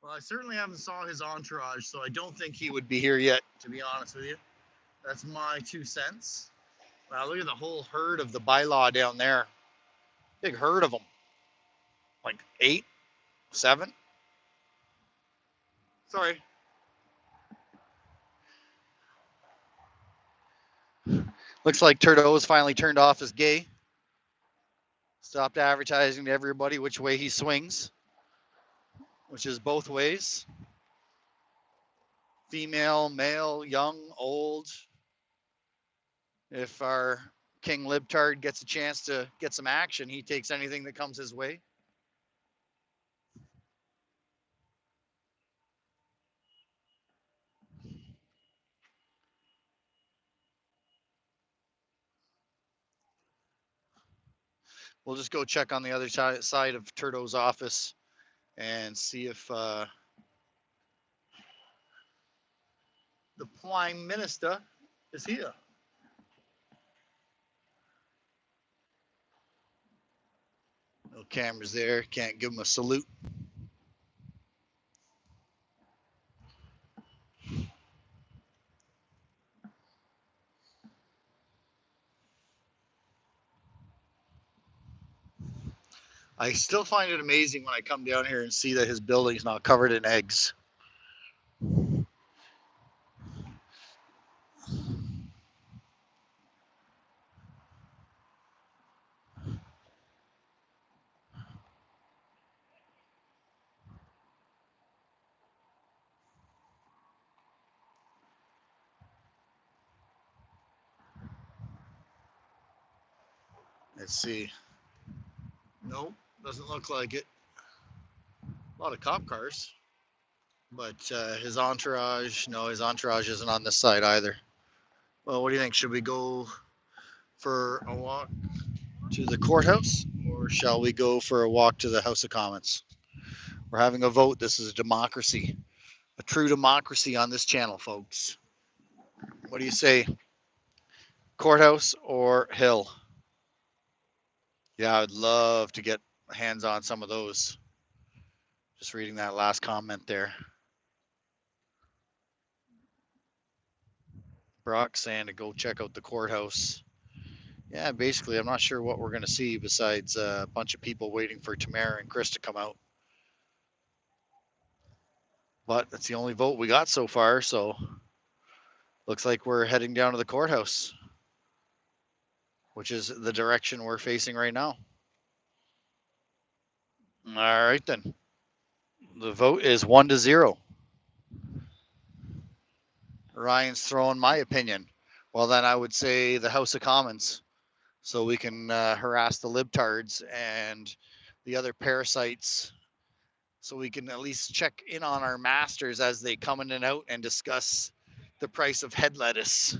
Well, I certainly haven't saw his entourage, so I don't think he would be here yet, to be honest with you. That's my 2 cents. Wow, look at the whole herd of the bylaw down there. Big herd of them. Like 8, 7. Sorry. Looks like Trudeau's finally turned off his gay. Stopped advertising to everybody which way he swings, which is both ways. female, male, young, old. If our King Libtard gets a chance to get some action, he takes anything that comes his way. We'll just go check on the other side of Turdo's office and see if the Prime Minister is here. No cameras there. Can't give him a salute. I still find it amazing when I come down here and see that his building's not covered in eggs. Let's see. Nope, doesn't look like it. A lot of cop cars. But his entourage, no, his entourage isn't on this side either. Well, what do you think? Should we go for a walk to the courthouse or shall we go for a walk to the House of Commons? We're having a vote. This is a democracy, a true democracy on this channel, folks. What do you say? Courthouse or Hill? Yeah, I'd love to get hands on some of those. Just reading that last comment there. Brock saying to go check out the courthouse. Yeah, basically, I'm not sure what we're going to see besides a bunch of people waiting for Tamara and Chris to come out. But that's the only vote we got so far, so looks like we're heading down to the courthouse, which is the direction we're facing right now. All right, then. The vote is 1-0. Ryan's throwing my opinion. Well, then I would say the House of Commons, so we can harass the libtards and the other parasites, so we can at least check in on our masters as they come in and out and discuss the price of head lettuce.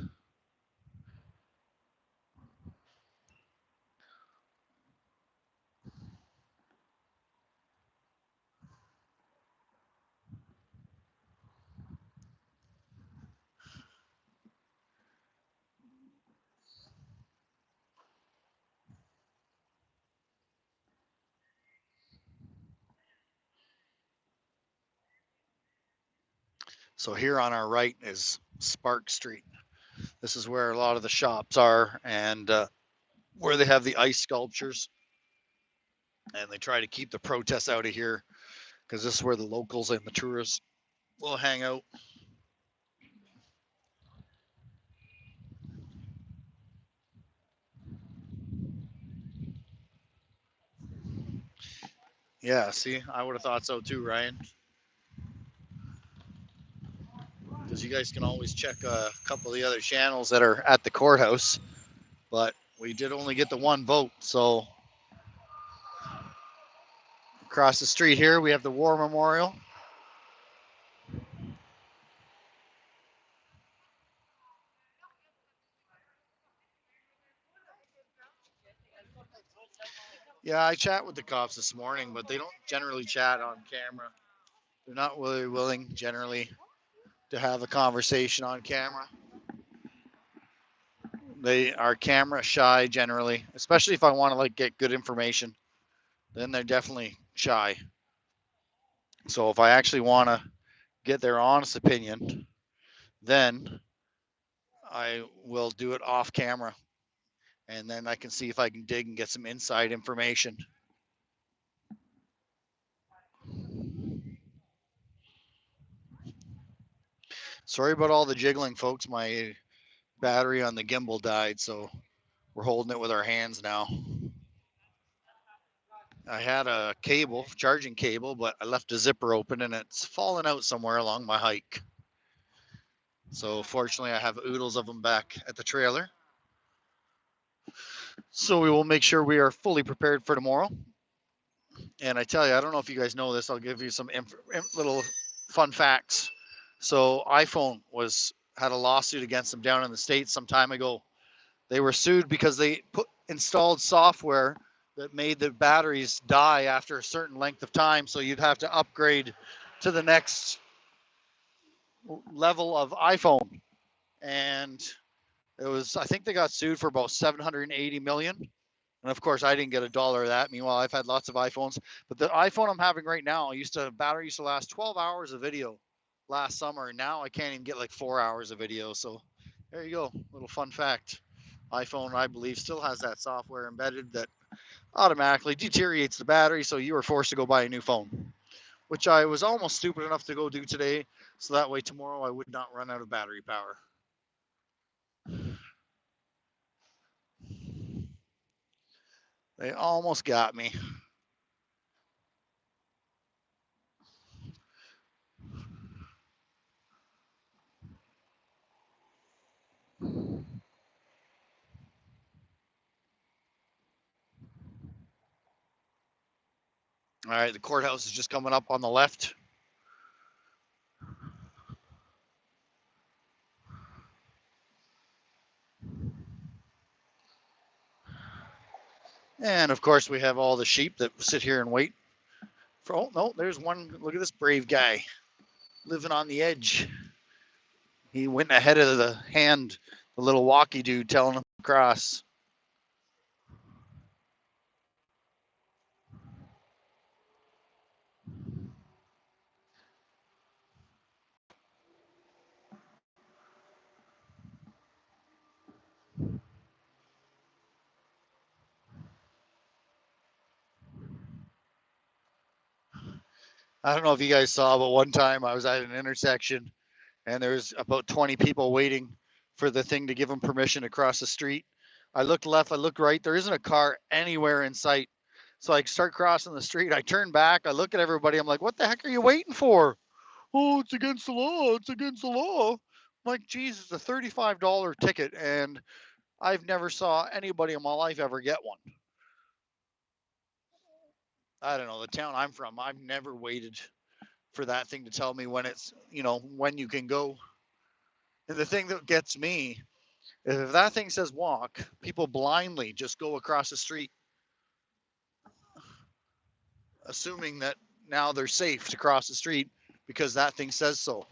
So here on our right is Spark Street. This is where a lot of the shops are and where they have the ice sculptures. And they try to keep the protests out of here because this is where the locals and the tourists will hang out. Yeah, see, I would have thought so too, Ryan. Because you guys can always check a couple of the other channels that are at the courthouse. But we did only get the one vote, so across the street here we have the War Memorial. Yeah, I chat with the cops this morning, but they don't generally chat on camera. They're not really willing generally to have a conversation on camera. They are camera shy generally, especially if I want to like get good information. Then they're definitely shy. So if I actually want to get their honest opinion, then I will do it off camera. And then I can see if I can dig and get some inside information. Sorry about all the jiggling, folks. My battery on the gimbal died, so we're holding it with our hands now. I had a cable, charging cable, but I left the zipper open and it's fallen out somewhere along my hike. So fortunately, I have oodles of them back at the trailer. So we will make sure we are fully prepared for tomorrow. And I tell you, I don't know if you guys know this. I'll give you some little fun facts. So iPhone had a lawsuit against them down in the States some time ago. They were sued because they installed software that made the batteries die after a certain length of time. So you'd have to upgrade to the next level of iPhone. And I think they got sued for about 780 million. And of course, I didn't get a dollar of that. Meanwhile, I've had lots of iPhones, but the iPhone I'm having right now battery used to last 12 hours of video last summer. And now I can't even get like 4 hours of video. So there you go. Little fun fact. iPhone, I believe, still has that software embedded that automatically deteriorates the battery. So you were forced to go buy a new phone, which I was almost stupid enough to go do today. So that way tomorrow I would not run out of battery power. They almost got me. All right, the courthouse is just coming up on the left. And of course, we have all the sheep that sit here and wait. Oh, no, there's one. Look at this brave guy living on the edge. He went ahead of the little walkie dude telling him to cross. I don't know if you guys saw, but one time I was at an intersection and there's about 20 people waiting for the thing to give them permission to cross the street. I looked left, I looked right. There isn't a car anywhere in sight. So I start crossing the street. I turn back. I look at everybody. I'm like, what the heck are you waiting for? Oh, it's against the law. It's against the law. I'm like, geez, it's a $35 ticket. And I've never saw anybody in my life ever get one. I don't know. The town I'm from, I've never waited for that thing to tell me when when you can go. And the thing that gets me is if that thing says walk, people blindly just go across the street, assuming that now they're safe to cross the street because that thing says so.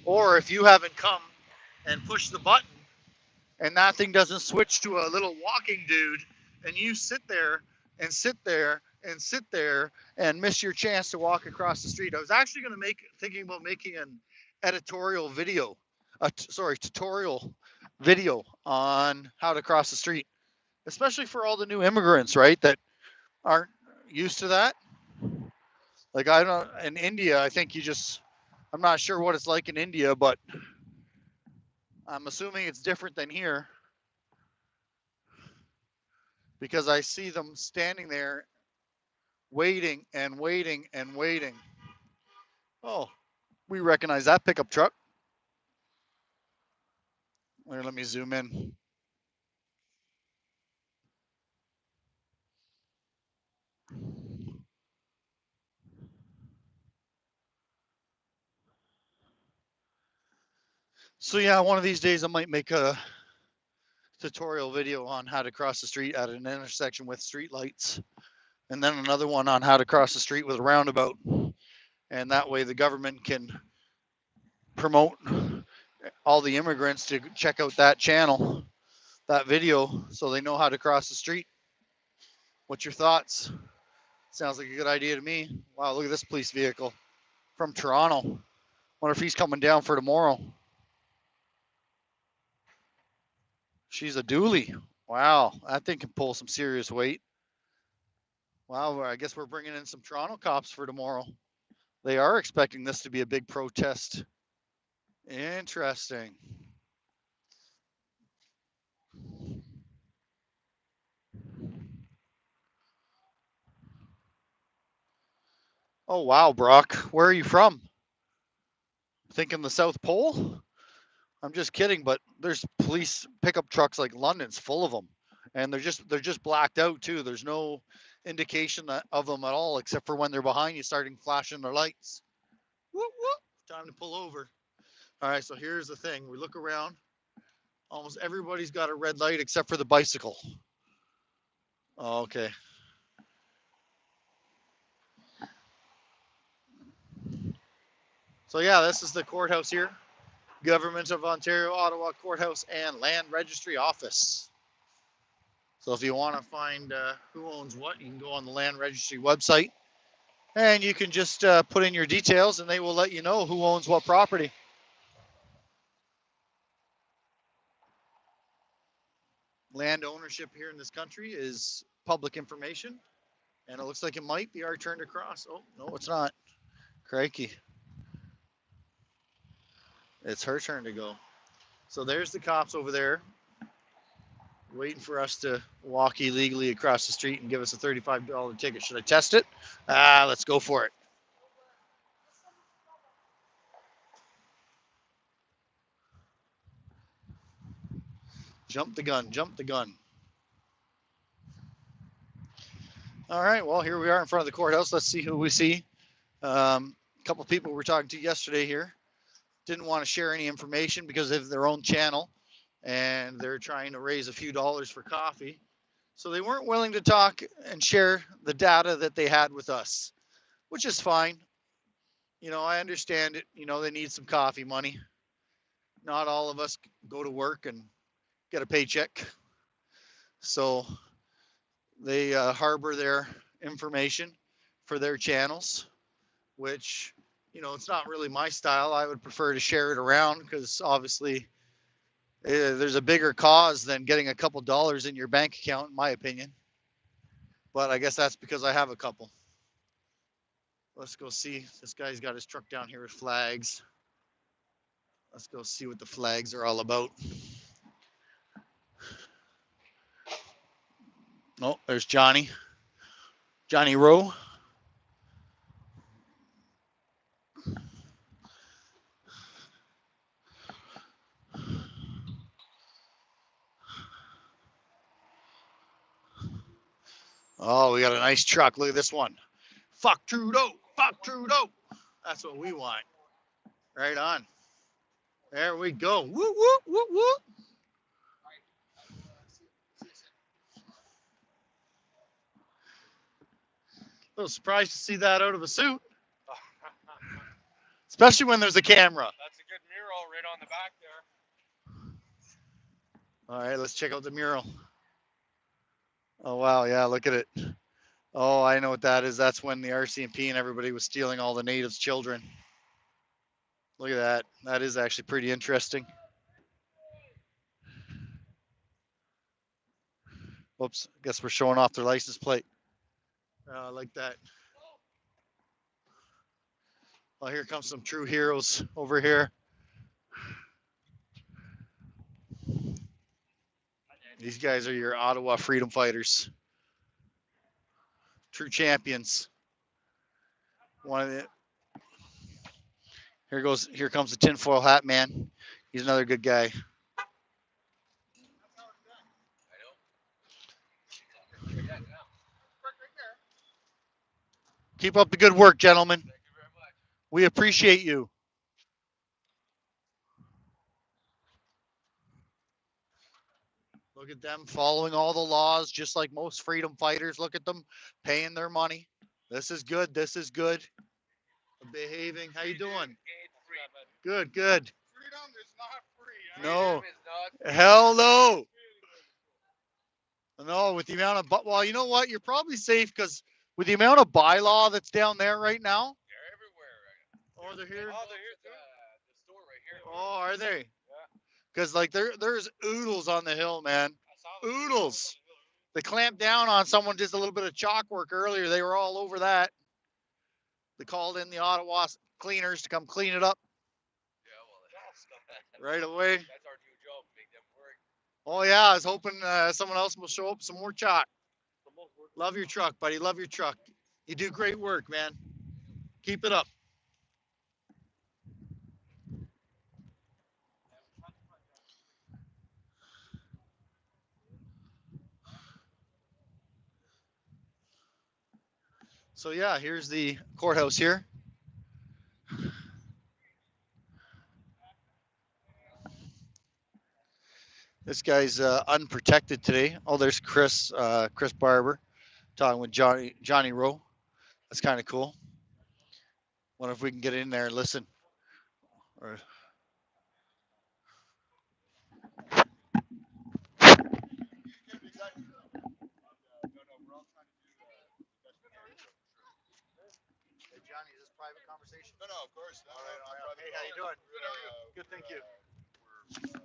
Or if you haven't come and pushed the button and that thing doesn't switch to a little walking dude and you sit there and sit there and sit there and miss your chance to walk across the street. I was actually thinking about making an tutorial video on how to cross the street, especially for all the new immigrants, right, that aren't used to that. Like in India, I think I'm not sure what it's like in India, but I'm assuming it's different than here because I see them standing there waiting and waiting and waiting. Oh, we recognize that pickup truck. Here, let me zoom in. So yeah, one of these days I might make a tutorial video on how to cross the street at an intersection with street lights, and then another one on how to cross the street with a roundabout. And that way the government can promote all the immigrants to check out that channel, that video, so they know how to cross the street. What's your thoughts? Sounds like a good idea to me. Wow, look at this police vehicle from Toronto. Wonder if he's coming down for tomorrow. She's a dually. Wow, that thing can pull some serious weight. Wow, I guess we're bringing in some Toronto cops for tomorrow. They are expecting this to be a big protest. Interesting. Oh, wow, Brock. Where are you from? Thinking the South Pole? I'm just kidding, but there's police pickup trucks like London's full of them. And they're just blacked out too. There's no indication of them at all, except for when they're behind you starting flashing their lights. Whoop, whoop. Time to pull over. All right, so here's the thing. We look around. Almost everybody's got a red light except for the bicycle. Oh, okay. So yeah, this is the courthouse here. Government of Ontario, Ottawa Courthouse and Land Registry Office. So if you want to find who owns what, you can go on the Land Registry website and you can just put in your details and they will let you know who owns what property. Land ownership here in this country is public information, and it looks like it might be our turn to cross. Oh, no, it's not. Crikey. It's her turn to go. So there's the cops over there waiting for us to walk illegally across the street and give us a $35 ticket. Should I test it? Let's go for it. Jump the gun, jump the gun. All right, well, here we are in front of the courthouse. Let's see who we see. A couple of people we were talking to yesterday here didn't want to share any information because they have their own channel and they're trying to raise a few dollars for coffee. So they weren't willing to talk and share the data that they had with us, which is fine. You know, I understand it. You know, they need some coffee money. Not all of us go to work and get a paycheck. So they harbor their information for their channels, which, you know, it's not really my style. I would prefer to share it around because obviously there's a bigger cause than getting a couple dollars in your bank account, in my opinion. But I guess that's because I have a couple. Let's go see. This guy's got his truck down here with flags. Let's go see what the flags are all about. Oh, there's Johnny. Johnny Rowe. Oh, we got a nice truck. Look at this one. Fuck Trudeau. Fuck Trudeau. That's what we want. Right on. There we go. Woo, woo, woo, woo. A little surprised to see that out of a suit, especially when there's a camera. That's a good mural right on the back there. All right, let's check out the mural. Oh, wow. Yeah, look at it. Oh, I know what that is. That's when the RCMP and everybody was stealing all the natives' children. Look at that. That is actually pretty interesting. Whoops. I guess we're showing off their license plate. Like that. Well, here comes some true heroes over here. These guys are your Ottawa freedom fighters. True champions. One of the here comes the tinfoil hat man. He's another good guy. Keep up the good work, gentlemen. We appreciate you. Look at them following all the laws, just like most freedom fighters. Look at them paying their money. This is good. This is good. Behaving. How you doing? Good, good. Freedom is not free. No. Hell no. No, with the amount of, well, you know what? You're probably safe because with the amount of bylaw that's down there right now. They're everywhere. Oh, they're here? Oh, they're here too. The store right here. Oh, are they? Because like there's oodles on the hill, man. Oodles. They clamped down on someone just a little bit of chalk work earlier. They were all over that. They called in the Ottawa cleaners to come clean it up. Yeah, well, right away. That's our new job, make them work. Oh yeah, I was hoping someone else will show up some more chalk. Love your truck, buddy. Love your truck. You do great work, man. Keep it up. So yeah, here's the courthouse here. This guy's unprotected today. Oh, there's Chris Barber talking with Johnny Rowe. That's kind of cool. Wonder if we can get in there and listen. Or Hey Johnny, is this private conversation? No, of course. All right, all right. Hey, how you doing? Good, thank you.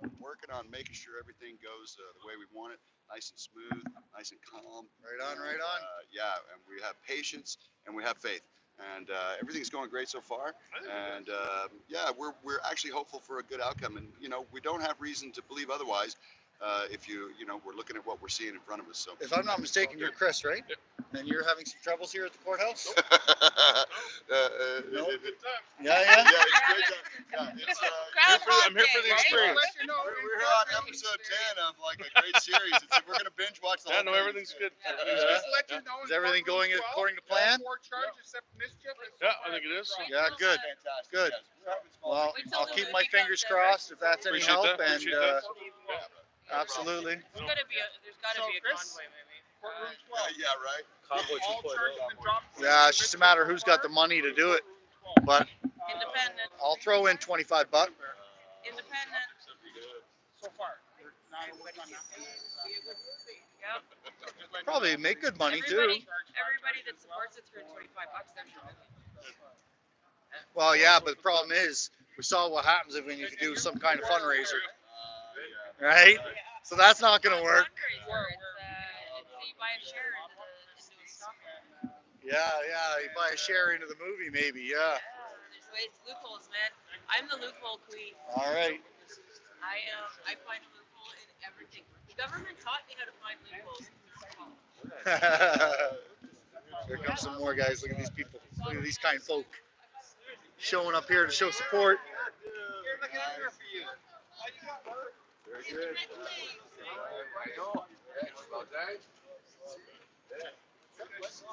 We're working on making sure everything goes the way we want it, nice and smooth, nice and calm. Right on, right on. Yeah, and we have patience and we have faith, and everything's going great so far. And yeah, we're actually hopeful for a good outcome, and we don't have reason to believe otherwise. If we're looking at what we're seeing in front of us. So, If I'm not mistaken, you're Chris, right? And you're having some troubles here at the courthouse? No? Yeah, Yeah, yeah. I'm here for the experience. We're here on episode 10 of like a great series. We're gonna binge watch the whole Yeah, no, thing. everything's good. Just let you know, Is everything going according to plan? Yeah, I think it is. Yeah, good. Fantastic. Good. Yes, we're having small Well, things. I'll keep my fingers crossed if that's any Appreciate help. that. And Appreciate that. absolutely. There's gotta be a convoy, maybe. Yeah, right. Yeah, it's just a matter of who's got the money to do it. But Independent. I'll throw in $25. Independent. So far. Yep. Probably make good money too. Everybody that supports it's for $25. They're sure. Well, yeah, but the problem is we saw what happens if when you do some kind of fundraiser, right? So that's not going to work. It's you buy a share into a stock. Yeah, you buy a share into the movie, maybe. Yeah. There's ways, loopholes, man. I'm the loophole queen. All right. I find a loophole in everything. The government taught me how to find loopholes. Here comes some more guys. Look at these people. Look at these kind folk showing up here to show support. Very good.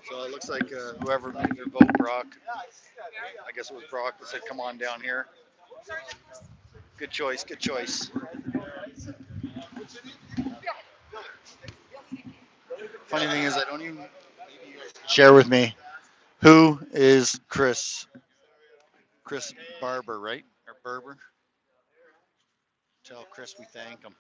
So it looks like whoever made their vote, Brock. I guess it was Brock that said, "Come on down here." Good choice. Good choice. Funny thing is, I don't even share with me who is Chris Barber, right? Or Berber? Tell Chris we thank him.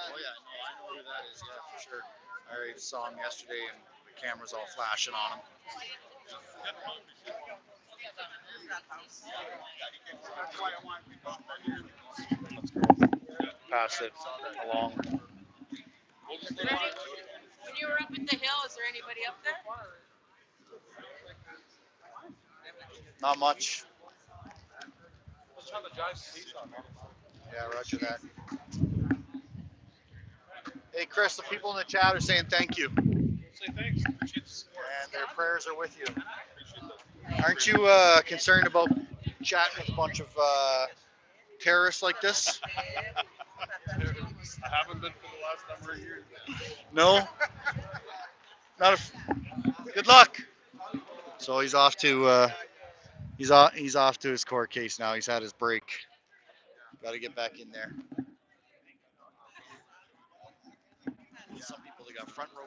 Oh yeah, no, I know who that is. Yeah, for sure. I already saw him yesterday, and the camera's all flashing on him. Let's go. Pass it along. When you were up at the hill, is there anybody up there? Not much. Yeah, roger that. Hey, Chris, the people in the chat are saying thank you. Say thanks. Appreciate the support. And their prayers are with you. Aren't you concerned about chatting with a bunch of terrorists like this? I haven't been for the last number of years. No? Not if. Good luck. So he's off to he's off to his court case now. He's had his break. Got to get back in there. Some people they got front row.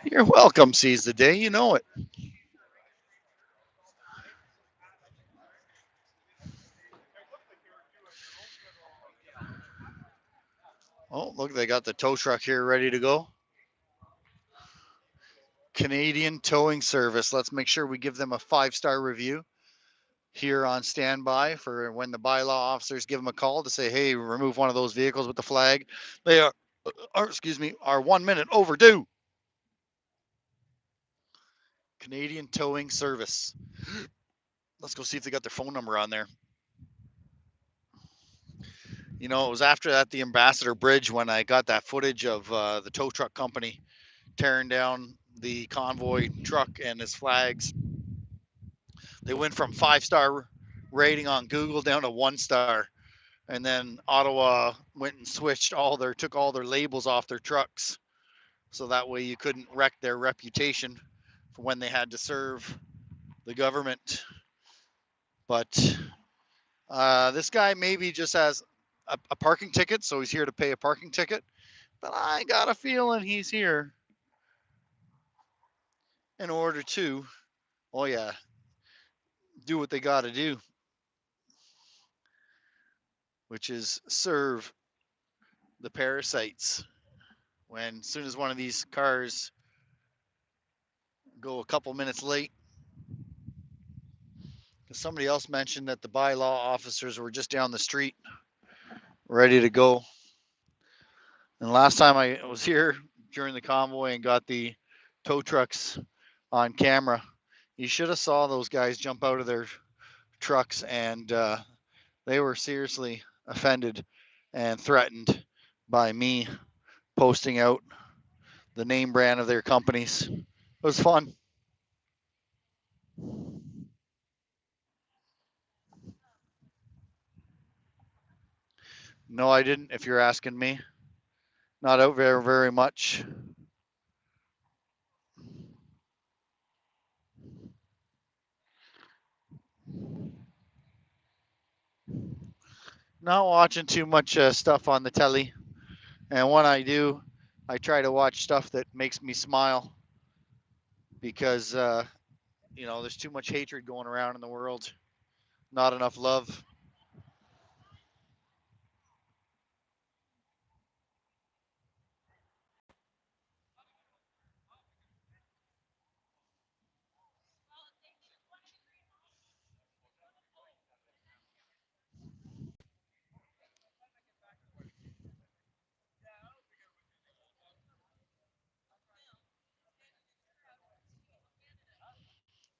You're welcome. Seize the day. You know it. Oh, look, they got the tow truck here ready to go. Canadian Towing Service. Let's make sure we give them a 5-star review here on standby for when the bylaw officers give them a call to say, hey, remove one of those vehicles with the flag. They are 1 minute overdue. Canadian Towing Service. Let's go see if they got their phone number on there. You know, it was after that the Ambassador Bridge when I got that footage of the tow truck company tearing down the convoy truck and his flags. They went from 5-star rating on Google down to 1-star. And then Ottawa went and took all their labels off their trucks. So that way you couldn't wreck their reputation for when they had to serve the government. But this guy maybe just has a parking ticket, so he's here to pay a parking ticket. But I got a feeling he's here in order to, oh yeah, do what they got to do, which is serve the parasites. When as soon as one of these cars go a couple minutes late, somebody else mentioned that the bylaw officers were just down the street, ready to go. And last time I was here during the convoy and got the tow trucks on camera, you should have saw those guys jump out of their trucks, and they were seriously offended and threatened by me posting out the name brand of their companies. It was fun. No, I didn't, if you're asking me. Not out very, very much. Not watching too much stuff on the telly. And when I do, I try to watch stuff that makes me smile because, you know, there's too much hatred going around in the world, not enough love.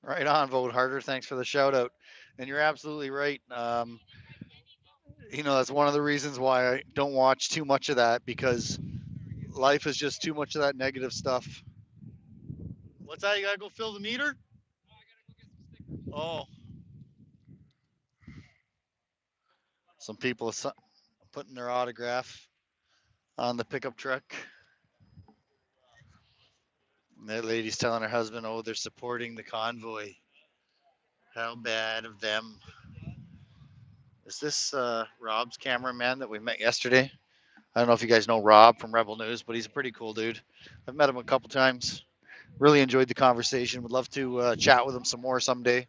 Right on, vote harder. Thanks for the shout out. And you're absolutely right. You know, that's one of the reasons why I don't watch too much of that, because life is just too much of that negative stuff. What's that? You gotta go fill the meter? Oh, some people putting their autograph on the pickup truck. And that lady's telling her husband, oh, they're supporting the convoy. How bad of them. Is this Rob's cameraman that we met yesterday? I don't know if you guys know Rob from Rebel News, but he's a pretty cool dude. I've met him a couple times. Really enjoyed the conversation. Would love to chat with him some more someday.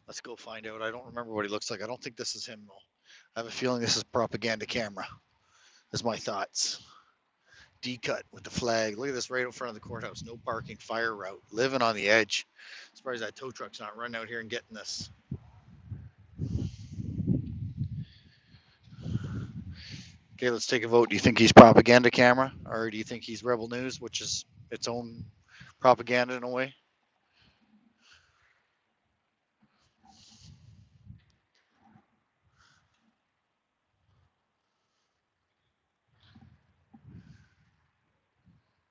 Let's go find out. I don't remember what he looks like. I don't think this is him, though. I have a feeling this is propaganda camera. That's my thoughts. D-cut with the flag. Look at this right in front of the courthouse. No parking, fire route. Living on the edge. Surprised that tow truck's not running out here and getting this. Okay, let's take a vote. Do you think he's propaganda camera, or do you think he's Rebel News, which is its own propaganda in a way?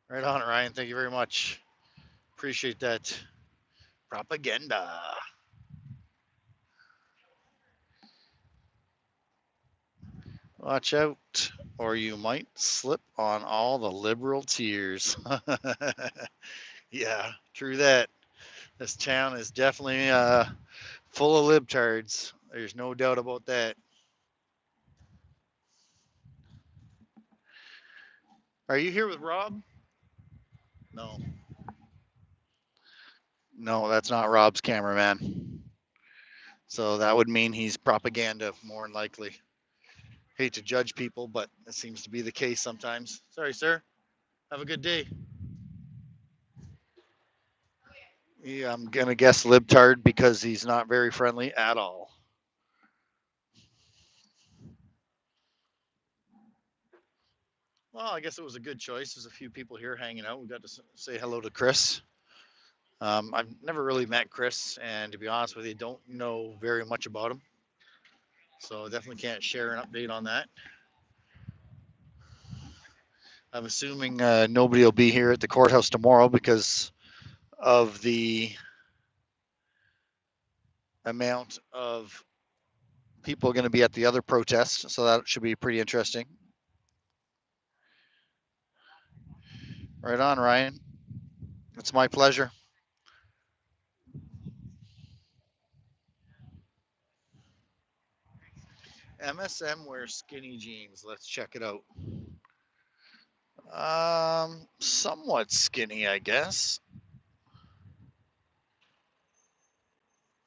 Right on, Ryan. Thank you very much. Appreciate that. Propaganda. Watch out, or you might slip on all the liberal tears. Yeah, true that. This town is definitely full of libtards. There's no doubt about that. Are you here with Rob? No. No, that's not Rob's cameraman. So that would mean he's propaganda more than likely. Hate to judge people, but it seems to be the case sometimes. Sorry, sir. Have a good day. Yeah, I'm gonna guess libtard because he's not very friendly at all. Well, I guess it was a good choice. There's a few people here hanging out. We got to say hello to Chris. I've never really met Chris, and to be honest with you, don't know very much about him. So definitely can't share an update on that. I'm assuming nobody will be here at the courthouse tomorrow because of the amount of people going to be at the other protest. So that should be pretty interesting. Right on, Ryan. It's my pleasure. MSM wears skinny jeans. Let's check it out. Somewhat skinny, I guess.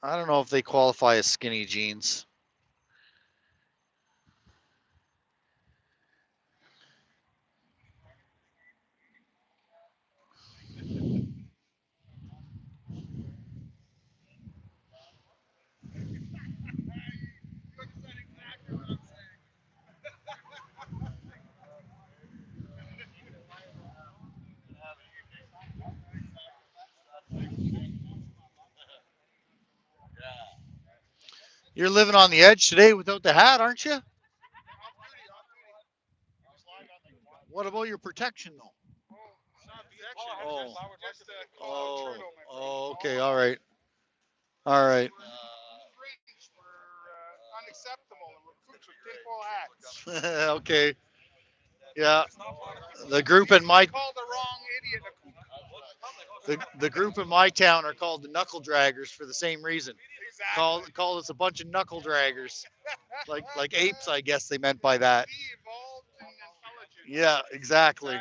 I don't know if they qualify as skinny jeans. You're living on the edge today without the hat, aren't you? What about your protection, though? Oh, oh, okay, all right, all right. Okay, yeah. The group in my the group in my town are called the knuckle draggers for the same reason. Called us a bunch of knuckle draggers, like apes, I guess they meant by that. Yeah, exactly.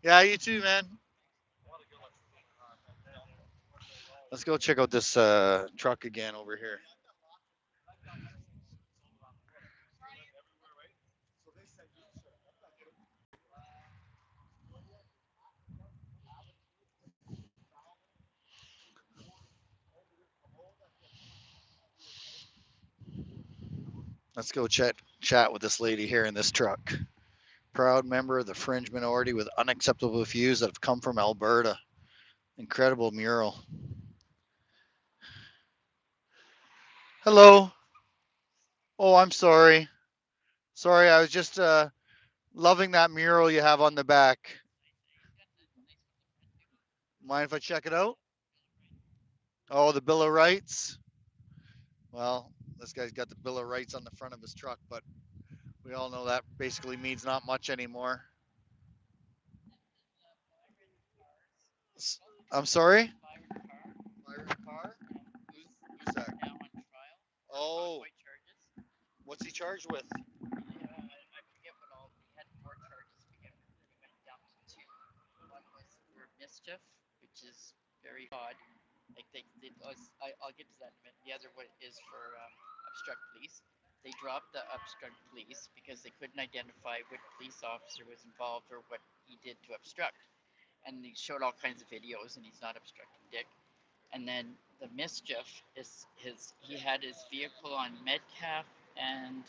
Yeah, you too, man. Let's go check out this truck again over here. Let's go chat with this lady here in this truck. Proud member of the fringe minority with unacceptable views that have come from Alberta. Incredible mural. Hello. Oh, I'm sorry. Sorry, I was just loving that mural you have on the back. Mind if I check it out? Oh, the Bill of Rights. Well, this guy's got the Bill of Rights on the front of his truck, but we all know that basically means not much anymore. I'm sorry? Byron Carr? Who's that? Oh, what's he charged with? Mischief, which is very odd. Like I'll get to that in a minute. The other one is for obstruct police. They dropped the obstruct police because they couldn't identify what police officer was involved or what he did to obstruct. And he showed all kinds of videos, and he's not obstructing dick. And then the mischief is he had his vehicle on Metcalf and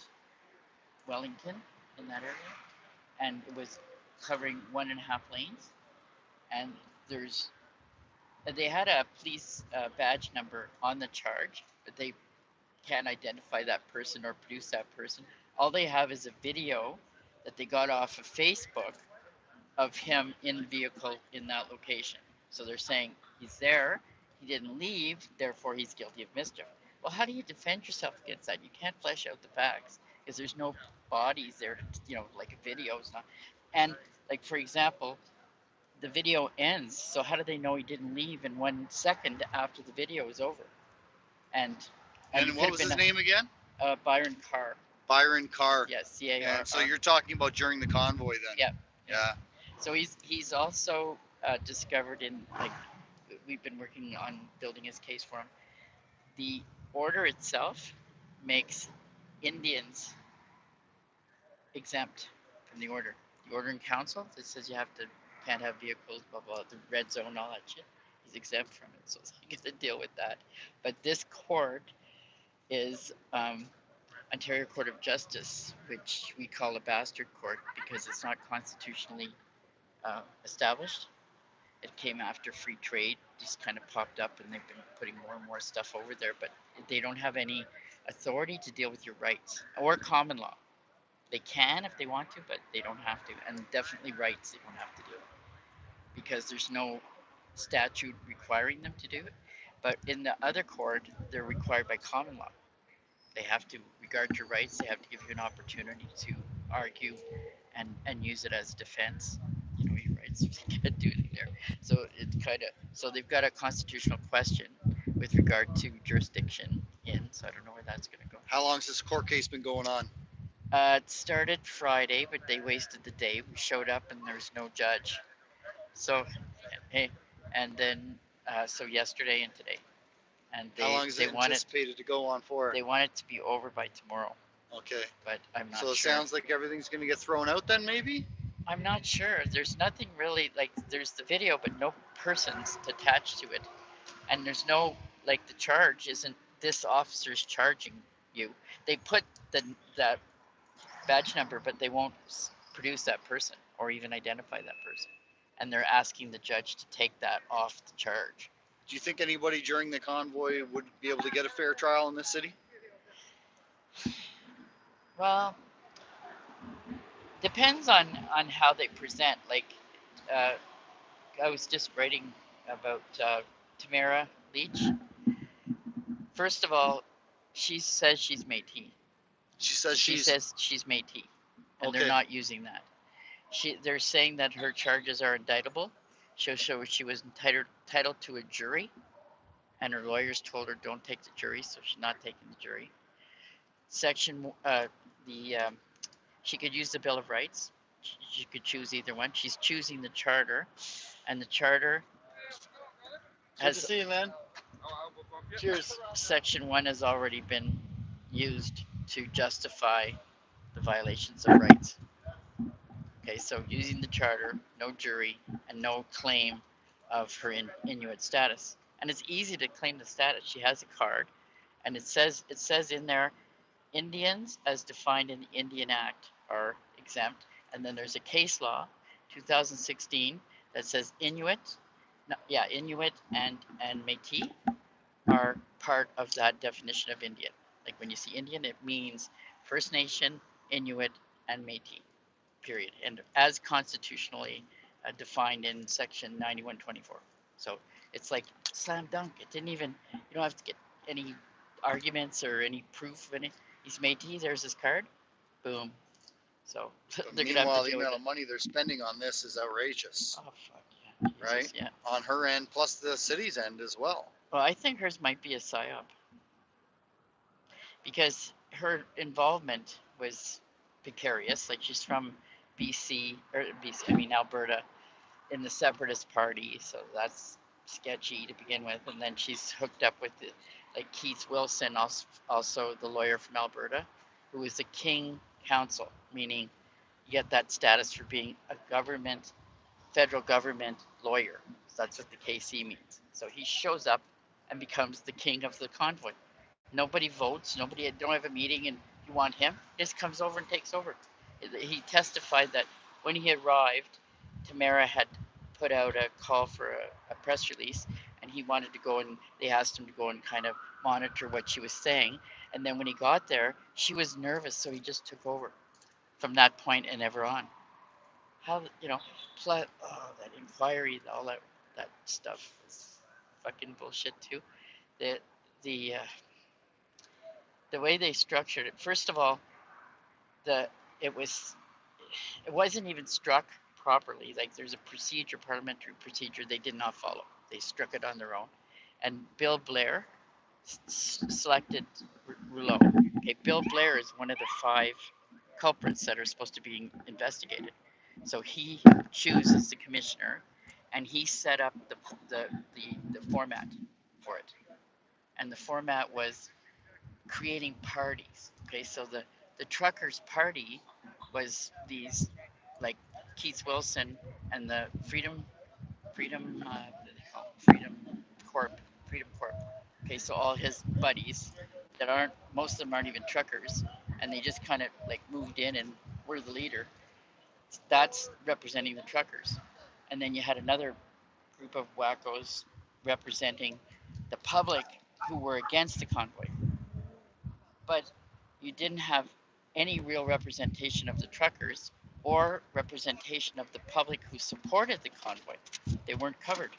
Wellington in that area, and it was covering 1.5 lanes. And there's they had a police badge number on the charge, but they can't identify that person or produce that person. All they have is a video that they got off of Facebook of him in vehicle in that location. So they're saying he's there, he didn't leave, therefore he's guilty of mischief. Well, how do you defend yourself against that? You can't flesh out the facts because there's no bodies there, like a video is not. And like for example, the video ends. So how do they know he didn't leave in 1 second after the video is over? And what was his name again? Byron Carr. Byron Carr. Yes, C-A-R. And so you're talking about during the convoy then? Yeah. Yeah. So he's also discovered in, like, we've been working on building his case for him. The order itself makes Indians exempt from the order. The order in council that says you have to can't have vehicles, blah blah, the red zone, all that shit. He's exempt from it, so he gets to deal with that. But this court is Ontario Court of Justice, which we call a bastard court because it's not constitutionally established. It came after free trade just kind of popped up, and they've been putting more and more stuff over there, but they don't have any authority to deal with your rights or common law. They can if they want to, but they don't have to, and definitely rights they don't have to do because there's no statute requiring them to do it. But in the other court, they're required by common law. They have to regard your rights. They have to give you an opportunity to argue and use it as defense. You know your rights. You can't do anything there. So it's kind of so they've got a constitutional question with regard to jurisdiction in. So I don't know where that's going to go. How long's this court case been going on? It started Friday, but they wasted the day. We showed up and there was no judge. So, hey, and then so yesterday and today, and How long is they it want it anticipated to go on for? they want it to be over by tomorrow, Okay. but I'm not So it sure. sounds like everything's going to get thrown out then, maybe? I'm not sure. There's nothing really like there's the video, but no persons attached to it, and there's no like the charge isn't this officer's charging you. They put that badge number, but they won't produce that person or even identify that person, and they're asking the judge to take that off the charge. Do you think anybody during the convoy would be able to get a fair trial in this city? Well, depends on how they present. Like, I was just writing about Tamara Leach. First of all, she says she's Métis. She says She she's says she's Métis, and Okay. they're not using that. They're saying that her charges are indictable. She was entitled to a jury, and her lawyers told her don't take the jury, so she's not taking the jury. Section she could use the Bill of Rights. She could choose either one. She's choosing the charter, and the charter Good to see you, man. Cheers. Section 1 has already been used to justify the violations of rights. Okay, so using the charter, no jury, and no claim of her Inuit status. And it's easy to claim the status. She has a card, and it says in there, Indians, as defined in the Indian Act, are exempt. And then there's a case law, 2016, that says Inuit and Métis are part of that definition of Indian. Like when you see Indian, it means First Nation, Inuit, and Métis, period. And as constitutionally defined in section 9124. So it's like slam dunk. It didn't even, you don't have to get any arguments or any proof of any. He's Métis, there's his card, boom. So they're gonna Meanwhile, have to the deal with amount it. of money they're spending on this is outrageous, Oh fuck yeah. Jesus, right? Yeah. On her end, plus the city's end as well. Well, I think hers might be a psyop because her involvement was precarious. Like she's from Alberta, in the Separatist Party, so that's sketchy to begin with. And then she's hooked up with like Keith Wilson, also the lawyer from Alberta, who is the King Counsel, meaning you get that status for being a federal government lawyer. So that's what the KC means. So he shows up and becomes the king of the convoy. Nobody votes. Nobody don't have a meeting, and you want him. He just comes over and takes over. He testified that when he arrived, Tamara had put out a call for a press release, and he wanted to go and they asked him to go and kind of monitor what she was saying. And then when he got there, she was nervous, so he just took over from that point and ever on. How that inquiry, all that stuff is fucking bullshit too. The the uh, the way they structured it. First of all, the it was it wasn't even struck properly. Like there's a procedure, parliamentary procedure, they did not follow. They struck it on their own, and Bill Blair selected Rouleau. Okay, Bill Blair is one of the 5 culprits that are supposed to be investigated. So he chooses the commissioner, and he set up the format for it. And the format was creating parties. Okay, so the truckers' party was these, like Keith Wilson and the what do they call it? Freedom Corp. Okay, so all his buddies that aren't, most of them aren't even truckers, and they just kind of like moved in and were the leader. That's representing the truckers. And then you had another group of wackos representing the public who were against the convoy. But you didn't have any real representation of the truckers or representation of the public who supported the convoy. They weren't covered.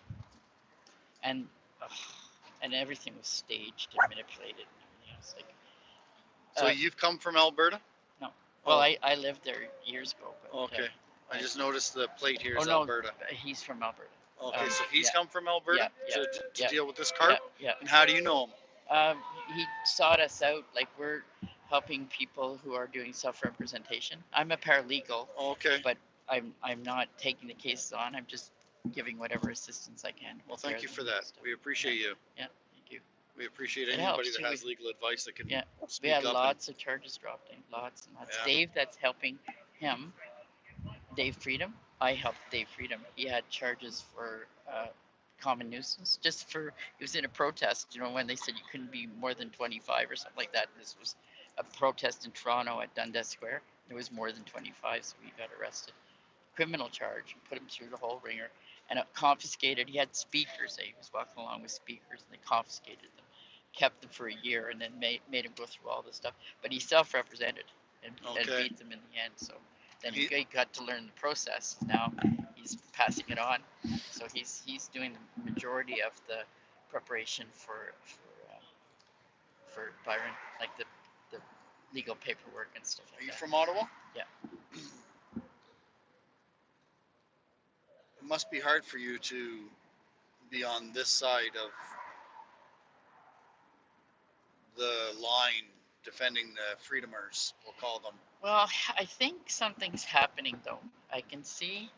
And and everything was staged and manipulated and everything else. Like, So you've come from Alberta? no. Well, Oh. I lived there years ago. But, Okay. I just noticed the plate here oh is no, Alberta. he's from Alberta. Okay, so he's yeah. come from Alberta Yeah, to deal with this Yeah, cart? yeah. And how do you know him? He sought us out. Like, we're helping people who are doing self-representation. I'm a paralegal, Okay. but I'm not taking the cases on. I'm just giving whatever assistance I can. Well, thank you for that. We appreciate you. Yeah, thank you. We appreciate It anybody helps, that too. has legal advice that can Yeah, we speak had up. lots of charges dropped in, lots and lots. Yeah. Dave, that's helping him. Dave Freedom. I helped Dave Freedom. He had charges for common nuisance, just for, he was in a protest, you know, when they said you couldn't be more than 25 or something like that. This was a protest in Toronto at Dundas Square. There was more than 25, so he got arrested. Criminal charge, put him through the whole ringer, and confiscated. He had speakers. He was walking along with speakers, and they confiscated them, kept them for a year, and then made him go through all this stuff. But he self-represented and beat them in the end. So then he got to learn the process. Now he's passing it on. So he's doing the majority of the preparation for Byron, like the legal paperwork and stuff like that. Are you from Ottawa? Yeah. It must be hard for you to be on this side of the line defending the freedomers, we'll call them. Well, I think something's happening though. I can see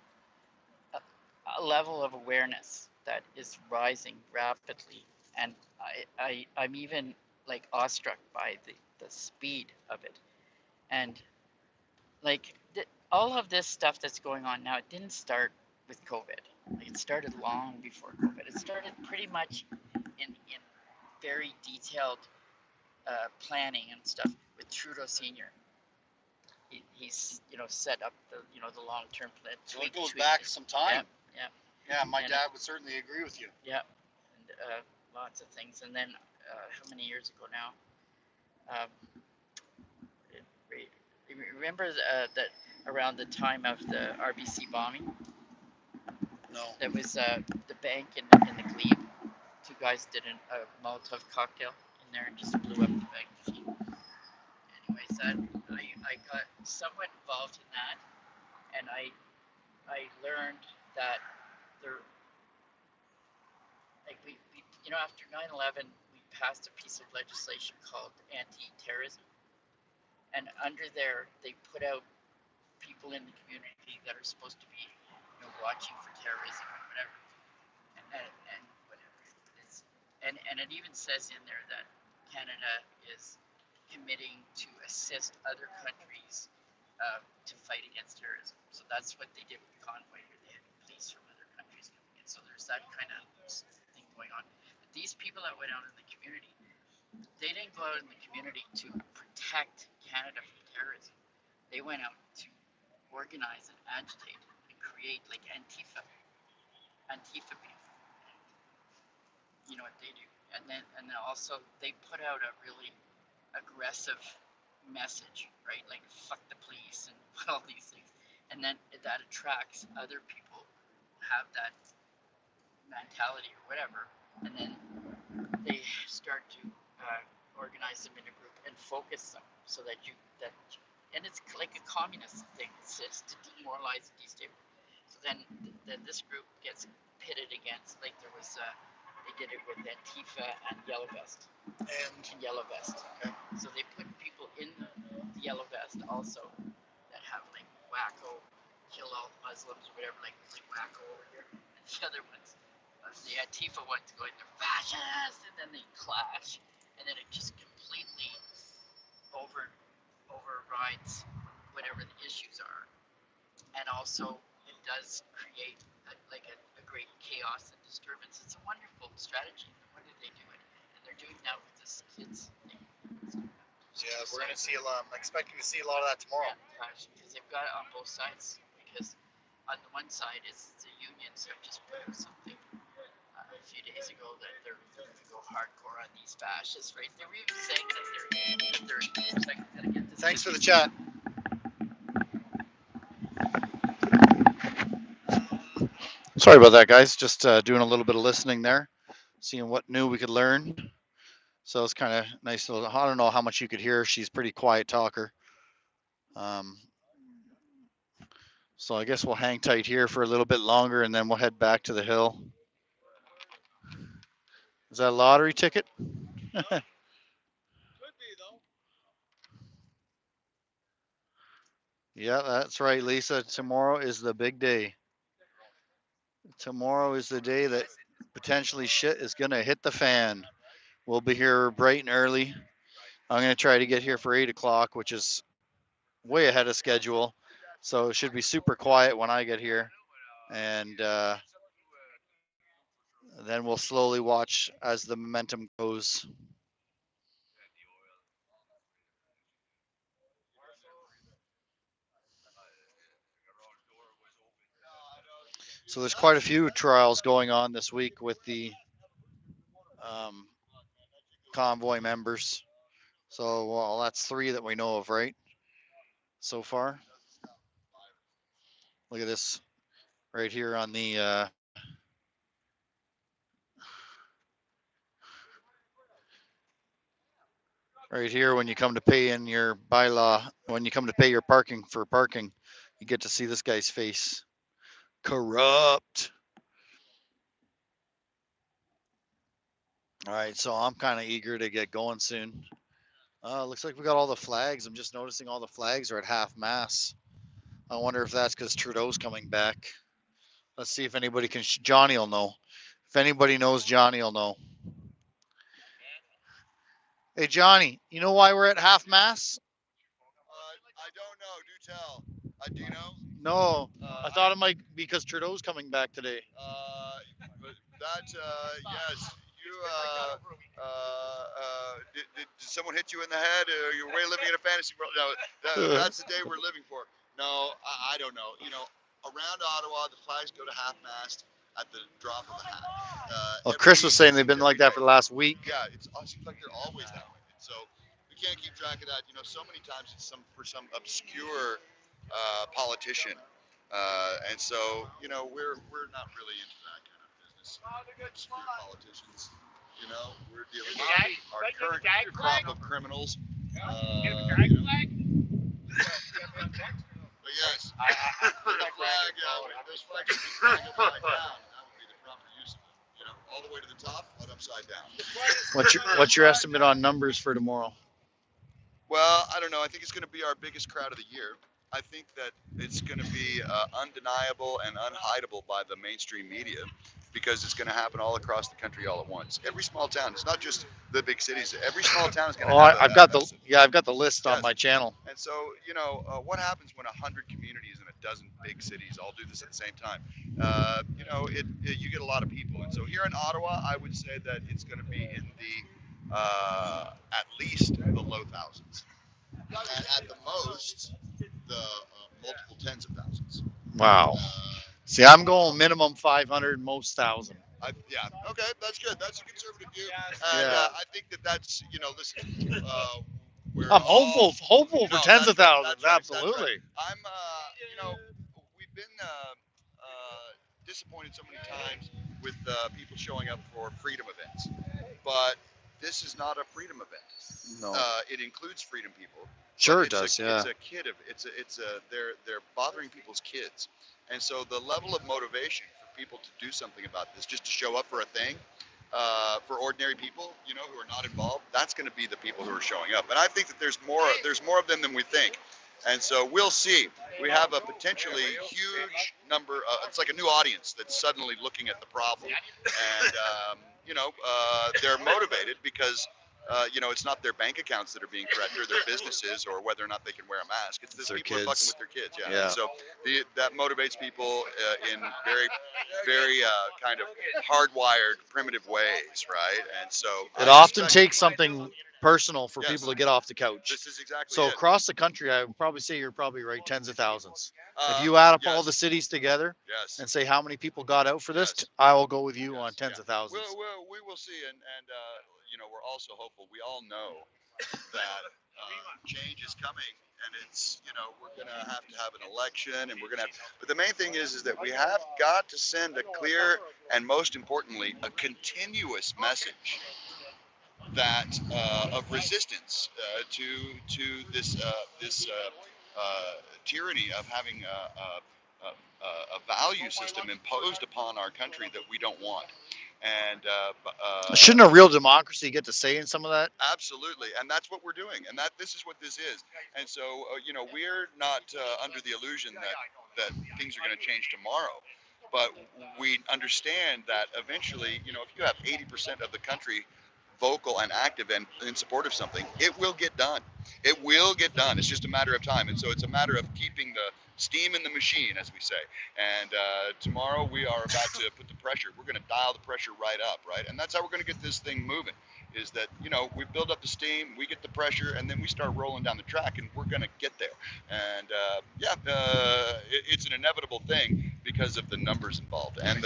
a level of awareness that is rising rapidly, and I'm even like awestruck by the speed of it. And like all of this stuff that's going on now, it didn't start with COVID. Like, it started long before COVID. It started pretty much in very detailed planning and stuff with Trudeau Senior. He's set up the long-term plan. So it goes back some time. Yeah. Yeah, my dad would certainly agree with you. Yeah, and lots of things. And then how many years ago now? Remember that around the time of the RBC bombing? No. There was the bank in the Glebe. Two guys did a Molotov cocktail in there and just blew up the bank machine. Anyways, I got somewhat involved in that, and I learned that there, like we after 9/11, we passed a piece of legislation called anti-terrorism, and under there they put out people in the community that are supposed to be watching for terrorism or whatever, and whatever it's, and it even says in there that Canada is committing to assist other countries to fight against terrorism. So that's what they did with the convoy here. They had police from other countries coming in. So there's that kind of thing going on. But these people that went out in the community, they didn't go out in the community to protect Canada from terrorism. They went out to organize and agitate and create like Antifa people. You know what they do. And then also they put out a really aggressive message, right? Like fuck the police and all these things. And then that attracts other people who have that mentality or whatever. And then they start to organize them in a group and focus them so that and it's like a communist thing. It's to demoralize and destabilize. So then this group gets pitted against, like there was they did it with Antifa and Yellow Vest. And Yellow Vest. Okay. So they put people in the Yellow Vest also that have like wacko, kill all Muslims, whatever, like wacko over here. And the other ones, the Antifa ones going, they're fascist, and then they clash, and then it just completely overrides whatever the issues are, and also it does create a great chaos and disturbance. It's a wonderful strategy. When did they do it? And they're doing that with this kids thing. Yeah, we're gonna see a lot. I'm expecting to see a lot of that tomorrow. Because they've got it on both sides. Because on the one side is the unions have just put out something a few days ago that they're going to go hardcore on these fascists, right? They were even saying that they're gonna get this. Thanks for the chat. Sorry about that, guys. Just doing a little bit of listening there, seeing what new we could learn. So it's kind of nice. I don't know how much you could hear. She's a pretty quiet talker. So I guess we'll hang tight here for a little bit longer, and then we'll head back to the hill. Is that a lottery ticket? Could be, though. Yeah, that's right, Lisa. Tomorrow is the big day. Tomorrow is the day that potentially shit is going to hit the fan. We'll be here bright and early. I'm going to try to get here for 8 o'clock, which is way ahead of schedule. So it should be super quiet when I get here. And then we'll slowly watch as the momentum goes. So there's quite a few trials going on this week with the um, convoy members. So, well, that's 3 that we know of, right? So far. Look at this right here on the right here when you come to pay in your bylaw, when you come to pay your parking for parking, you get to see this guy's face. Corrupt. All right, so I'm kind of eager to get going soon. Looks like we got all the flags. I'm just noticing all the flags are at half mast. I wonder if that's because Trudeau's coming back. Let's see if anybody can. Johnny will know. If anybody knows, Johnny will know. Hey, Johnny, you know why we're at half mast? I don't know. Do tell. Do you know? No, I thought it might be because Trudeau's coming back today. But that, yes. You, did someone hit you in the head? You're way living in a fantasy world. No, that's the day we're living for. No, I don't know. You know, around Ottawa, the flags go to half mast at the drop of a hat. Well, Chris was saying they've been like that for the last week. Yeah, it seems like they're always that way. So we can't keep track of that. You know, so many times it's for some obscure politician, and so you know we're not really into that kind of business. Obscure politicians. You know, we're dealing with our current crop of criminals. You know. But yes, the flag, those flags should be flying upside down. That would be the proper use of them. You know, all the way to the top, but upside down. What's your estimate on numbers for tomorrow? Well, I don't know. I think it's going to be our biggest crowd of the year. I think that it's going to be undeniable and unhideable by the mainstream media because it's going to happen all across the country all at once. Every small town. It's not just the big cities. Every small town is going to have I've got the list on my channel. And so, you know, what happens when 100 communities and a dozen big cities all do this at the same time? You know, you get a lot of people. And so here in Ottawa, I would say that it's going to be in the at least the low thousands. And at the most, the multiple tens of thousands. Wow. See, I'm going minimum 500, most 1,000. Yeah. Okay, that's good. That's a conservative view, and I think that's listen. I'm hopeful for tens of thousands. Right, absolutely. Right. I'm we've been disappointed so many times with people showing up for freedom events, but this is not a freedom event. No. It includes freedom people. Sure it does. It's they're bothering people's kids, and so the level of motivation for people to do something about this, just to show up for a thing, for ordinary people, you know, who are not involved, that's going to be the people who are showing up. And I think that there's more of them than we think. And so we'll see. We have a potentially huge number. It's like a new audience that's suddenly looking at the problem, and you know, they're motivated because it's not their bank accounts that are being threatened or their businesses or whether or not they can wear a mask. It's this Their people are fucking kids. with their kids. Yeah. Yeah. And so that motivates people in very, very kind of hardwired, primitive ways, right? And so It I often suspect, takes something personal for yes, people to get off the couch. this is exactly So it. across the country, I would probably say you're probably right, tens of thousands. If Uh, you add up all yes, the cities together yes, and say how many people got out for this, yes. I will go with you on Yes, tens yeah. of thousands. We will see, and we're also hopeful. We all know that change is coming, and it's we're gonna have an election, and we're gonna have. But the main thing is that we have got to send a clear and most importantly a continuous message that of resistance to this tyranny of having a value system imposed upon our country that we don't want. And Shouldn't a real democracy get to say in some of that? absolutely, and that's what we're doing, and this is what this is. And so we're not under the illusion that things are going to change tomorrow, but we understand that eventually, if you have 80% of the country vocal and active and in support of something, it will get done. It will get done. It's just a matter of time. And so it's a matter of keeping the steam in the machine, as we say. And tomorrow we are about to put the pressure. We're going to dial the pressure right up, right? And that's how we're going to get this thing moving. Is that we build up the steam, we get the pressure, and then we start rolling down the track, and we're going to get there. And it's an inevitable thing because of the numbers involved. And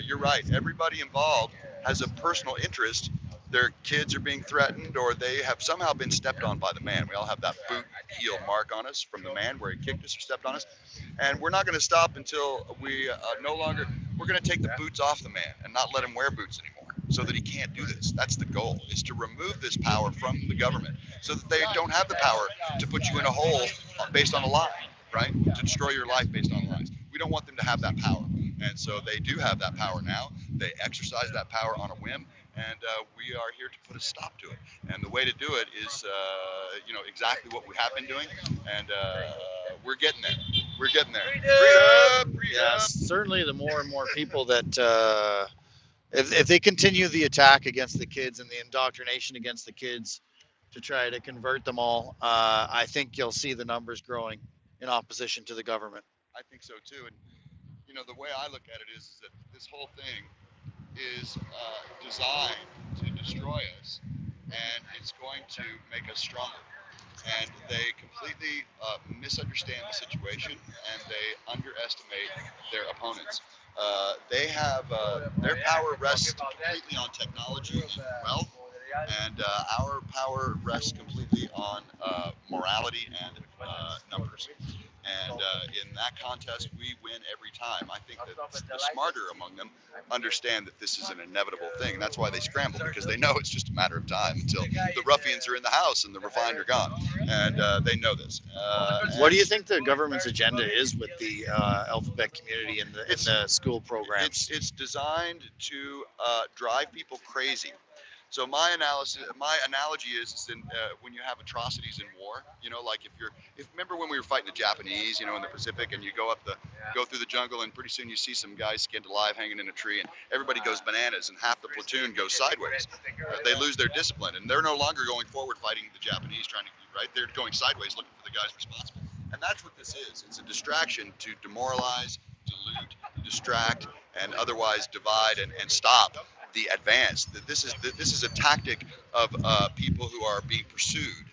you're right. Everybody involved has a personal interest. Their kids are being threatened, or they have somehow been stepped on by the man. We all have that boot heel mark on us from the man where he kicked us or stepped on us. And we're not going to stop until we no longer, we're going to take the boots off the man and not let him wear boots anymore so that he can't do this. That's the goal, is to remove this power from the government so that they don't have the power to put you in a hole based on a lie, right? To destroy your life based on lies. We don't want them to have that power. And so they do have that power now. They exercise that power on a whim, and we are here to put a stop to it. And the way to do it is, exactly what we have been doing, and we're getting there. We're getting there. Freedom! Yeah, certainly the more and more people that, if they continue the attack against the kids and the indoctrination against the kids to try to convert them all, I think you'll see the numbers growing in opposition to the government. I think so too. And the way I look at it is that this whole thing is designed to destroy us, and it's going to make us stronger. And they completely misunderstand the situation, and they underestimate their opponents. They have their power rests completely on technology and wealth, and our power rests completely on morality and numbers. And in that contest, we win every time. I think that the smarter among them understand that this is an inevitable thing. And that's why they scramble, because they know it's just a matter of time until the ruffians are in the house and the refined are gone. And they know this. What do you think the government's agenda is with the alphabet community in the school programs? It's designed to drive people crazy. So my analogy is in, when you have atrocities in war, like if remember when we were fighting the Japanese, in the Pacific, and you go through the jungle, and pretty soon you see some guys skinned alive hanging in a tree, and everybody goes bananas, and half the platoon goes sideways. They lose their discipline, and they're no longer going forward fighting the Japanese, right? They're going sideways looking for the guys responsible. And that's what this is. It's a distraction to demoralize, dilute, distract, and otherwise divide and stop the advance. This is a tactic of people who are being pursued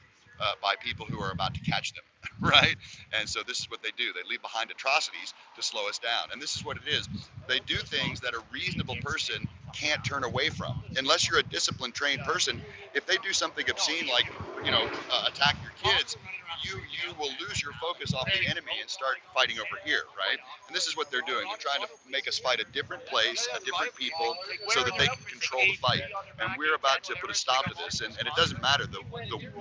by people who are about to catch them, right? And so this is what they do. They leave behind atrocities to slow us down. And this is what it is. They do things that a reasonable person can't turn away from. Unless you're a disciplined, trained person, if they do something obscene like, attack your kids, you will lose your focus off the enemy and start fighting over here, right? And this is what they're doing. They're trying to make us fight a different place, a different people, so that they can control the fight. And we're about to put a stop to this. And it doesn't matter. The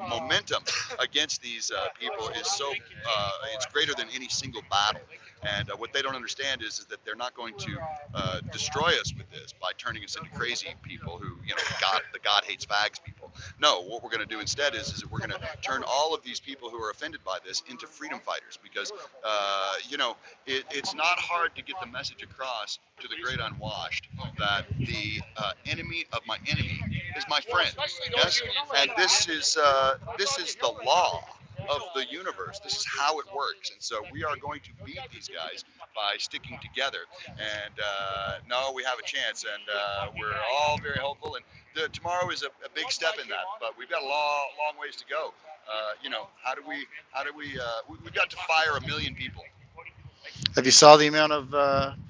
momentum against these people is it's greater than any single battle. And what they don't understand is that they're not going to destroy us with this by turning us into crazy people who, the God hates fags people. No, what we're going to do instead is we're going to turn all of these people who are offended by this into freedom fighters, because it's not hard to get the message across to the great unwashed that the enemy of my enemy is my friend. Yes, and this is the law of the universe. This is how it works, and so we are going to beat these guys by sticking together. And no, we have a chance, and we're all very hopeful. And tomorrow is a big step in that, but we've got a long ways to go. We've got to fire 1 million people. Have you saw the amount of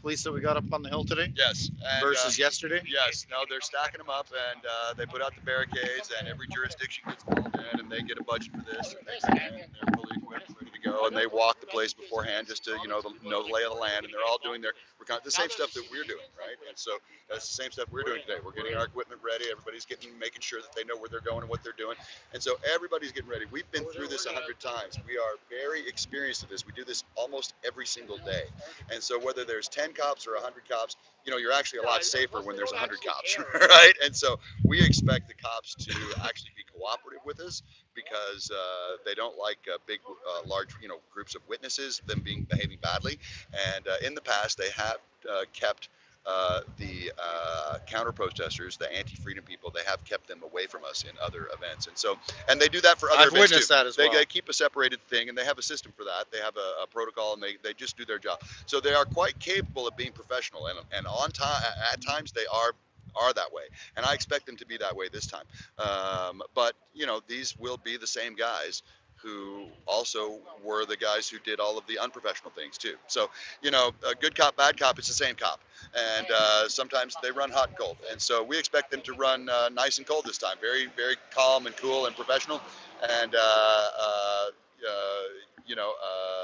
police that we got up on the hill today? Yes. And, versus yesterday? Yes. No, they're stacking them up, and they put out the barricades, and every jurisdiction gets called in, and they get a budget for this, and they come in, and they're fully equipped, ready to go, and they walk the place beforehand just to know the lay of the land, and they're all doing the same stuff that we're doing, right? And so that's the same stuff we're doing today. We're getting our equipment ready. Everybody's making sure that they know where they're going and what they're doing, and so everybody's getting ready. We've been through this 100 times. We are very experienced at this. We do this almost every single day. And so whether there's 10 cops or 100 cops, you're actually a lot safer when there's 100 cops, right? And so we expect the cops to actually be cooperative with us, because they don't like big, large, groups of witnesses, them behaving badly. And in the past, they have kept the counter protesters, the anti-freedom people, they have kept them away from us in other events. And they do that for other I've events witnessed too. that as well. They keep a separated thing, and they have a system for that. They have a protocol, and they just do their job. So they are quite capable of being professional, and on time, at times they are that way, and I expect them to be that way this time. But these will be the same guys who also were the guys who did all of the unprofessional things too. So a good cop, bad cop, it's the same cop, and sometimes they run hot and cold, and so we expect them to run nice and cold this time, very, very calm and cool and professional, and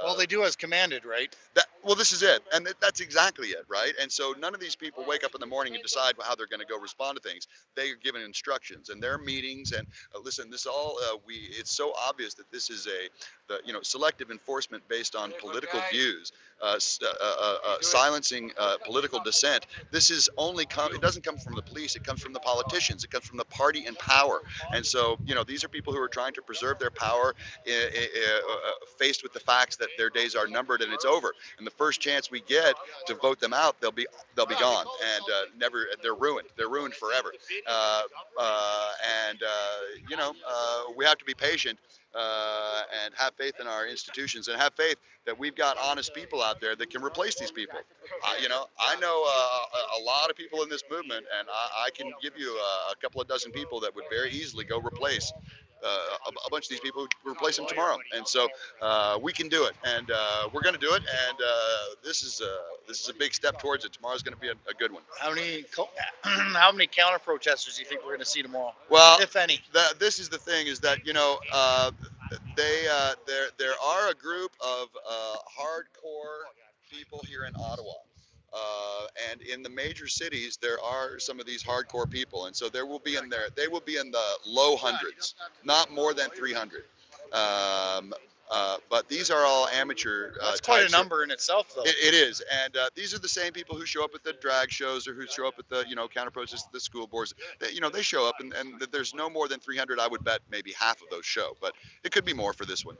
well, they do as commanded, right? well, this is it, and that's exactly it, right? And so none of these people wake up in the morning and decide how they're going to go respond to things. They are given instructions, and their meetings. And listen, this all it's so obvious that this is selective enforcement based on political views, silencing political dissent. This is it doesn't come from the police. It comes from the politicians. It comes from the party in power. And so these are people who are trying to preserve their power, faced with the facts that their days are numbered and it's over. And the first chance we get to vote them out, they'll be gone, and they're ruined. They're ruined forever. We have to be patient and have faith in our institutions, and have faith that we've got honest people out there that can replace these people. I know a lot of people in this movement, and I can give you a couple of dozen people that would very easily go replace a bunch of these people, who replace them tomorrow. And so we can do it, and we're going to do it, and this is a big step towards it. Tomorrow's going to be a good one. How many counter protesters do you think we're going to see tomorrow? Well, if any. This is the thing, is that there are a group of hardcore people here in Ottawa. And in the major cities, there are some of these hardcore people, and so they will be in the low hundreds, not more than 300. But these are all amateur. That's quite a number in itself, though. It is, and these are the same people who show up at the drag shows, or who show up at the counter protests at the school boards. They show up, and there's no more than 300. I would bet maybe half of those show, but it could be more for this one.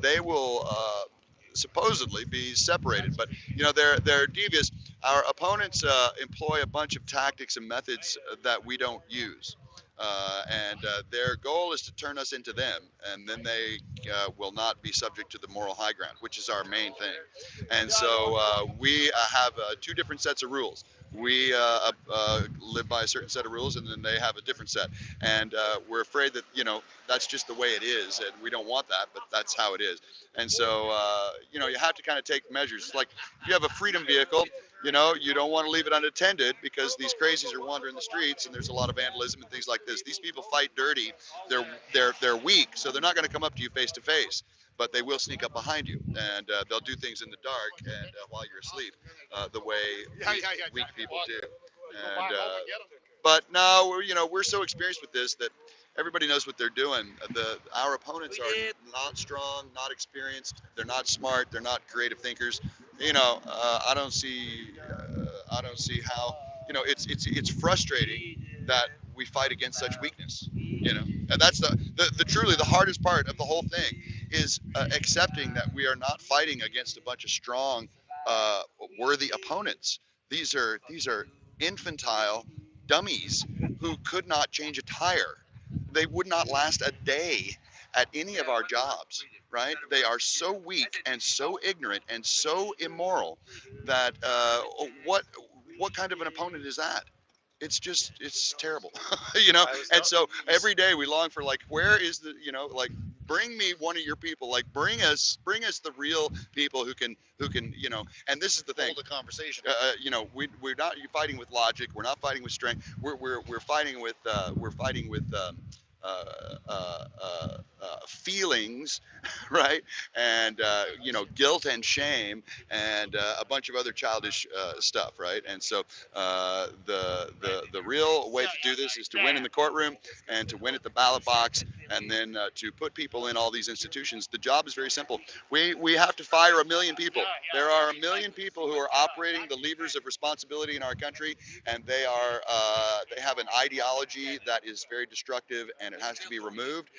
They will supposedly be separated, but they're devious. Our opponents employ a bunch of tactics and methods that we don't use. And their goal is to turn us into them, and then they will not be subject to the moral high ground, which is our main thing. And so we have two different sets of rules. We live by a certain set of rules, and then they have a different set. And we're afraid that that's just the way it is, and we don't want that, but that's how it is. And so you have to kind of take measures. It's like if you have a freedom vehicle, you don't want to leave it unattended, because these crazies are wandering the streets, and there's a lot of vandalism and things like this. These people fight dirty. They're weak, so they're not going to come up to you face to face, but they will sneak up behind you, and they'll do things in the dark and while you're asleep, the way weak people do. And but no, we're so experienced with this that everybody knows what they're doing. Our opponents are not strong, not experienced. They're not smart. They're not creative thinkers. I don't see how. It's frustrating that we fight against such weakness. You know, and that's the truly the hardest part of the whole thing is accepting that we are not fighting against a bunch of strong, worthy opponents. These are infantile dummies who could not change a tire. They would not last a day at any of our jobs, right? They are so weak and so ignorant and so immoral that what kind of an opponent is that? It's terrible. You know. And so every day we long for, like, where is the, like, bring me one of your people, like, bring us the real people who can, and this is the thing. Hold a conversation. We're not fighting with logic, we're not fighting with strength, we're fighting with uh, uh, feelings, right? And guilt and shame and a bunch of other childish stuff, right? And so the real way to do this is to win in the courtroom and to win at the ballot box, and then to put people in all these institutions. The job is very simple. We have to fire 1 million people. There are 1 million people who are operating the levers of responsibility in our country, and they have an ideology that is very destructive, and it has to be removed,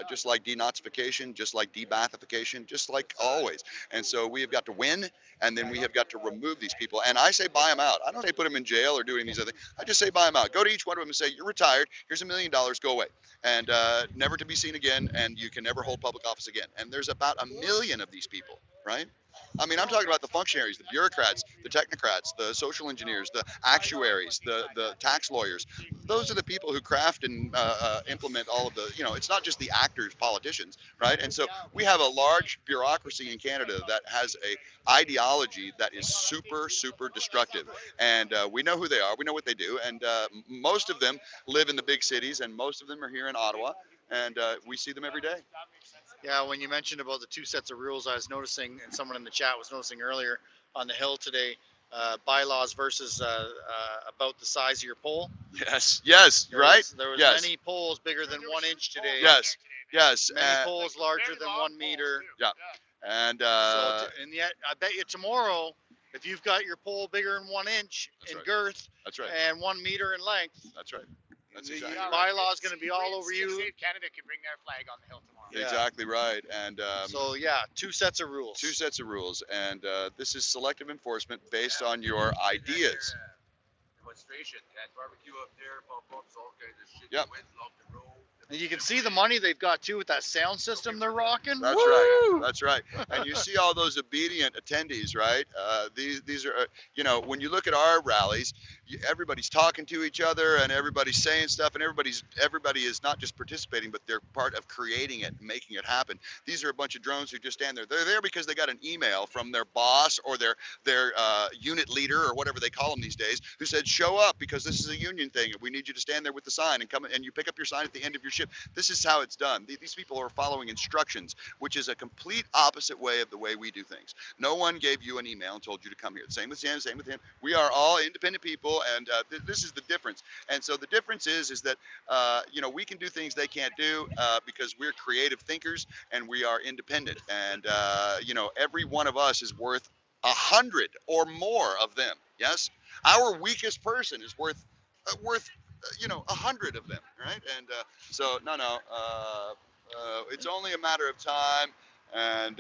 just like denazification, just like debathification, just like always. And so we have got to win, and then we have got to remove these people. And I say buy them out. I don't say put them in jail or doing these other things. I just say buy them out. Go to each one of them and say, you're retired. Here's $1 million. Go away. And never to be seen again. And you can never hold public office again. And there's about 1 million of these people, right? I mean, I'm talking about the functionaries, the bureaucrats, the technocrats, the social engineers, the actuaries, the tax lawyers. Those are the people who craft and implement all of the, it's not just the actors, politicians, right? And so we have a large bureaucracy in Canada that has a ideology that is super, super destructive. And we know who they are, we know what they do. And most of them live in the big cities, and most of them are here in Ottawa. And we see them every day. Yeah, when you mentioned about the two sets of rules, I was noticing, and someone in the chat was noticing earlier on the Hill today, bylaws versus about the size of your pole. Yes, right? There was yes. many poles bigger than 1 inch today. Yes. Many poles larger than 1 meter. Yeah. And and yet, I bet you tomorrow, if you've got your pole bigger than 1 inch in girth, that's right, and 1 meter in length, that's right. That's the exactly bylaw is going to be all over you. Canada can bring their flag on the Hill tomorrow. Yeah. Exactly right. And so yeah, two sets of rules. Two sets of rules, and this is selective enforcement based on your ideas. Demonstration, barbecue up there, pop-ups, all kinds of shit. Yep. Along the road. And you can see the money they've got too with that sound system they're rocking. That's right. That's right. And you see all those obedient attendees, right? These are, when you look at our rallies, everybody's talking to each other and everybody's saying stuff, and everybody is not just participating, but they're part of creating it, making it happen. These are a bunch of drones who just stand there. They're there because they got an email from their boss or their unit leader or whatever they call them these days, who said, show up because this is a union thing. We need you to stand there with the sign and come, and you pick up your sign at the end of your shift. This is how it's done. These people are following instructions, which is a complete opposite way of the way we do things. No one gave you an email and told you to come here. Same with Sam, same with him. We are all independent people, and this is the difference. And so the difference is that we can do things they can't do because we're creative thinkers and we are independent. And every one of us is worth 100 or more of them. Yes, our weakest person is worth 100 of them, right? And so no, it's only a matter of time. And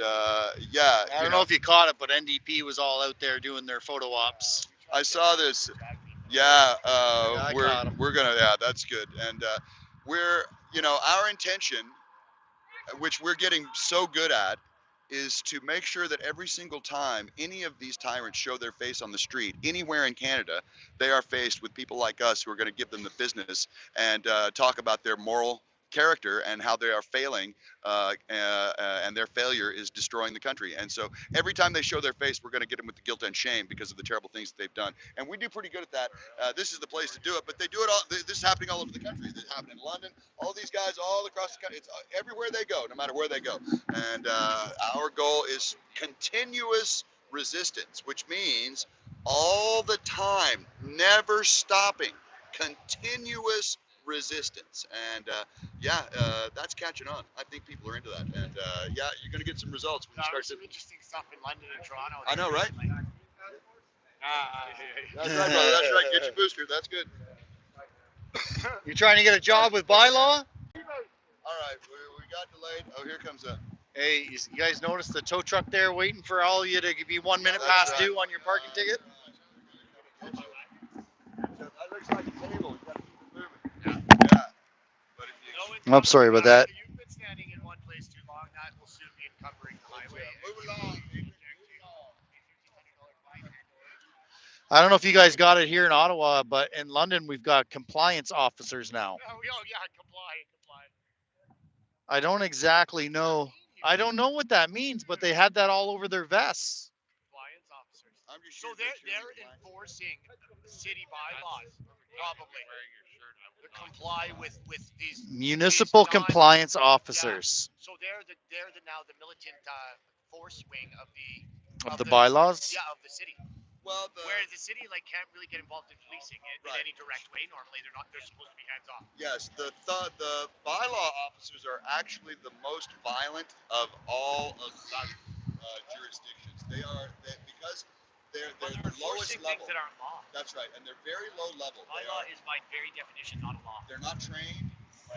yeah, I don't know if you caught it, but NDP was all out there doing their photo ops. I saw this. Yeah, yeah, we're gonna. Yeah, that's good. And our intention, which we're getting so good at, is to make sure that every single time any of these tyrants show their face on the street anywhere in Canada, they are faced with people like us who are going to give them the business and talk about their moral character and how they are failing, and their failure is destroying the country. And so every time they show their face, we're going to get them with the guilt and shame because of the terrible things that they've done. And we do pretty good at that. This is the place to do it, but they do it all. This is happening all over the country. This is happening in London. All these guys all across the country. It's everywhere they go, no matter where they go. And our goal is continuous resistance, which means all the time, never stopping, continuous resistance. And that's catching on. I think people are into that. And yeah, you're going to get some results when you start some interesting stuff in London and Toronto. I know, right? That's right, brother. That's right. Get your booster. That's good. You trying to get a job with Bylaw? All right, we got delayed. Oh, here comes a. Hey, you guys notice the tow truck there waiting for all of you to be 1 minute That's past right. due on your parking ticket? That looks like a table. You got to keep it moving. Yeah. But if you I'm sorry about that. You've been standing in one place too long. That will soon be encumbering the highway. move along, I don't know if you guys got it here in Ottawa, but in London we've got compliance officers now. Oh yeah, comply. I don't exactly know. I don't know what that means, but they had that all over their vests. Compliance officers. I'm just So here to they're make sure enforcing city bylaws, probably. To comply with these Municipal these non- compliance officers So they're now the militant force wing of of the bylaws. yeah, of the city. Well, Whereas the city can't really get involved in policing in Right. any direct way. Normally they're supposed to be hands off. yes, the bylaw officers are actually the most violent of all of such jurisdictions. Because they're the lowest level. Things that aren't law. That's right, and they're very low level. Bylaw is by very definition not a law. They're not trained.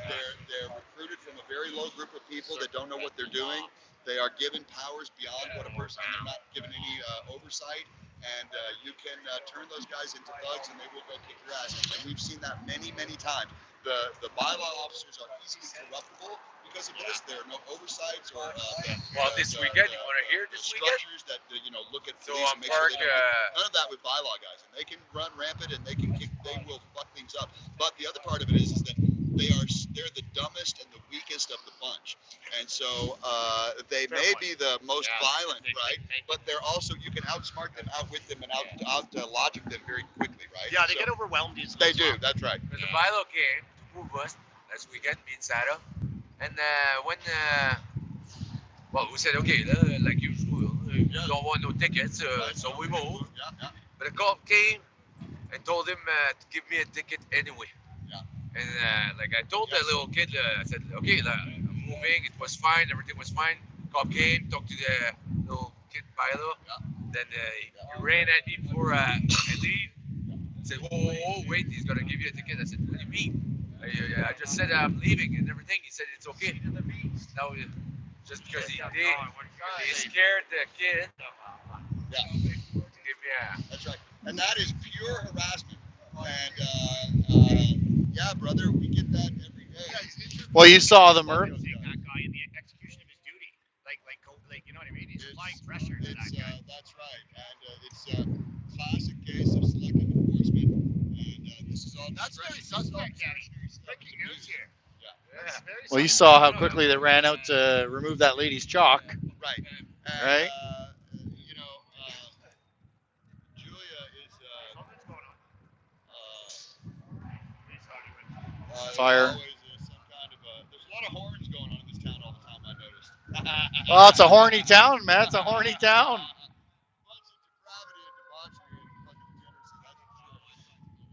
They're recruited from a very low group of people that don't know what they're doing. They are given powers beyond what a person, and they're not given any oversight. And you can turn those guys into thugs, and they will go kick your ass. And we've seen that many, many times. The bylaw officers are easily corruptible because of this. There are no oversights or Well, this weekend, you want to hear this weekend? structures that look at So police on and make sure Park, they don't none of that with bylaw guys, and they can run rampant and they will fuck things up. But the other part of it is that they're the dumbest and the weakest of the bunch, and so they may be the most violent, right? But they're also, you can outsmart them, outwit them, and out logic them very quickly, right? Yeah, they get overwhelmed easily. They do. That's right. But the bylaw came to move us last weekend, me and Sarah. And when, well, we said, okay, like usual, we don't want no tickets, so we moved. Yeah. But the cop came and told him to give me a ticket anyway. Yeah. And like I told the little kid, I said, okay, I'm moving, it was fine, everything was fine. Cop came, talked to the little kid bylaw. Then he ran at me before I leave. Said, whoa, wait, he's gonna give you a ticket. I said, what do you mean? I just said I'm leaving and everything. He said it's okay. Now, just because he scared the kid. Yeah. To give me That's right. And that is pure harassment. And yeah, brother, we get that every day. Well, you saw the Murph. Seeing that guy in the execution of his duty, like you know what I mean? He's applying pressure to that guy. That's right, and it's a classic case of selective enforcement. And this is all. That's very suspect, Danny. Breaking news here. Yeah. Well, you saw how quickly they ran out to remove that lady's chalk. Right. And, Right. Julia is. Something's going on. Fire. Always some kind of there's a lot of horns going on in this town all the time. I noticed. Well, it's a horny town, man. It's a horny town.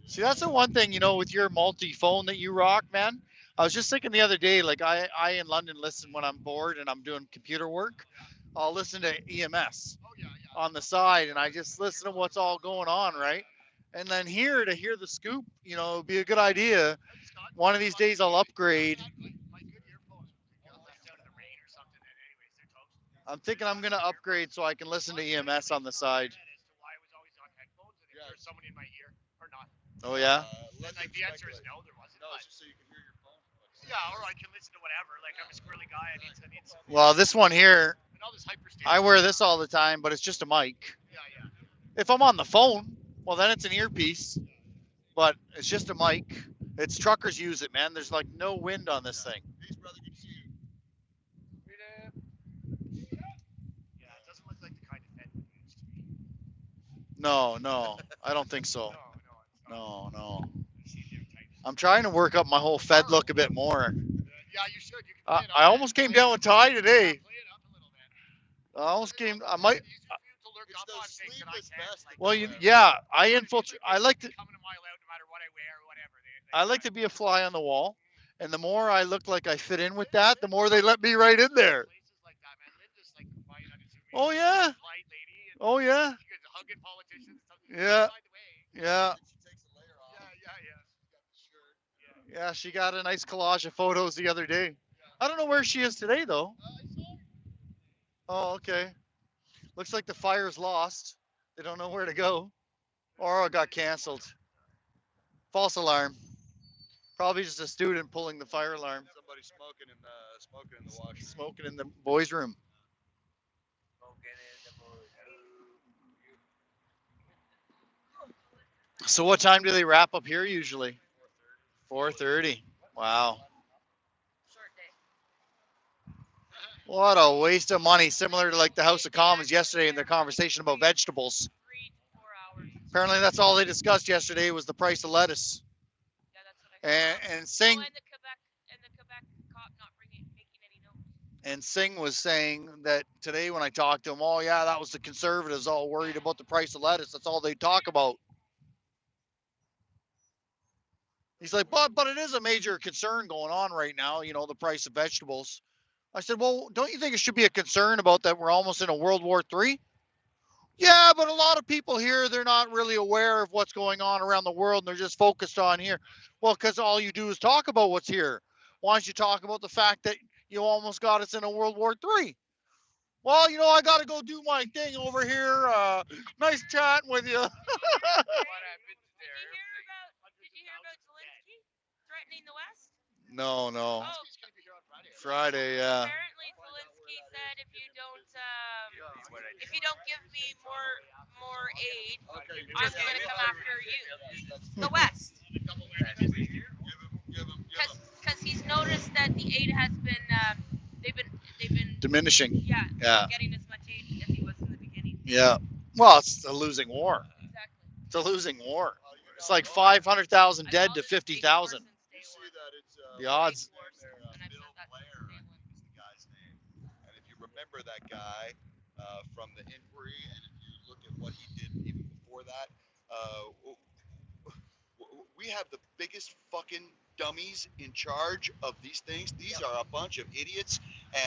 See, that's the one thing, with your multi-phone that you rock, man. I was just thinking the other day, like I in London listen when I'm bored and I'm doing computer work. I'll listen to EMS on the side, and I just listen to what's all going on, right? And then here to hear the scoop, would be a good idea. One of these days I'll upgrade. I'm thinking I'm gonna upgrade so I can listen to EMS on the side. Someone in my ear or not? Oh yeah. Like the answer is no, there wasn't. No, it's just so you can hear your phone. Yeah, or I can listen to whatever. Like I'm a squirrely guy. I need some. Well, this one here, And all this hyperstate. I wear this all the time, but it's just a mic. Yeah. If I'm on the phone, well then it's an earpiece, but it's just a mic. It's truckers use it, man. There's like no wind on this thing. Peace, brother. Good to see you. Yeah, it doesn't look like the kind of head it used to be. No, I don't think so. No. I'm trying to work up my whole Fed look a bit more. Yeah, you should. You can I almost came down with tie today. I almost came. I might. Well, I infiltrate. I like to. I like to be a fly on the wall, and the more I look like I fit in with that, the more they let me right in there. Oh yeah. Oh yeah. Yeah. Yeah, she got a nice collage of photos the other day. I don't know where she is today, though. Oh, okay. Looks like the fire's lost. They don't know where to go. Or it got canceled. False alarm. Probably just a student pulling the fire alarm. Somebody smoking in the washroom. Smoking in the boys' room. So what time do they wrap up here usually? 4:30. Wow. What a waste of money, similar to like the House of Commons yesterday in their conversation about vegetables. Apparently that's all they discussed yesterday was the price of lettuce. And Singh and Singh was saying that today when I talked to him, oh yeah, that was the conservatives all worried about the price of lettuce. That's all they talk about. He's like, but it is a major concern going on right now, the price of vegetables. I said, well, don't you think it should be a concern about that we're almost in a World War III? Yeah, but a lot of people here, they're not really aware of what's going on around the world and they're just focused on here. Well, because all you do is talk about what's here. Why don't you talk about the fact that you almost got us in a World War III? Well, I got to go do my thing over here. Nice chatting with you. No, no. Friday, yeah. Apparently, Zelensky said if you don't give me more aid, I'm going to come after you, the West. Because he's noticed that the aid has been they've been diminishing. Yeah. Yeah. Getting as much aid as he was in the beginning. Yeah. Well, it's a losing war. Exactly. It's a losing war. It's like 500,000 dead to 50,000. The odds. Bill Blair is the guy's name. And if you remember that guy from the inquiry, and if you look at what he did even before that, we have the biggest fucking dummies in charge of these things. These are a bunch of idiots,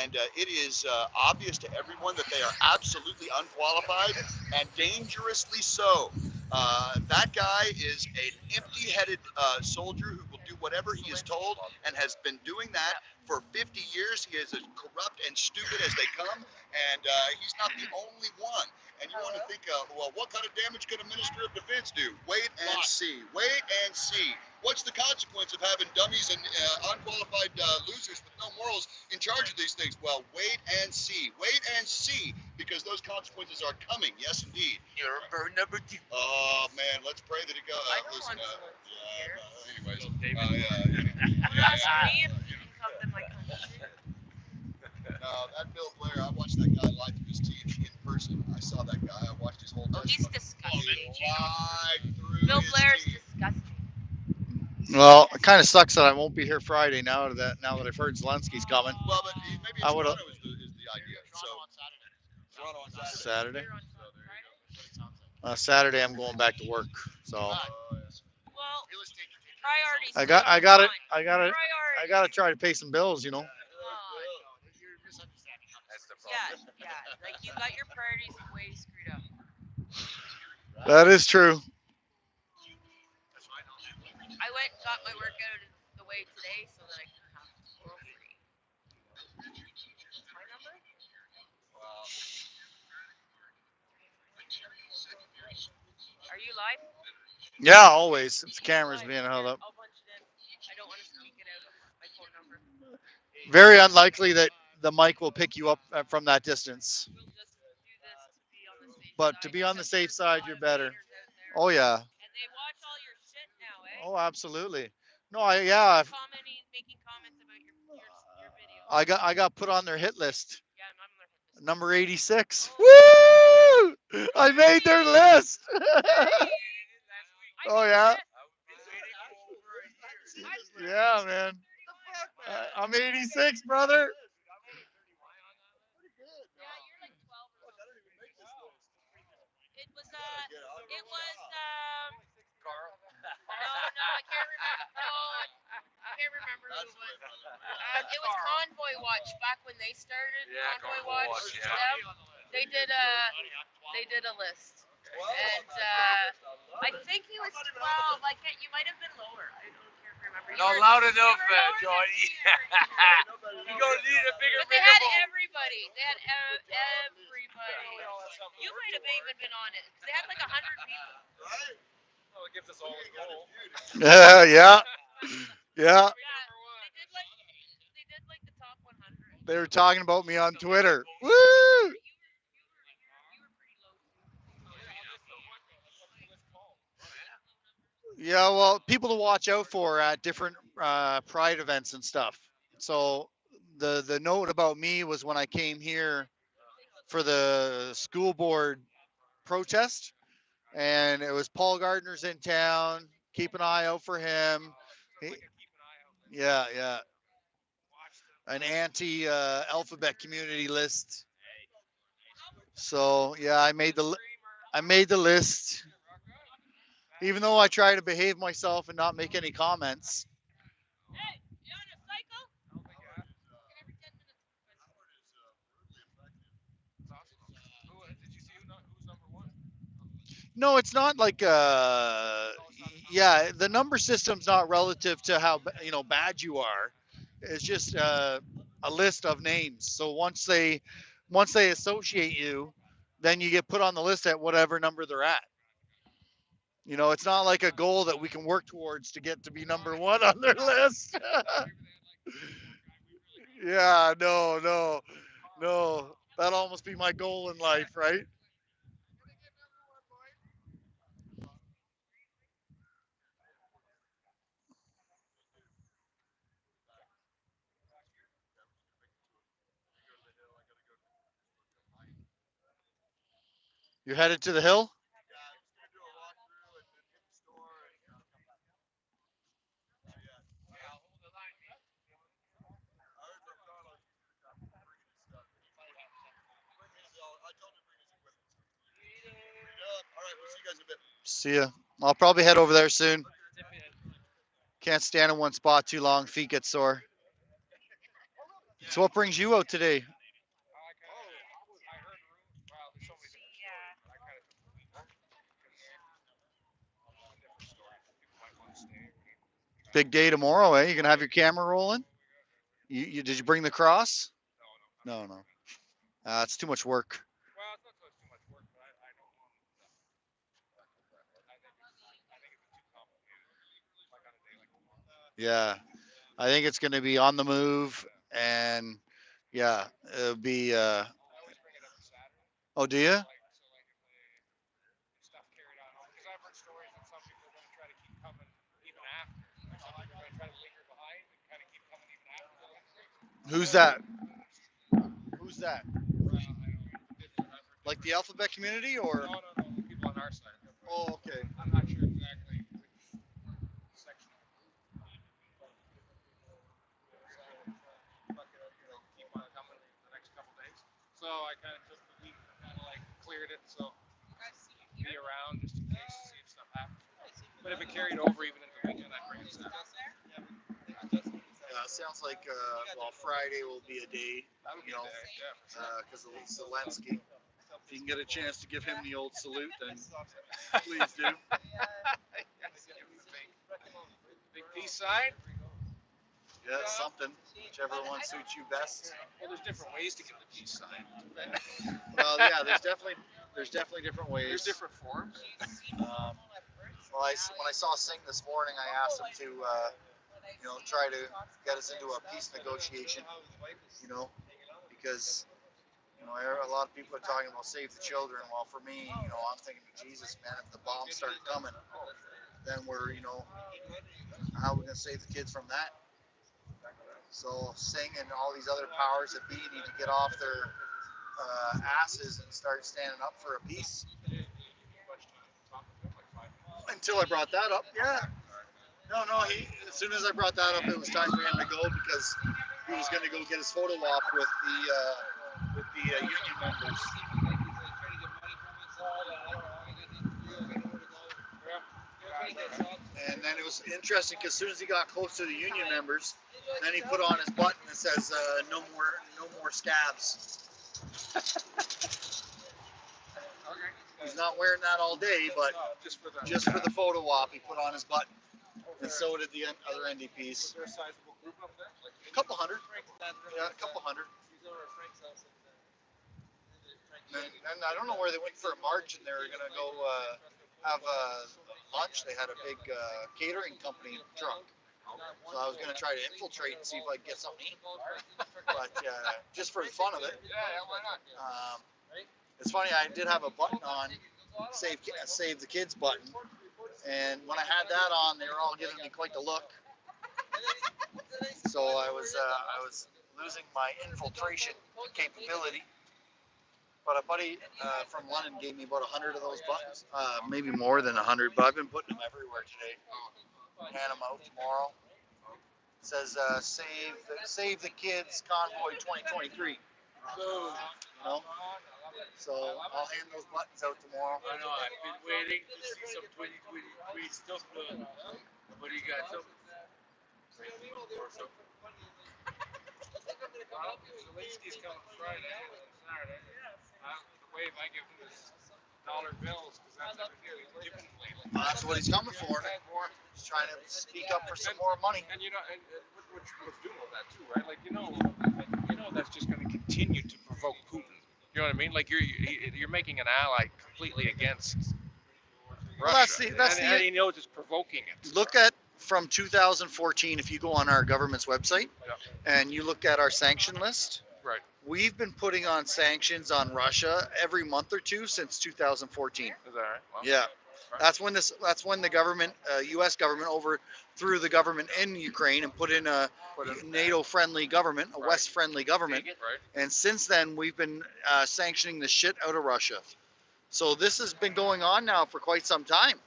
and it is obvious to everyone that they are absolutely unqualified and dangerously so. That guy is an empty-headed soldier who will do whatever he is told and has been doing that for 50 years. He is as corrupt and stupid as they come, and he's not the only one. And you want to think, well, what kind of damage could a Minister of Defense do? Wait and see. Wait and see. What's the consequence of having dummies and unqualified losers with no morals in charge of these things? Well, wait and see. Wait and see, because those consequences are coming. Yes, indeed. You're bird number 2. Oh, man, let's pray that he goes. I don't Listen, want anyways. No, that Bill Blair, I watched that guy lie through his teeth in person. I saw that guy. I watched his whole testimony. He's disgusting. He lied through Bill his Blair's teeth. disgusting. Well, it kind of sucks that I won't be here Friday now that I've heard Zelensky's coming. Well, but maybe I would've- Toronto is the idea. Toronto on Saturday. Saturday. So there you go. Saturday I'm going back to work. So Well, priorities. I got to try to pay some bills. That's the Yeah, problem. yeah. Like you got your priorities way screwed up. That is true. I went and got my workout the way today so that I can have oral free. My number? Are you live? Yeah, always. It's cameras being held up. I'll punch it in. I don't want to speak it out of my phone number. Very unlikely that the mic will pick you up from that distance. We'll just do this to be on the safe But side. to be on the because safe there's a side, lot you're of better. haters out there. Oh yeah. And they watch all your shit now, eh? Oh, absolutely. No, yeah. Commenting, making comments about your video. I got put on their hit list. Yeah, I'm on their hit list. Number 86. Woo! I made their list. Oh yeah. Yeah, man. I'm 86, brother. Yeah, you're like 12 or something. It was Carl. no, I can't remember. No, I can't remember who it was. It was Convoy Watch back when they started. Yeah, Convoy Convoy Watch. Watch, yeah. They did a list. And I think he was 12. You might have been lower. I don't remember. Not loud enough, Johnny. You're gonna need a bigger But they had microphone. everybody. They had everybody. You might have even been on it. 'Cause they had like 100 people. Well, it gives us all a goal. Yeah, yeah. Yeah, they did like the top 100. They were talking about me on Twitter. Woo! You were pretty low too. Yeah, well, people to watch out for at different pride events and stuff. So the note about me was when I came here for the school board protest, and it was Paul Gardner's in town. Keep an eye out for him. He- yeah, yeah. An anti-alphabet community list. So yeah, I made the list. Even though I try to behave myself and not make any comments. Hey, you on a cycle? Every 10 minutes. Did you see who's number one? No, it's not like yeah, the number system's not relative to how bad you are. It's just a list of names. So once they associate you, then you get put on the list at whatever number they're at. It's not like a goal that we can work towards to get to be number one on their list. Yeah, no, no, no. That'd almost be my goal in life, right? You're headed to the hill? See ya. I'll probably head over there soon. Can't stand in one spot too long. Feet get sore. So what brings you out today? Big day tomorrow, eh? You gonna have your camera rolling? You did you bring the cross? No, no. It's too much work. Well, it's not so too much work, but I don't want. I think it's too complicated. Like on a day like tomorrow. Yeah, I think it's gonna be on the move, and yeah, it'll be. I always bring it every Saturday. Oh, do you? If stuff carried on, because I've heard stories that some people are going to try to keep coming even after. Like some people are going to try to linger behind and kind of keep coming even after. Who's that? Who's that? Like the alphabet community, or? No, people on our side. Oh, okay. I'm not sure exactly which section. Keep on coming the next couple days. So I kind of took the week and kind of like cleared it, so be around just in case to see if stuff happens. But if it carried over even into the weekend, I'd bring it Saturday. Sounds like Friday will be a day, because of Zelensky. If you can get a chance to give him the old salute, then please do. Big peace sign. Yeah, something, whichever one suits you best. Well, there's different ways to give the peace sign. Well, yeah, there's definitely different ways. There's different forms. When I saw Singh this morning, I asked him to, try to get us into a peace negotiation. Because a lot of people are talking about save the children. Well, for me, I'm thinking, Jesus, man, if the bombs start coming, then we're, how are we gonna save the kids from that? So Singh and all these other powers that be need to get off their asses and start standing up for a peace. Until I brought that up, yeah. No, as soon as I brought that up, it was time for him to go because he was going to go get his photo op with the union members. And then it was interesting because as soon as he got close to the union members, then he put on his button that says no more scabs. He's not wearing that all day, but just for the photo op, he put on his button. and so did the other NDPs. There a sizable group up there? Like A couple hundred. Yeah, a couple hundred. And I don't know where they went for a march, and they were gonna go have lunch. They had a big catering company truck, so I was gonna try to infiltrate and see if I could get something to eat. But just for the fun of it. Yeah, why not? It's funny. I did have a button on, save the kids button, and when I had that on, they were all giving me quite the look. So I was losing my infiltration capability. But a buddy from London gave me about 100 of those buttons, maybe more than 100. But I've been putting them everywhere today. Hand them out tomorrow. It says save the kids convoy 2023. You know. So I'll hand those buttons out tomorrow. I know, I've been waiting to see some 2023 stuff. What do you got? Zelensky's coming Friday and Saturday. The wave I give him is dollar bills because that's what he's given lately. That's what he's coming for. He's trying to speak up for some more money. And you know, and what Trudeau's doing with that too, right? Like you know that's just going to continue to provoke Putin. You know what I mean? Like you're making an ally completely against Russia. Well, and you know, just provoking it. Look at from 2014. If you go on our government's website and you look at our sanction list, right? We've been putting on sanctions on Russia every month or two since 2014. Is that right? Well, yeah. That's when the government, U.S. government, overthrew the government in Ukraine and put in a NATO-friendly government, a West-friendly government. Right. And since then, we've been sanctioning the shit out of Russia. So this has been going on now for quite some time.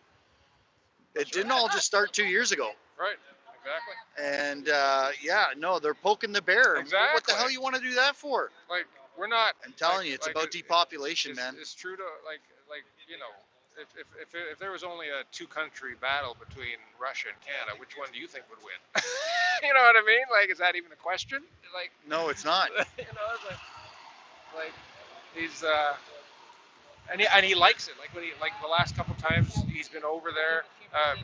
It didn't all just start 2 years ago. Right. Exactly. And no, they're poking the bear. Exactly. What the hell you want to do that for? Like we're not. I'm telling you, it's about depopulation, man. It's true to like you know. If there was only a two-country battle between Russia and Canada, which one do you think would win? You know what I mean? Like, is that even a question? Like, no, it's not. You know, it's like he's and he likes it. Like when the last couple times he's been over there,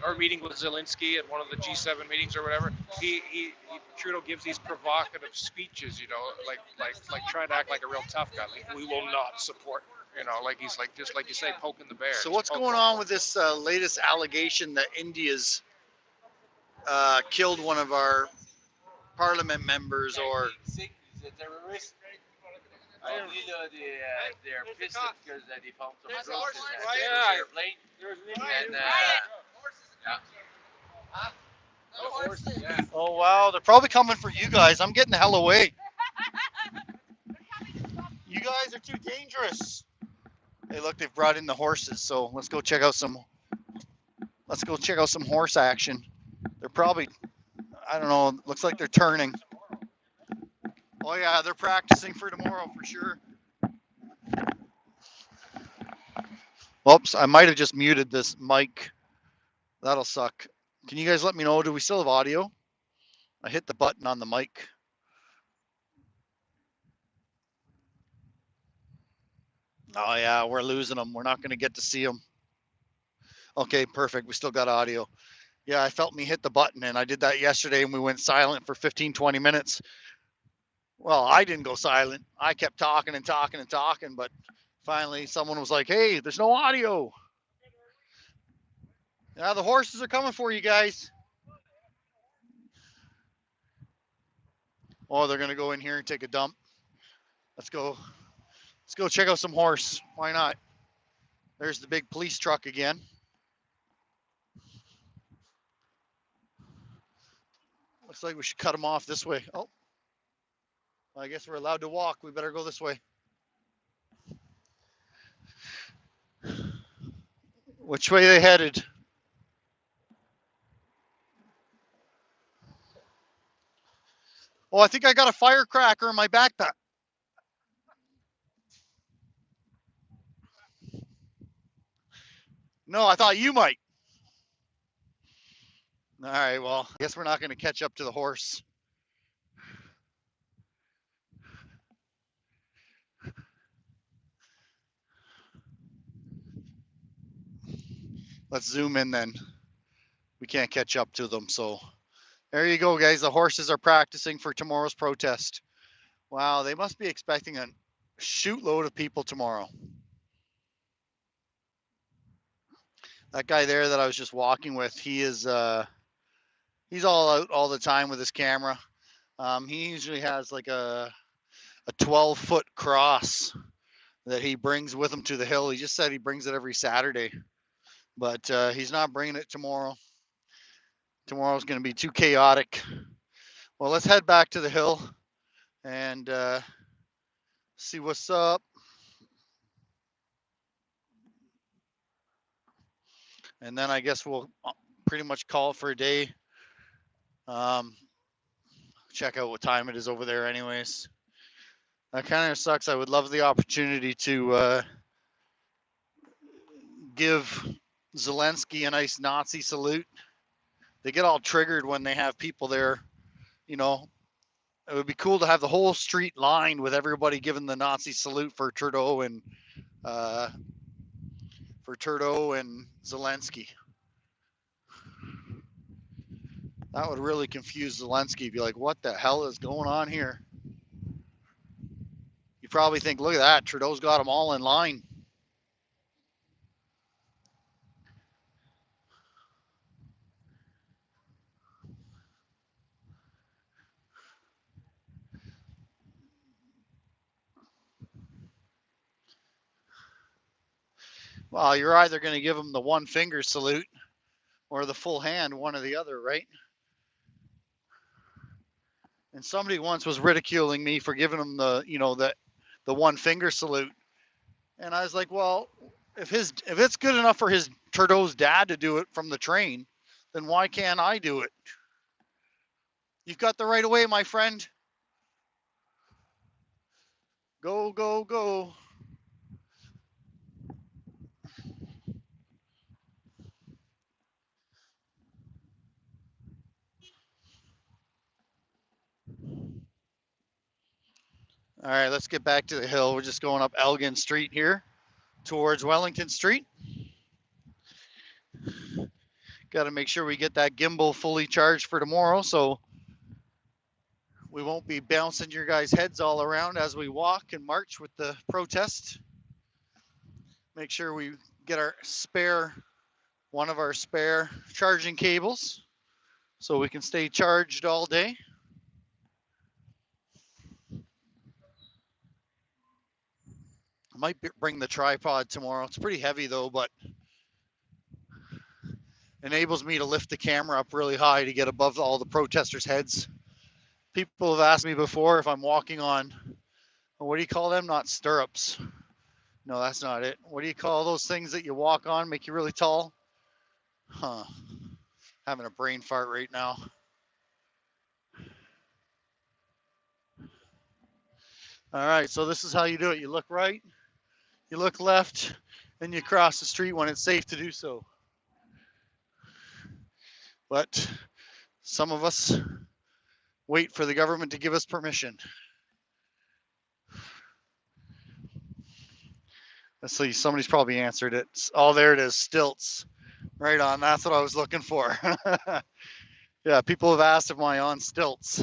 or meeting with Zelensky at one of the G7 meetings or whatever, Trudeau gives these provocative speeches. You know, like trying to act like a real tough guy. Like we will not support. You know, like he's like just like you say, poking the bear. So what's going on with this latest allegation that India's killed one of our parliament members or? Singh is a terrorist. Only they're pissed because they found some drugs in the airplane. And Oh wow, they're probably coming for you guys. I'm getting the hell away. You guys are too dangerous. Hey, look, they've brought in the horses, so let's go check out some horse action. They're probably, I don't know, looks like they're turning. Oh yeah, they're practicing for tomorrow for sure. Oops, I might have just muted this mic. That'll suck. Can you guys let me know, do we still have audio? I hit the button on the mic. Oh yeah, we're losing them. We're not going to get to see them. Okay, perfect. We still got audio. Yeah, I felt me hit the button, and I did that yesterday, and we went silent for 15, 20 minutes. Well, I didn't go silent. I kept talking and talking and talking, but finally someone was like, hey, there's no audio. Yeah, the horses are coming for you guys. Oh, they're going to go in here and take a dump. Let's go check out some horse. Why not? There's the big police truck again. Looks like we should cut them off this way. Oh, well, I guess we're allowed to walk. We better go this way. Which way are they headed? Oh, I think I got a firecracker in my backpack. No, I thought you might. All right, well, I guess we're not going to catch up to the horse. Let's zoom in then. we can't catch up to them. So there you go, guys. The horses are practicing for tomorrow's protest. Wow, they must be expecting a shootload of people tomorrow. That guy there that I was just walking with, he's all out all the time with his camera. He usually has like a 12-foot cross that he brings with him to the hill. He just said he brings it every Saturday, but he's not bringing it tomorrow. Tomorrow's going to be too chaotic. Well, let's head back to the hill and see what's up. And then I guess we'll pretty much call it for a day. Check out what time it is over there anyways. That kind of sucks. I would love the opportunity to give Zelensky a nice Nazi salute. They get all triggered when they have people there. You know, it would be cool to have the whole street lined with everybody giving the Nazi salute for Trudeau and Zelensky. That would really confuse Zelensky. Be like, what the hell is going on here? You probably think, look at that, Trudeau's got them all in line. Well, you're either going to give them the one finger salute or the full hand, one or the other, right? And somebody once was ridiculing me for giving him the one finger salute. And I was like, well, if it's good enough for his Trudeau's dad to do it from the train, then why can't I do it? You've got the right of way, my friend. Go, go, go. All right, let's get back to the hill. We're just going up Elgin Street here towards Wellington Street. Got to make sure we get that gimbal fully charged for tomorrow so we won't be bouncing your guys' heads all around as we walk and march with the protest. Make sure we get one of our spare charging cables so we can stay charged all day. I might bring the tripod tomorrow. It's pretty heavy though, but enables me to lift the camera up really high to get above all the protesters' heads. People have asked me before if I'm walking on, what do you call them? Not stirrups. No, that's not it. What do you call those things that you walk on, make you really tall? Huh. Having a brain fart right now. All right, so this is how you do it. You look right, you look left, and you cross the street when it's safe to do so. But some of us wait for the government to give us permission. Let's see, somebody's probably answered it. Oh, there it is, stilts. Right on, that's what I was looking for. Yeah, people have asked if I'm on stilts.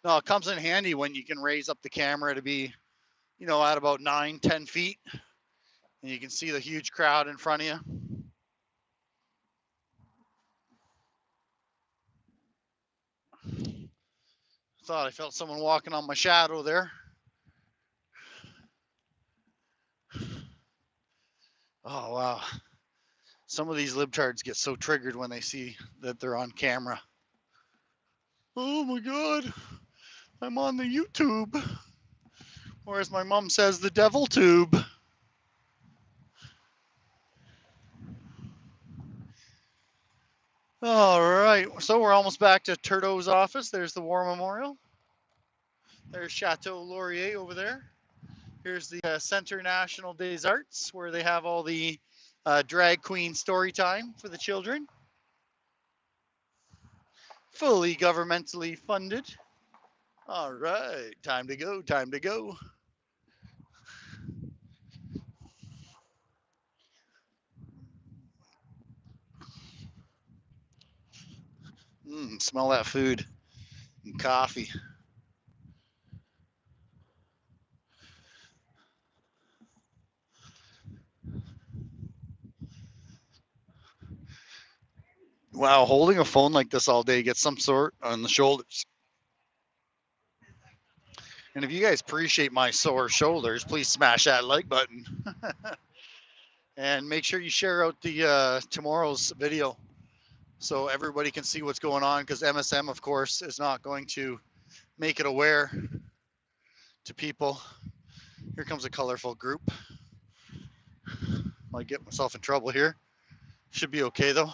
No, it comes in handy when you can raise up the camera to be, at about 9-10 feet. And you can see the huge crowd in front of you. Thought I felt someone walking on my shadow there. Oh, wow. Some of these libtards get so triggered when they see that they're on camera. Oh my God, I'm on the YouTube. Or as my mom says, the devil tube. All right, so we're almost back to Trudeau's office. There's the War Memorial. There's Chateau Laurier over there. Here's the Centre National des Arts, where they have all the drag queen story time for the children. Fully governmentally funded. All right, time to go, time to go. Smell that food and coffee. Wow, holding a phone like this all day gets some sort on the shoulders. And if you guys appreciate my sore shoulders, please smash that like button. And make sure you share out the tomorrow's video so everybody can see what's going on, because MSM, of course, is not going to make it aware to people. Here comes a colorful group. Might get myself in trouble here. Should be okay though.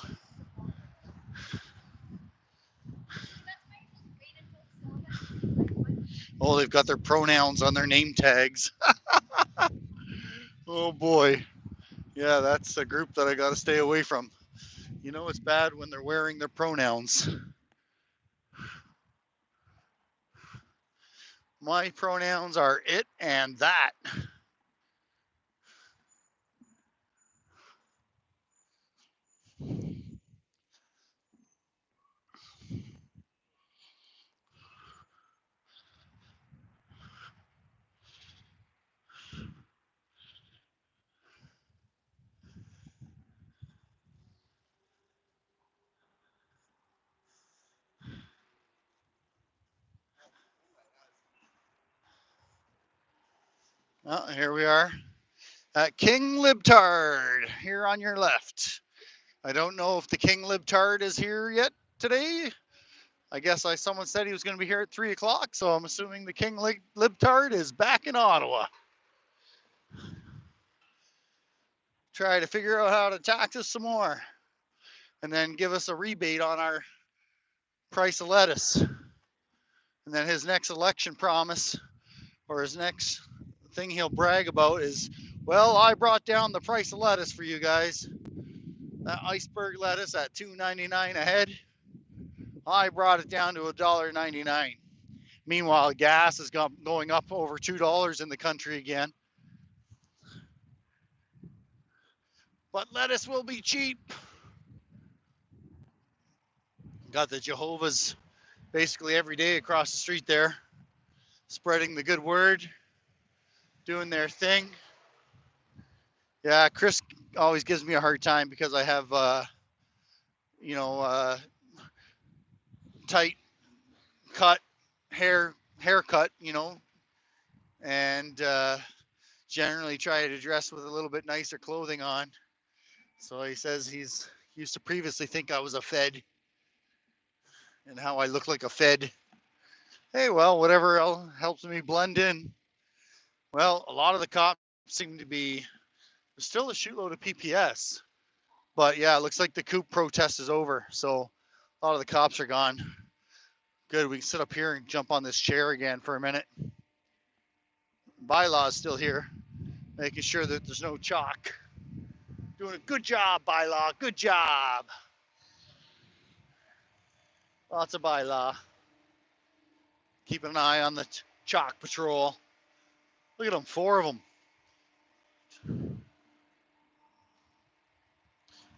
Oh, they've got their pronouns on their name tags. Oh boy. Yeah, that's a group that I got to stay away from. You know, it's bad when they're wearing their pronouns. My pronouns are it and that. Well, here we are at King Libtard, here on your left. I don't know if the King Libtard is here yet today. I guess someone said he was going to be here at 3 o'clock, so I'm assuming the King Libtard is back in Ottawa. Try to figure out how to tax us some more, and then give us a rebate on our price of lettuce. And then his next election promise, or his next thing he'll brag about is, well, I brought down the price of lettuce for you guys. That iceberg lettuce at $2.99 a head, I brought it down to $1.99. Meanwhile, gas is going up over $2 in the country again. But lettuce will be cheap. Got the Jehovah's basically every day across the street there, spreading the good word, doing their thing. Yeah, Chris always gives me a hard time because I have, tight cut haircut, and generally try to dress with a little bit nicer clothing on. So he says he's used to previously think I was a Fed and how I look like a Fed. Hey, well, whatever else helps me blend in. Well, a lot of the cops seem to be, there's still a shootload of PPS, but yeah, it looks like the coup protest is over. So a lot of the cops are gone. Good, we can sit up here and jump on this chair again for a minute. Bylaw is still here, making sure that there's no chalk. Doing a good job, Bylaw, good job. Lots of Bylaw. Keeping an eye on the chalk patrol. Look at them, 4 of them.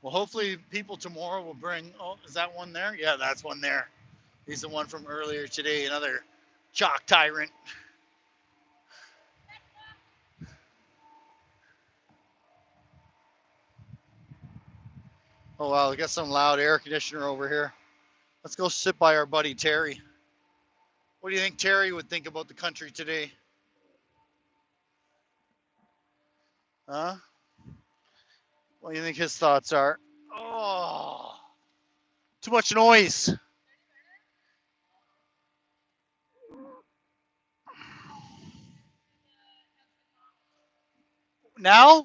Well, hopefully people tomorrow will bring, oh, is that one there? Yeah, that's one there. He's the one from earlier today, another chalk tyrant. Oh, wow, we got some loud air conditioner over here. Let's go sit by our buddy Terry. What do you think Terry would think about the country today? Huh? What do you think his thoughts are? Oh, too much noise. Now?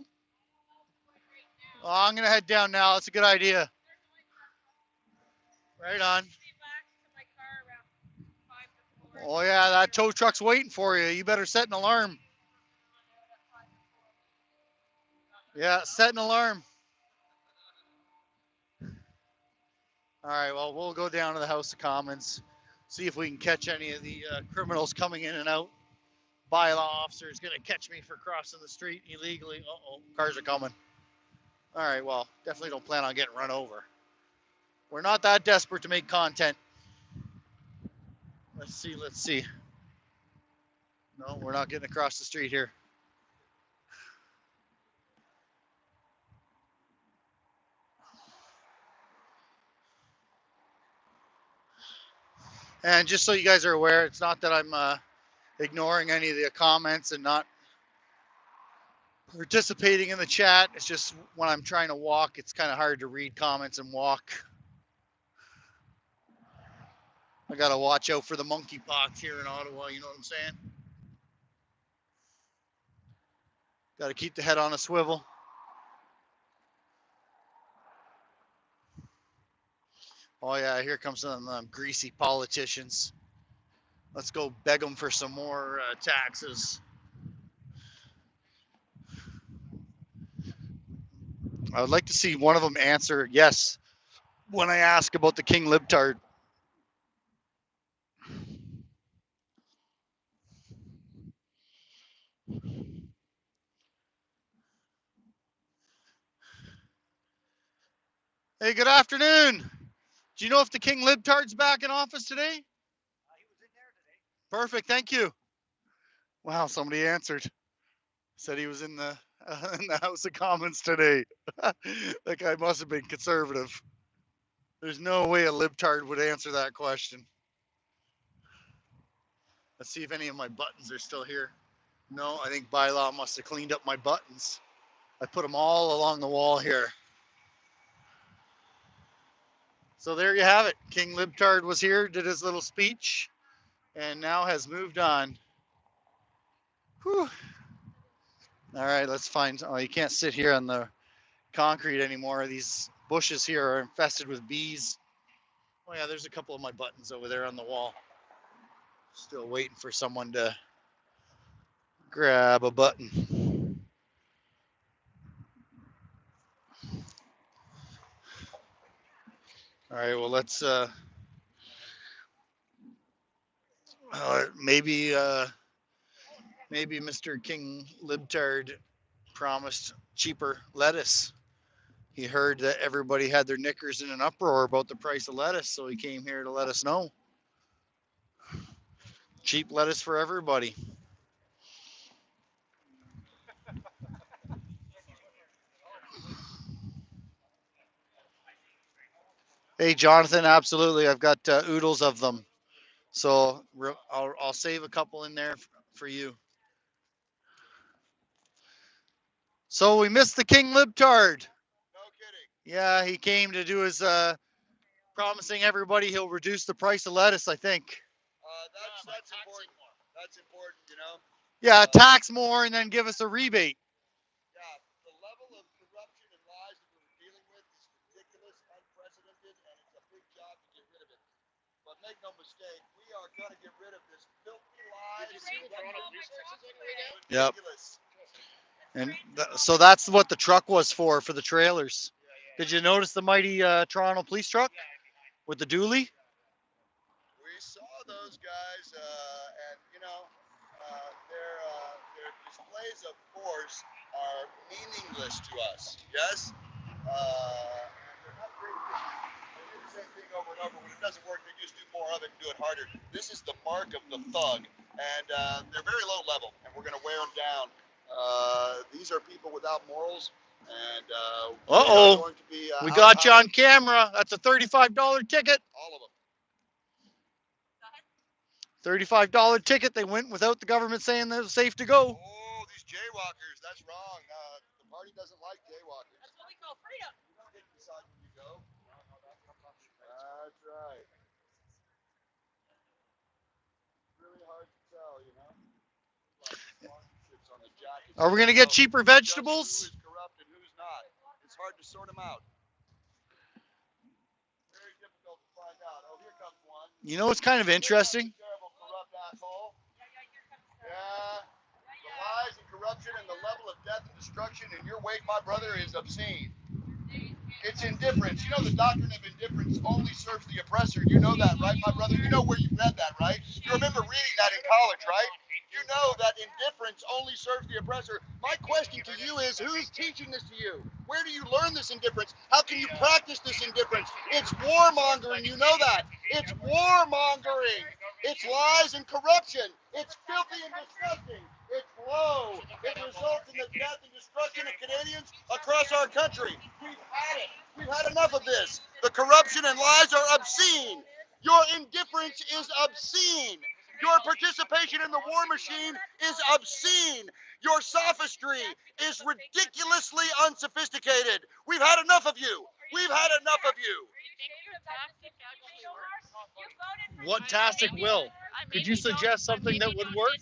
Oh, I'm going to head down now. That's a good idea. Right on. Oh, yeah, that tow truck's waiting for you. You better set an alarm. Yeah, set an alarm. All right, well, we'll go down to the House of Commons, see if we can catch any of the criminals coming in and out. Bylaw officer is going to catch me for crossing the street illegally. Uh-oh, cars are coming. All right, well, definitely don't plan on getting run over. We're not that desperate to make content. Let's see, let's see. No, we're not getting across the street here. And just so you guys are aware, it's not that I'm ignoring any of the comments and not participating in the chat. It's just when I'm trying to walk, it's kind of hard to read comments and walk. I got to watch out for the monkeypox here in Ottawa, you know what I'm saying? Got to keep the head on a swivel. Oh yeah, here comes some greasy politicians. Let's go beg them for some more taxes. I would like to see one of them answer yes when I ask about the King Libtard. Hey, good afternoon. Do you know if the King Libtard's back in office today? He was in there today. Perfect, thank you. Wow, somebody answered. Said he was in the House of Commons today. That guy must have been conservative. There's no way a libtard would answer that question. Let's see if any of my buttons are still here. No, I think Bylaw must have cleaned up my buttons. I put them all along the wall here. So there you have it. King Libtard was here, did his little speech, and now has moved on. Whew. All right, let's find, oh, you can't sit here on the concrete anymore. These bushes here are infested with bees. Oh yeah, there's a couple of my buttons over there on the wall. Still waiting for someone to grab a button. All right, well, let's maybe Mr. King Libtard promised cheaper lettuce. He heard that everybody had their knickers in an uproar about the price of lettuce, so he came here to let us know. Cheap lettuce for everybody. Hey, Jonathan, absolutely. I've got oodles of them. So I'll save a couple in there for you. So we missed the King Libtard. No kidding. Yeah, he came to do his promising everybody he'll reduce the price of lettuce, I think. That's important. That's important, you know. Yeah, tax more and then give us a rebate. Yeah, the level of corruption and lies that we're dealing with is ridiculous, unprecedented, and it's a big job to get rid of it. But make no mistake, we are going to get rid of this filthy lies. Did you see the Toronto police forces on your way down? Yep. Ridiculous. And so that's what the truck was for the trailers. Did you notice the mighty Toronto police truck with the dually? We saw those guys, and you know, their displays of force are meaningless to us. Yes, and they're not great. They do the same thing over and over. When it doesn't work, they just do more of it and do it harder. This is the mark of the thug, and they're very low level, and we're going to wear them down. These are people without morals, and we got you on camera. That's a $35 ticket. All of them. $35 ticket. They went without the government saying they was safe to go. Oh, these jaywalkers. That's wrong. The party doesn't like jaywalkers. That's what we call freedom. You don't get to decide when you go. That's right. It's really hard to tell, you know. On the jackets. Are we going to get cheaper vegetables? Who is corrupt and who's not? It's hard to sort them out. Very difficult to find out. Oh, here comes one. You know what's kind of interesting? Terrible, corrupt asshole. Yeah. The lies and corruption and the level of death and destruction in your wake, my brother, is obscene. It's indifference. You know the doctrine of indifference only serves the oppressor. You know that, right, my brother? You know where you read that, right? You remember reading that in college, right? You know that indifference only serves the oppressor. My question to you is, who is teaching this to you? Where do you learn this indifference? How can you practice this indifference? It's warmongering. You know that. It's warmongering. It's lies and corruption. It's filthy and disgusting. It's low. It results in the death and destruction of Canadians across our country. We've had it. We've had enough of this. The corruption and lies are obscene. Your indifference is obscene. Your participation in the war machine is obscene. Your sophistry is ridiculously unsophisticated. We've had enough of you. We've had enough of you. What tactic will? Could you suggest something that would work?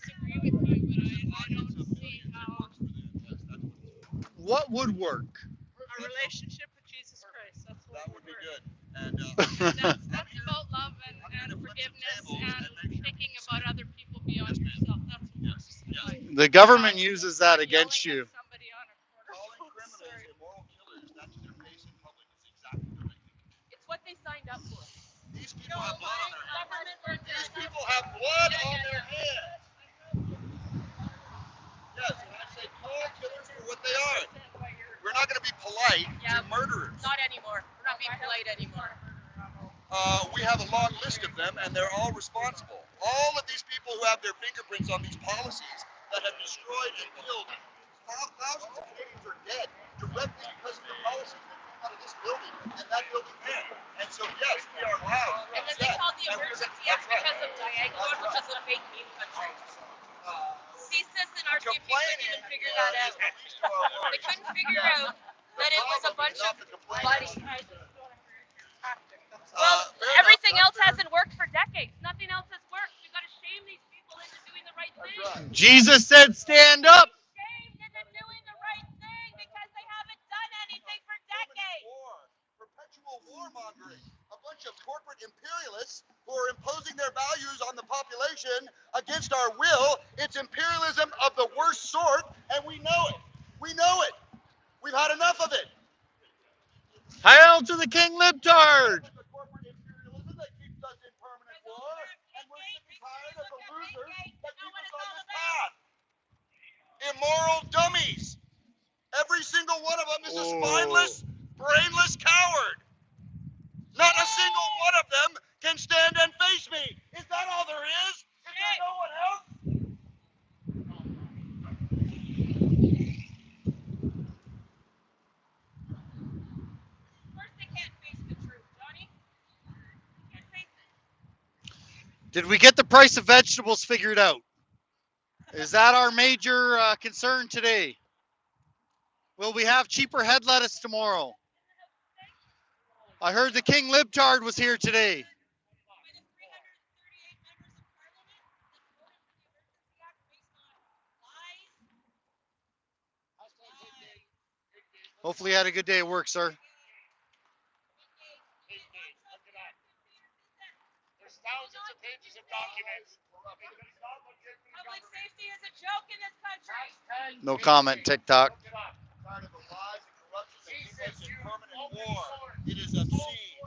What would work? A relationship with Jesus Christ. That's what That would be good. And that's about love and forgiveness and thinking about other people beyond yourself. That's what works. The government uses that against you. Somebody on a corner. calling criminals immoral killers, that's their face in public, is exactly the right thing. It's what they signed up for. These people have blood on their hands. These people have blood on their hands. Yes, and I say call killers for what they are. We're not going to be polite to murderers. Not anymore. We're not being polite anymore. We have a long list of them, and they're all responsible. All of these people who have their fingerprints on these policies that have destroyed and killed thousands of Canadians are dead directly because of the policies that came out of this building and that building there. And so, yes, we are loud. And then they called the emergency act because of Diagonal, which is a fake meme country. CSIS and RCMP couldn't even figure that out. They couldn't figure out that it was a bunch of buddies. Well, everything else hasn't worked for decades. Nothing else has worked. We've got to shame these people into doing the right thing. Jesus said, stand up. Shamed into doing the right thing because they haven't done anything for decades. Perpetual warmongering. A bunch of corporate imperialists who are imposing their values on the population against our will. It's imperialism of the worst sort, and we know it. We know it. We've had enough of it. Hail to the King Libtard! The corporate imperialism that keeps us in permanent war, and we're sick and tired of the losers that keep us on this path. Immoral dummies. Every single one of them is a spineless, brainless coward. Not a single one of them can stand and face me. Is that all there is? Is there no one else? First, they can't face the truth, Johnny. Can't face it. Did we get the price of vegetables figured out? Is that our major concern today? Will we have cheaper head lettuce tomorrow? I heard the King Libtard was here today. Hopefully you had a good day at work, sir. There's thousands of pages of documents. Public safety is a joke in this country. No comment, TikTok. Tired of the lies and corruption that keeps us in permanent war. It is obscene.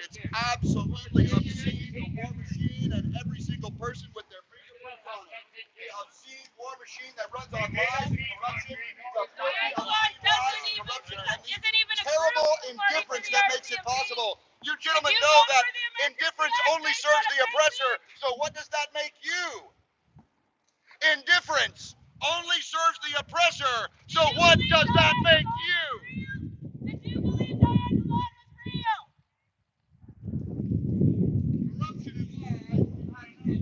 It's absolutely obscene. The war machine and every single person with their fingerprints on it. The obscene war machine that runs on lies and corruption. The filthy, obscene lies and corruption. And the terrible indifference that makes it possible. You gentlemen know that indifference only serves the oppressor. So what does that make you? Indifference only serves the oppressor. So what does that make you? Did you believe Diane was real? Corruption and lies.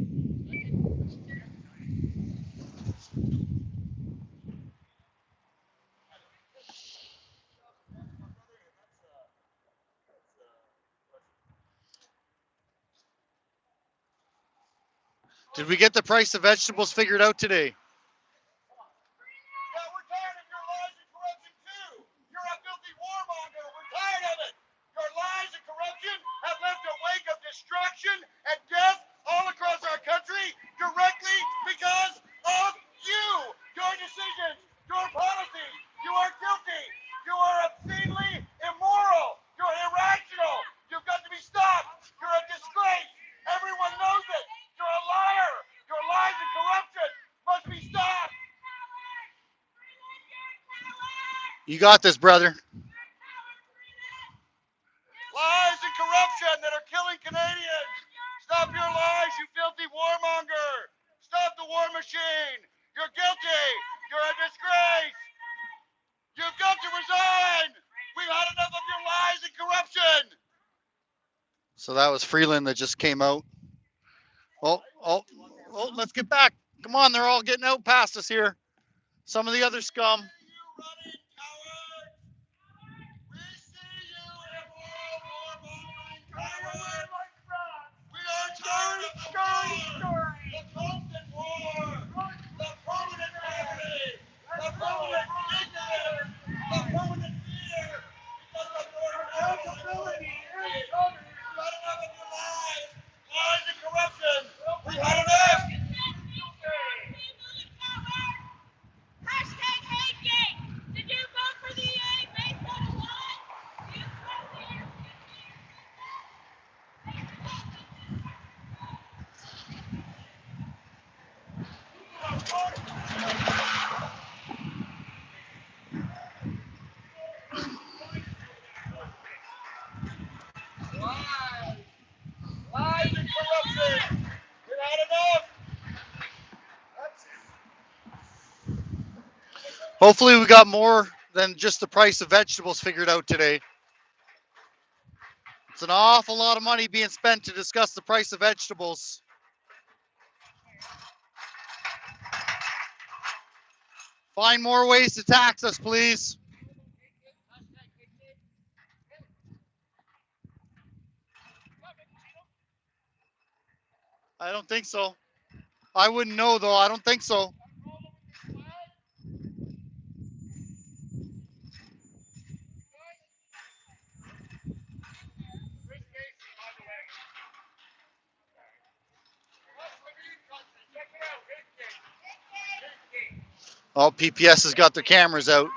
Did we get the price of vegetables figured out today? Yeah, we're tired of your lies and corruption too. You're a filthy warmonger. We're tired of it. Your lies and corruption have left a wake of destruction and death all across our country directly because of you, your decisions, your policies. You are guilty. You are obscenely immoral. You're irrational. You've got to be stopped. You're a disgrace. Everyone knows it. You're a liar. Your lies and corruption must be stopped. You got this, brother. Lies and corruption that are killing Canadians. Stop your lies, you filthy So that was Freeland that just came out. Oh, let's get back. Come on, they're all getting out past us here. Some of the other scum. Hopefully we got more than just the price of vegetables figured out today. It's an awful lot of money being spent to discuss the price of vegetables. Find more ways to tax us, please. I don't think so. I wouldn't know, though. I don't think so. Oh, PPS has got their cameras out.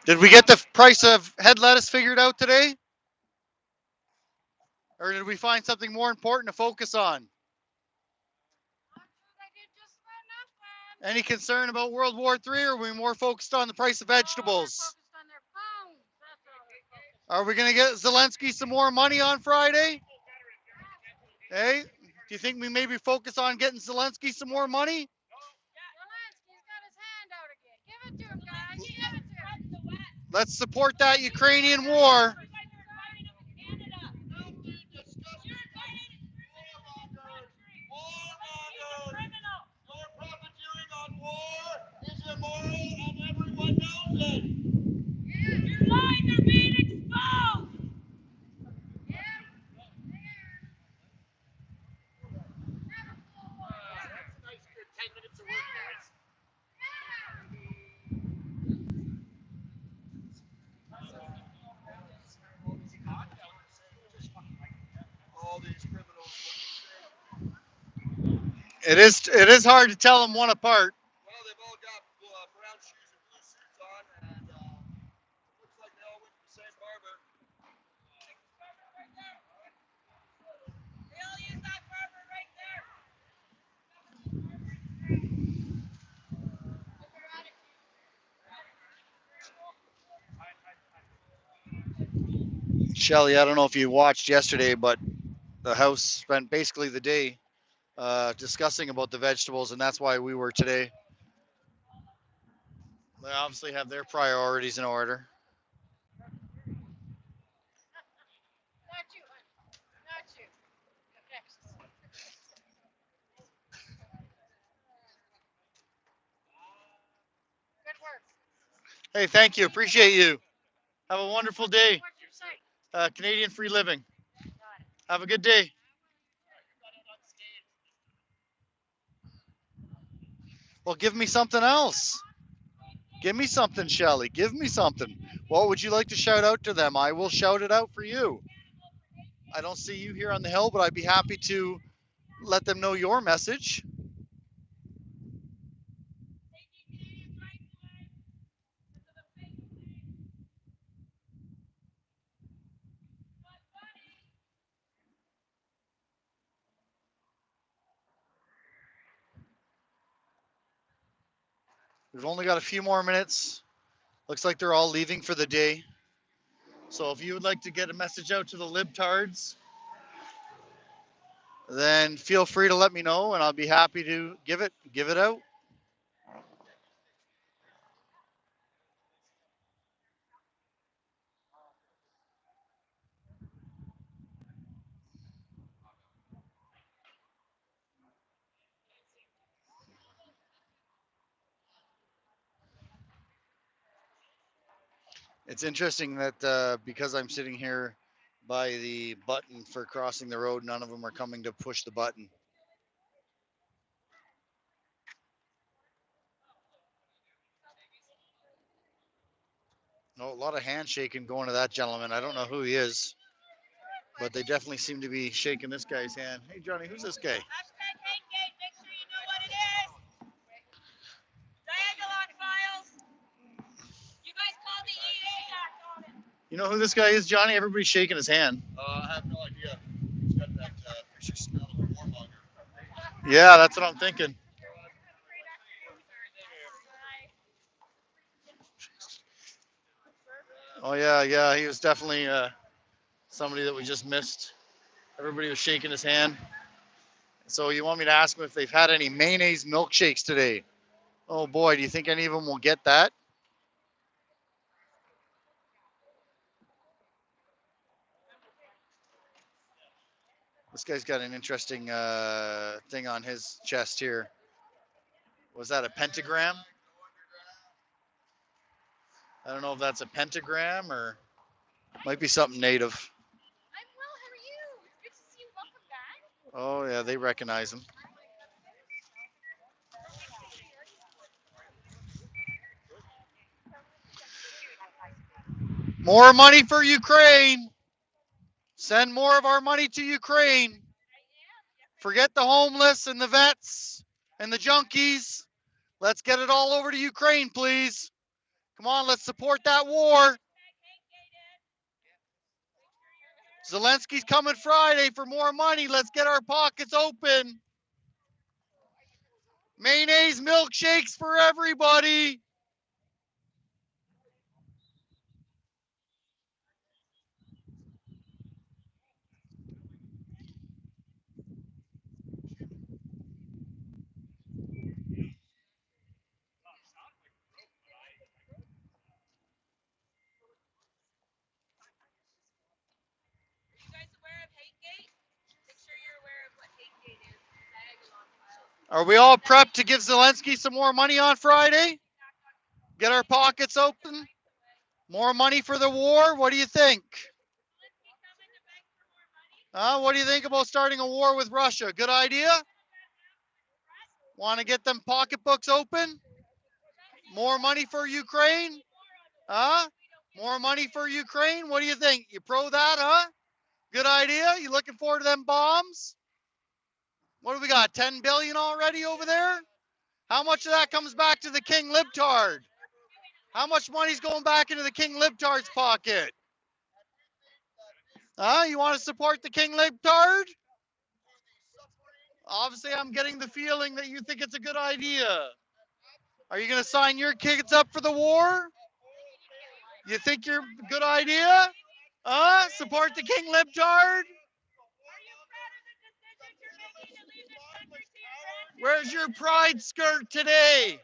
Did we get the price of head lettuce figured out today? Or did we find something more important to focus on? Any concern about World War III, or are we more focused on the price of vegetables? Are we going to get Zelensky some more money on Friday? Hey, do you think we maybe focus on getting Zelensky some more money? Let's support that Ukrainian war. It is hard to tell them one apart. Well, they've all got brown shoes and blue suits on, and looks like they all went to the same barber. They all use that barber right there. Shelly, I don't know if you watched yesterday, but the House spent basically the day discussing about the vegetables, and that's why we were today. They obviously have their priorities in order. Not you, honey. Not you. Next. Good work. Hey, thank you. Appreciate you. Have a wonderful day. What's your site? Canadian Free Living. Got it. Have a good day. Well, give me something else. Give me something, Shelly. Give me something. What would you like to shout out to them? I will shout it out for you. I don't see you here on the hill, but I'd be happy to let them know your message. We've only got a few more minutes. Looks like they're all leaving for the day. So if you would like to get a message out to the libtards, then feel free to let me know, and I'll be happy to give it out. It's interesting that because I'm sitting here by the button for crossing the road, none of them are coming to push the button. Oh, a lot of handshaking going to that gentleman. I don't know who he is, but they definitely seem to be shaking this guy's hand. Hey, Johnny, who's this guy? Hashtag hate gate. Make sure you know what it is. Diagolon files. You guys called the EA Act on it. You know who this guy is, Johnny? Everybody's shaking his hand. I have no idea. He's got that fishy smell of a warmonger. Yeah, that's what I'm thinking. Oh yeah, he was definitely somebody that we just missed. Everybody was shaking his hand. So you want me to ask them if they've had any mayonnaise milkshakes today? Oh boy, do you think any of them will get that? This guy's got an interesting thing on his chest here. Was that a pentagram? I don't know if that's a pentagram or might be something native. I'm well. How are you? It's good to see you. Welcome back. Oh yeah, they recognize him. More money for Ukraine. Send more of our money to Ukraine. Forget the homeless and the vets and the junkies. Let's get it all over to Ukraine, please. Come on, let's support that war. Zelensky's coming Friday for more money. Let's get our pockets open. Mayonnaise milkshakes for everybody. Are we all prepped to give Zelensky some more money on Friday? Get our pockets open? More money for the war? What do you think? What do you think about starting a war with Russia? Good idea? Want to get them pocketbooks open? More money for Ukraine? More money for Ukraine? What do you think? You pro that, huh? Good idea? You looking forward to them bombs? What do we got? 10 billion already over there? How much of that comes back to the King Libtard? How much money's going back into the King Libtard's pocket? You want to support the King Libtard? Obviously, I'm getting the feeling that you think it's a good idea. Are you going to sign your kids up for the war? You think you're a good idea? Support the King Libtard? Where's your pride skirt today?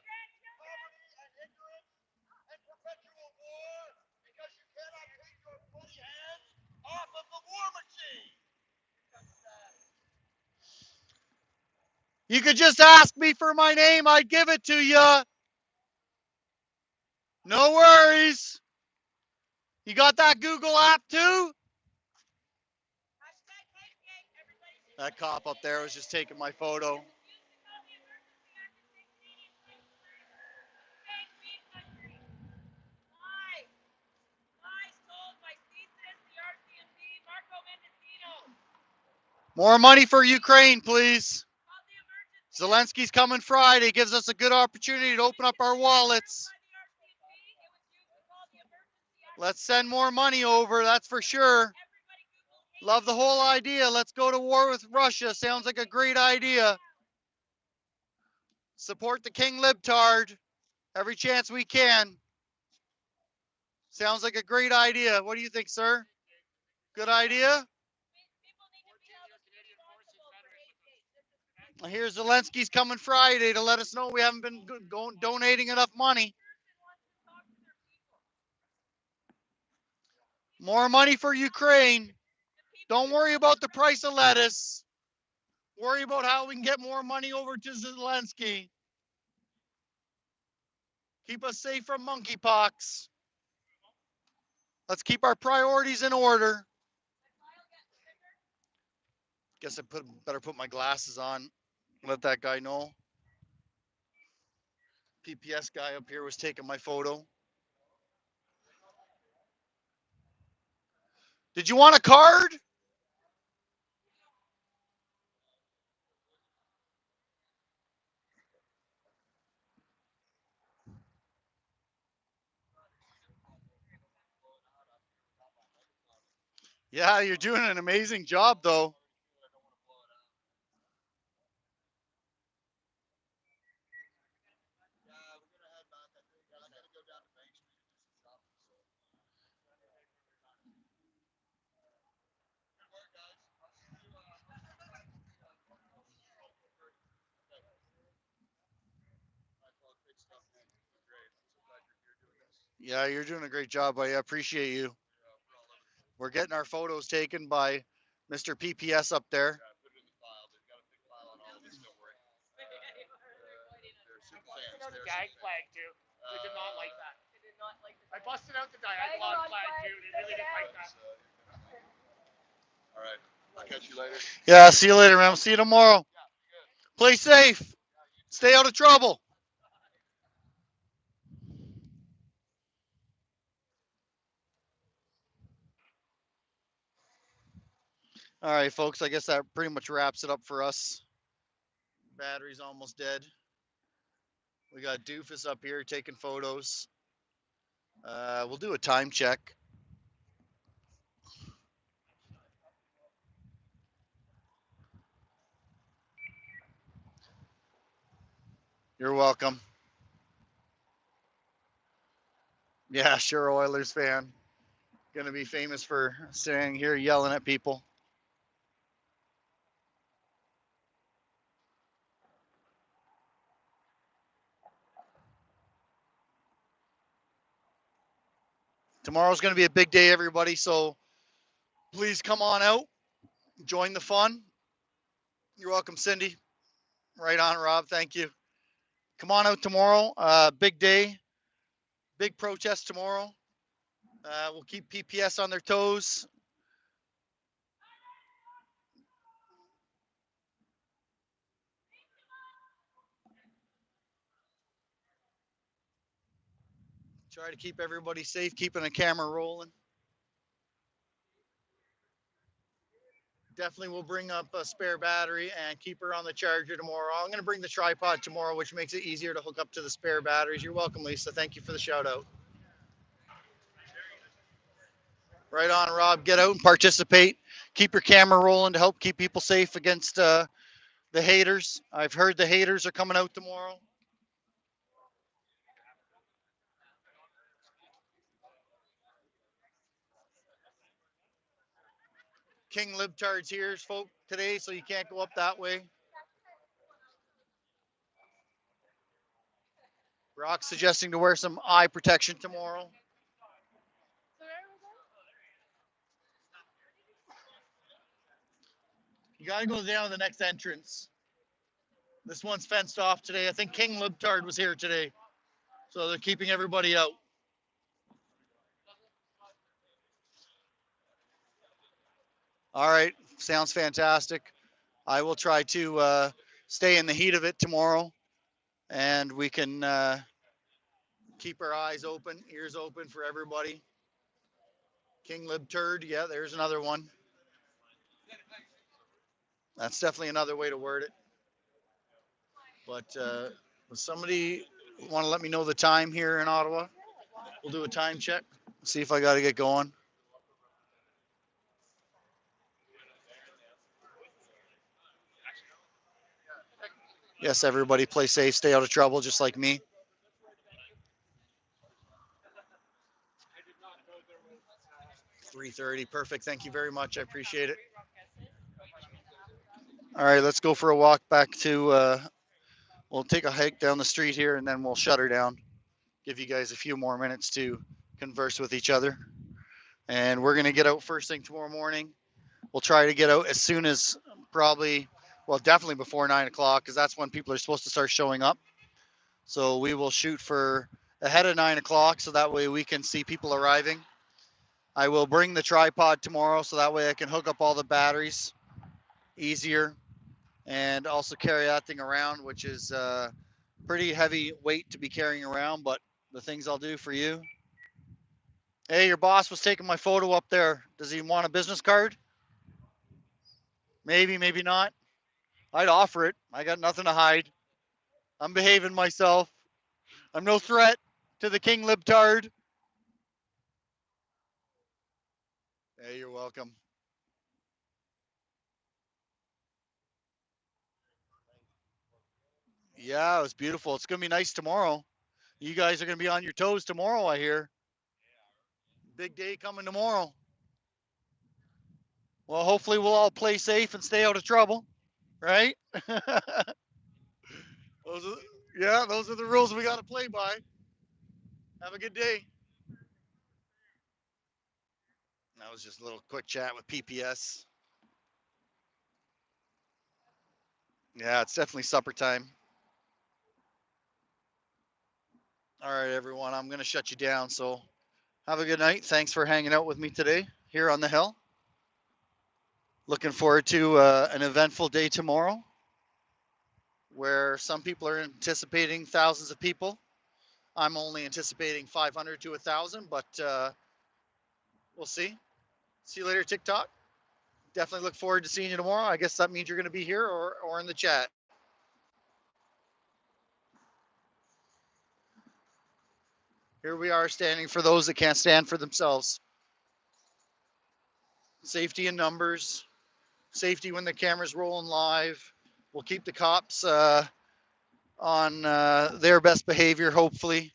You could just ask me for my name, I'd give it to you. No worries. You got that Google app too? That cop up there was just taking my photo. More money for Ukraine, please. Zelensky's coming Friday. Gives us a good opportunity to open up our wallets. Let's send more money over, that's for sure. Love the whole idea. Let's go to war with Russia. Sounds like a great idea. Support the King Libtard every chance we can. Sounds like a great idea. What do you think, sir? Good idea? Here's Zelensky's coming Friday to let us know we haven't been donating enough money. More money for Ukraine. Don't worry about the price of lettuce. Worry about how we can get more money over to Zelensky. Keep us safe from monkeypox. Let's keep our priorities in order. Guess I better put my glasses on. Let that guy know. PPS guy up here was taking my photo. Did you want a card? Yeah, you're doing an amazing job, though. Yeah, you're doing a great job, buddy. I appreciate you. We're getting our photos taken by Mr. PPS up there. Diag flag too. They did not like that. They did not like that. I busted out the diagonal flag too. They really didn't like that. All right. I'll catch you later. Yeah, see you later, man. See you tomorrow. Play safe. Stay out of trouble. All right, folks. I guess that pretty much wraps it up for us. Battery's almost dead. We got Doofus up here taking photos. We'll do a time check. You're welcome. Yeah, sure, Oilers fan. Gonna be famous for sitting here yelling at people. Tomorrow's gonna be a big day, everybody. So please come on out, join the fun. You're welcome, Cindy. Right on, Rob. Thank you. Come on out tomorrow. Big day, big protest tomorrow. We'll keep PPS on their toes. Try to keep everybody safe, keeping the camera rolling. Definitely will bring up a spare battery and keep her on the charger tomorrow. I'm going to bring the tripod tomorrow, which makes it easier to hook up to the spare batteries. You're welcome, Lisa. Thank you for the shout out. Right on, Rob. Get out and participate. Keep your camera rolling to help keep people safe against the haters. I've heard the haters are coming out tomorrow. King Libtard's here, folks, today, so you can't go up that way. Rock's suggesting to wear some eye protection tomorrow. You got to go down to the next entrance. This one's fenced off today. I think King Libtard was here today, so they're keeping everybody out. All right, sounds fantastic. I will try to stay in the heat of it tomorrow, and we can keep our eyes open, ears open for everybody. King Libturd, yeah, there's another one. That's definitely another way to word it. But does somebody want to let me know the time here in Ottawa? We'll do a time check, see if I got to get going. Yes, everybody play safe, stay out of trouble, just like me. 3:30. Perfect. Thank you very much. I appreciate it. All right, let's go for a walk back to. We'll take a hike down the street here, and then we'll shut her down. Give you guys a few more minutes to converse with each other. And we're gonna get out first thing tomorrow morning. We'll try to get out as soon as definitely before 9 o'clock, because that's when people are supposed to start showing up. So we will shoot for ahead of 9 o'clock, so that way we can see people arriving. I will bring the tripod tomorrow, so that way I can hook up all the batteries easier, and also carry that thing around, which is pretty heavy weight to be carrying around, but the things I'll do for you. Hey, your boss was taking my photo up there. Does he want a business card? Maybe, maybe not. I'd offer it. I got nothing to hide. I'm behaving myself. I'm no threat to the King Libtard. Hey, you're welcome. Yeah, it was beautiful. It's going to be nice tomorrow. You guys are going to be on your toes tomorrow, I hear. Big day coming tomorrow. Well, hopefully we'll all play safe and stay out of trouble, right? Those are the rules we got to play by. Have a good day. That was just a little quick chat with PPS. Yeah, it's definitely supper time. All right, everyone, I'm going to shut you down. So have a good night. Thanks for hanging out with me today here on the hill. Looking forward to an eventful day tomorrow, where some people are anticipating thousands of people. I'm only anticipating 500 to 1,000, but we'll see. See you later, TikTok. Definitely look forward to seeing you tomorrow. I guess that means you're going to be here or in the chat. Here we are, standing for those that can't stand for themselves. Safety in numbers, safety when the camera's rolling live. We'll keep the cops on their best behavior, hopefully.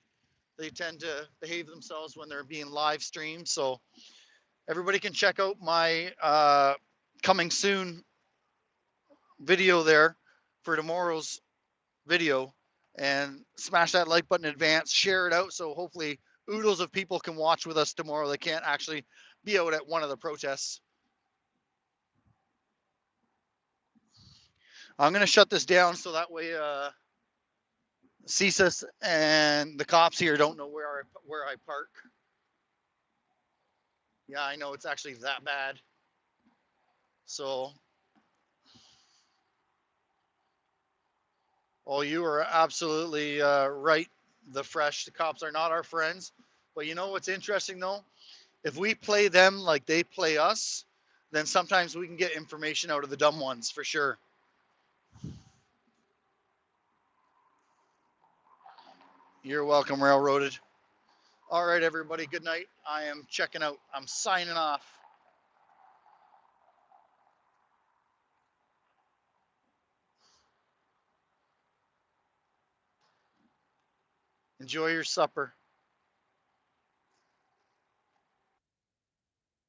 They tend to behave themselves when they're being live streamed. So everybody can check out my coming soon video there for tomorrow's video, and smash that like button in advance, share it out, so hopefully oodles of people can watch with us tomorrow. They can't actually be out at one of the protests. I'm going to shut this down so that way CSIS and the cops here don't know where I park. Yeah, I know it's actually that bad. So, you are absolutely right. The cops are not our friends. But you know what's interesting though? If we play them like they play us, then sometimes we can get information out of the dumb ones for sure. You're welcome, Railroaded. All right, everybody. Good night. I am checking out. I'm signing off. Enjoy your supper.